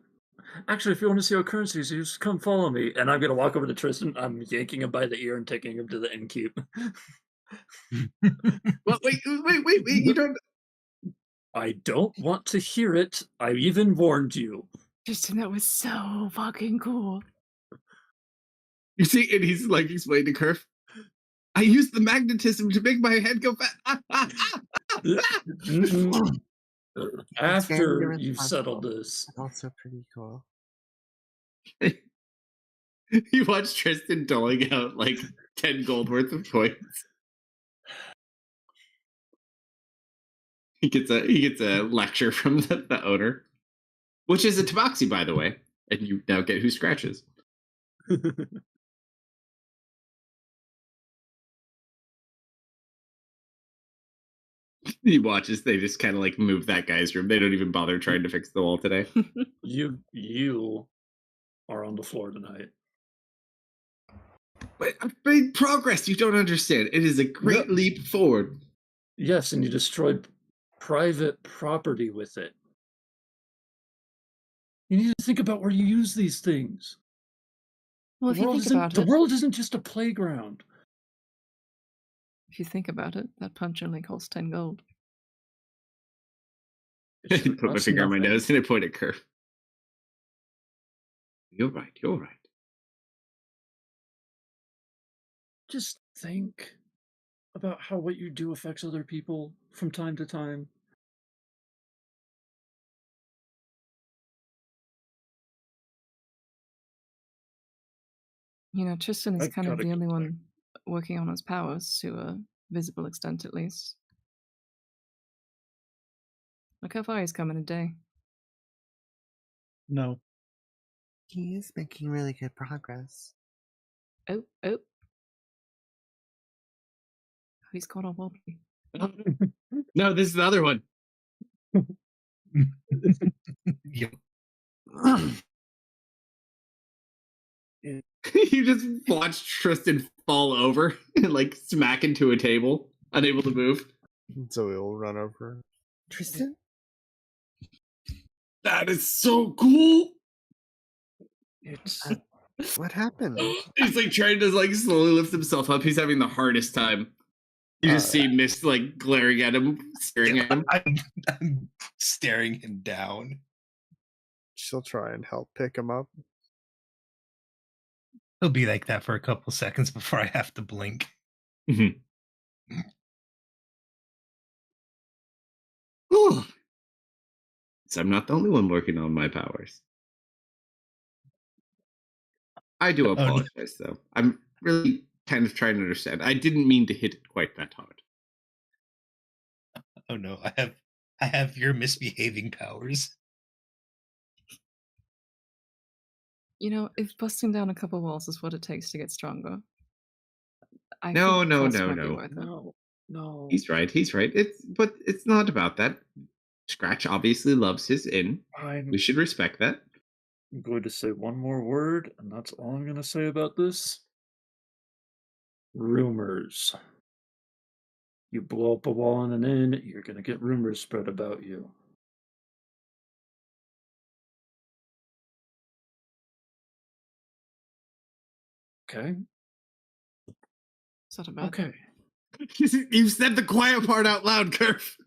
Actually, if you want to see how currencies use, come follow me. And I'm gonna walk over to Tristan. I'm yanking him by the ear and taking him to the innkeep. Well, wait! You don't. I don't want to hear it. I even warned you. Tristan, that was so fucking cool. You see, and he's like explaining to Kerf. I used the magnetism to make my head go fast. After you've settled this. Also pretty cool. You watch Tristan doling out like 10 gold worth of coins. He gets a lecture from the owner, which is a tabaxi, by the way, and you now get who scratches. He watches. They just kind of like move that guy's room. They don't even bother trying to fix the wall today. You are on the floor tonight. But I've made progress. You don't understand. It is a great leap forward. Yes, and you destroyed private property with it. You need to think about where you use these things. Well, if you think about the it, world isn't just a playground. if you think about it, that punch only costs 10 gold. I put my finger on my nose and I point at Kerf. You're right. You're right. Just think about how what you do affects other people from time to time. You know, Tristan is I've kind of got a the good only point. one working on his powers to a visible extent, at least. Look how far he's come in a day. No. He is making really good progress. Oh. He's caught on wobbly. No, this is the other one. Yep. You just watch Tristan fall over and like smack into a table, unable to move. So he'll run over. Tristan? That is so cool. It's What happened? He's like trying to like slowly lift himself up. He's having the hardest time. You just see Mist like glaring at him, staring at him. I'm staring him down. She'll try and help pick him up. He'll be like that for a couple seconds before I have to blink. Ooh. So I'm not the only one working on my powers. I do apologize, though. I'm really kind of trying to understand. I didn't mean to hit it quite that hard. Oh no, I have your misbehaving powers. You know, if busting down a couple walls is what it takes to get stronger, I No. think cost might be worth it. no. He's right. But it's not about that. Scratch obviously loves his inn. We should respect that. I'm going to say one more word, and that's all I'm going to say about this. Rumors. You blow up a wall in an inn, you're going to get rumors spread about you. Okay? It's not a bad Okay. You said the quiet part out loud, Kerf.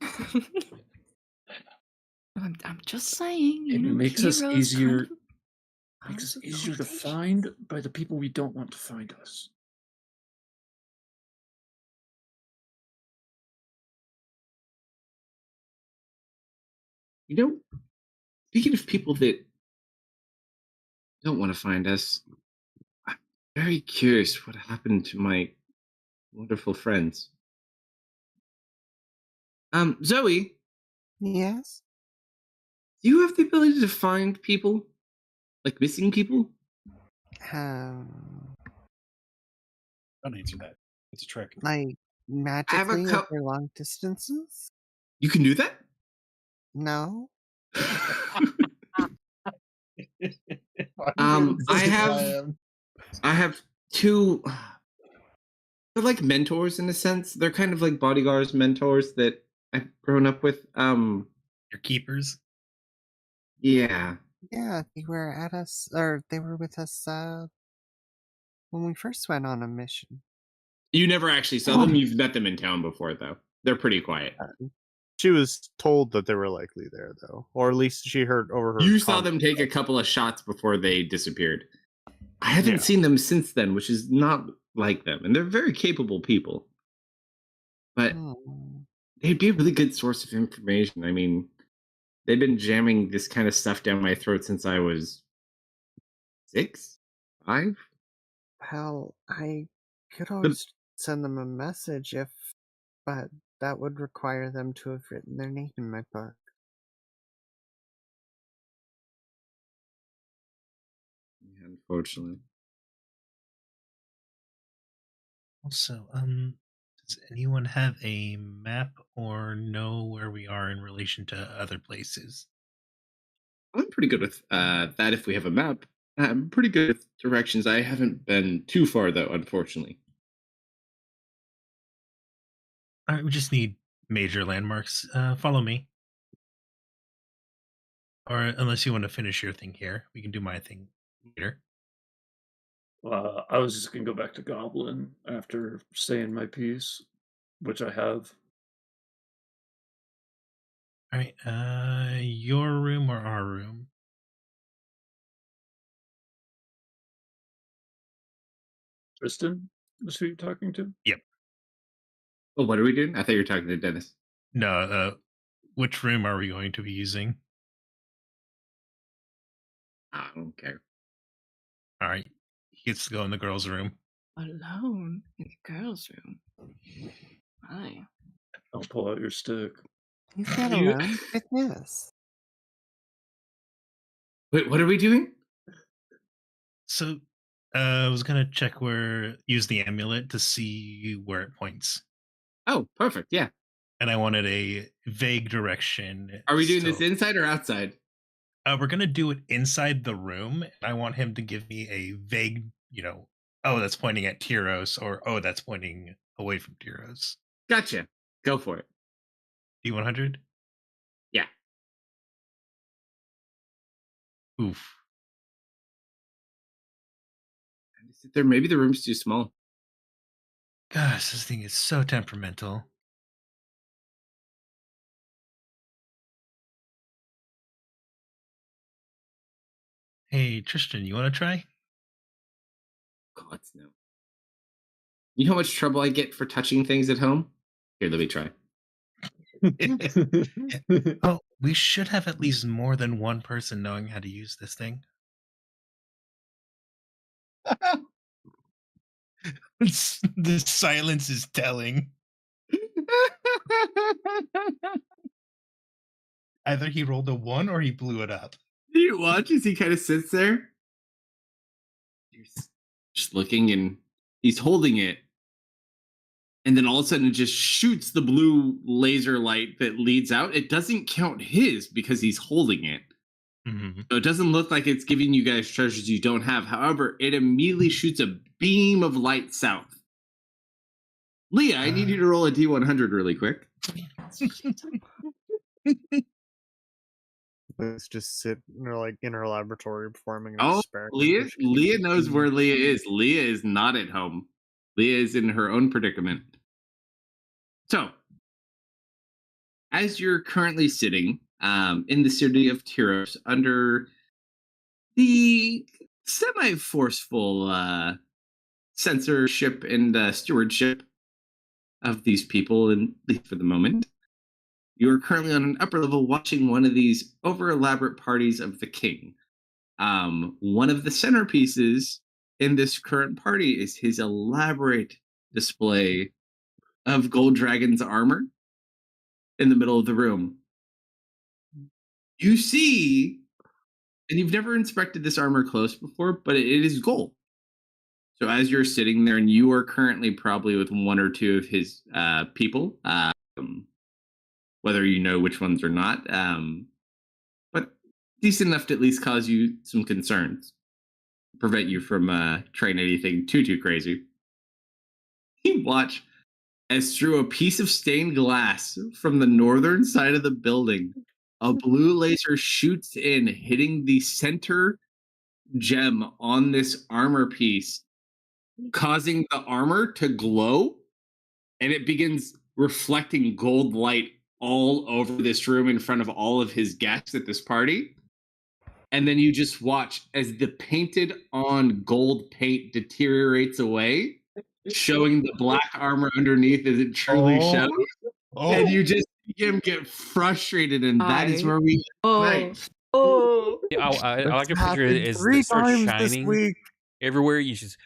I'm just saying, you It know, makes us heroes easier. kind of Makes us of easier to conversation. find by the people we don't want to find us. You know, speaking of people that don't want to find us, I'm very curious what happened to my wonderful friends. Zoe, Yes? do you have the ability to find people? Like missing people? Don't answer that. It's a trick. Like, magically over long distances? You can do that? No? I have two. They're like mentors in a sense. They're kind of like bodyguards, mentors that I've grown up with. Your keepers. Yeah. Yeah, they were at us, or they were with us when we first went on a mission. You never actually saw them. You've met them in town before, though. They're pretty quiet. She was told that they were likely there, though, or at least she overheard. You saw them take a couple of shots before they disappeared. I haven't seen them since then, which is not like them, and they're very capable people. But they'd be a really good source of information. I mean, they've been jamming this kind of stuff down my throat since I was 6, 5. Well, I could always send them a message but that would require them to have written their name in my book. Yeah, unfortunately. Also, does anyone have a map or know where we are in relation to other places? I'm pretty good with that if we have a map. I'm pretty good with directions. I haven't been too far, though, unfortunately. All right, we just need major landmarks. Follow me. Or unless you want to finish your thing here, we can do my thing later. I was just going to go back to Goblin after saying my piece, which I have. All right, your room or our room? Tristan is who you're talking to? Yep. Oh, what are we doing? I thought you were talking to Dennis. No, which room are we going to be using? I don't care. All right, he gets to go in the girls' room. Alone in the girls' room. Hi. I'll pull out your stick. He's not alone. Goodness. Wait, what are we doing? So, I was gonna use the amulet to see where it points. Oh, perfect. Yeah. And I wanted a vague direction. Are we doing this inside or outside? We're gonna do it inside the room. I want him to give me a vague, oh, that's pointing at Tyros, or oh, that's pointing away from Tyros. Gotcha. Go for it. D100? Yeah. Oof. Sit there. Maybe the room's too small. Gosh, this thing is so temperamental. Hey, Tristan, you want to try? God, no. You know how much trouble I get for touching things at home? Here, let me try. Oh, we should have at least more than one person knowing how to use this thing. The silence is telling. Either he rolled a 1 or he blew it up. Do you watch as he kind of sits there? He's just looking, and he's holding it. And then all of a sudden it just shoots the blue laser light that leads out. It doesn't count his because he's holding it. Mm-hmm. So it doesn't look like it's giving you guys treasures you don't have. However, it immediately shoots a beam of light south. Leah, I need you to roll a D100 really quick. Let's just sit in her laboratory performing an Oh, experiment. Leah knows where Leah is. Leah is not at home. Leah is in her own predicament. So, as you're currently sitting in the city of Tyros under the semi-forceful censorship and stewardship of these people, at least for the moment, you are currently on an upper level watching one of these over-elaborate parties of the king. One of the centerpieces in this current party is his elaborate display of Gold Dragon's armor in the middle of the room. You see, and you've never inspected this armor close before, but it is gold. So as you're sitting there, and you are currently probably with one or two of his people, whether you know which ones or not, but decent enough to at least cause you some concerns, prevent you from trying anything too crazy. You watch as through a piece of stained glass from the northern side of the building, a blue laser shoots in, hitting the center gem on this armor piece, causing the armor to glow, and it begins reflecting gold light all over this room in front of all of his guests at this party. And then you just watch as the painted on gold paint deteriorates away, showing the black armor underneath as it truly shows. And you just see him get frustrated, and that is where we tonight. Yeah, I like to picture it as it starts shining everywhere. You just.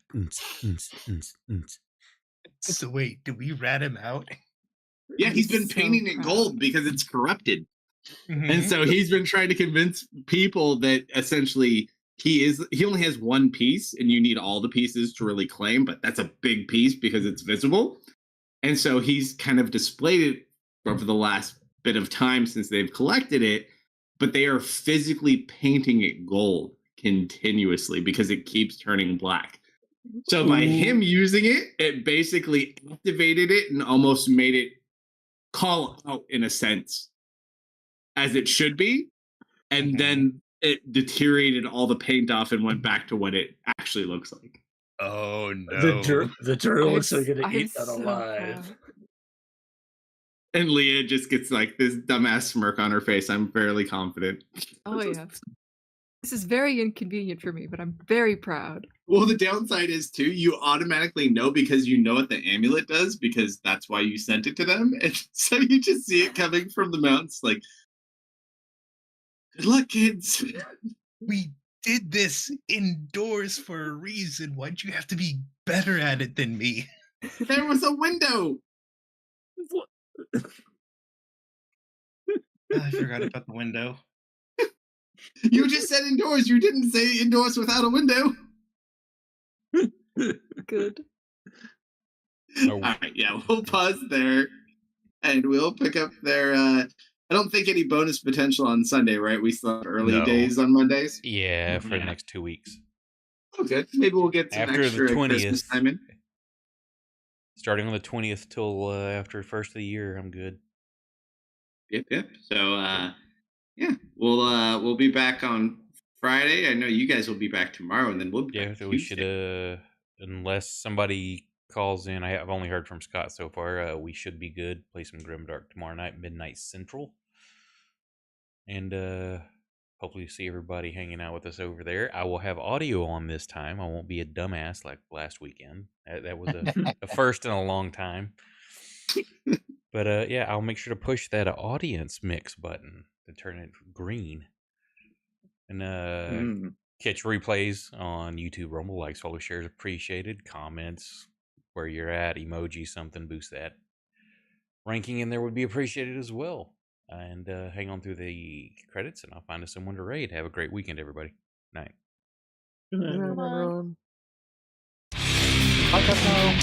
So wait, did we rat him out? Yeah, he's been painting it gold because it's corrupted. And so he's been trying to convince people that essentially he only has one piece, and you need all the pieces to really claim, but that's a big piece because it's visible. And so he's kind of displayed it over the last bit of time since they've collected it, but they are physically painting it gold continuously because it keeps turning black. So by him using it, it basically activated it and almost made it call out in a sense, as it should be. And then it deteriorated all the paint off and went back to what it actually looks like. Oh no. The journalists are gonna eat that alive. And Leah just gets like this dumbass smirk on her face. I'm fairly confident. Oh yeah. This is very inconvenient for me, but I'm very proud. Well, the downside is too, you automatically know because you know what the amulet does, because that's why you sent it to them. And so you just see it coming from the mountains like, good luck, kids. We did this indoors for a reason. Why'd you have to be better at it than me? There was a window. I forgot about the window. You just said indoors. You didn't say indoors without a window. Good. All right, yeah, we'll pause there, and we'll pick up there. I don't think any bonus potential on Sunday, right? We still have early days on Mondays. Yeah, for the next 2 weeks. Oh, good. Maybe we'll get some After extra the 20th, Christmas time in. Starting on the 20th till after the first of the year, I'm good. Yep. So, yeah, we'll be back on Friday. I know you guys will be back tomorrow, and then we'll be back So we Tuesday. should, unless somebody calls in, I've only heard from Scott so far. We should be good. Play some Grimdark tomorrow night, midnight Central, and hopefully see everybody hanging out with us over there. I will have audio on this time. I won't be a dumbass like last weekend. That was a first in a long time. But yeah, I'll make sure to push that audience mix button to turn it green. And catch replays on YouTube, Rumble, likes, follow, shares, appreciated, comments, where you're at, emoji, something, boost that. Ranking in there would be appreciated as well. And hang on through the credits, and I'll find us someone to raid. Have a great weekend, everybody. Night. Good night, everyone. Bye, Techno.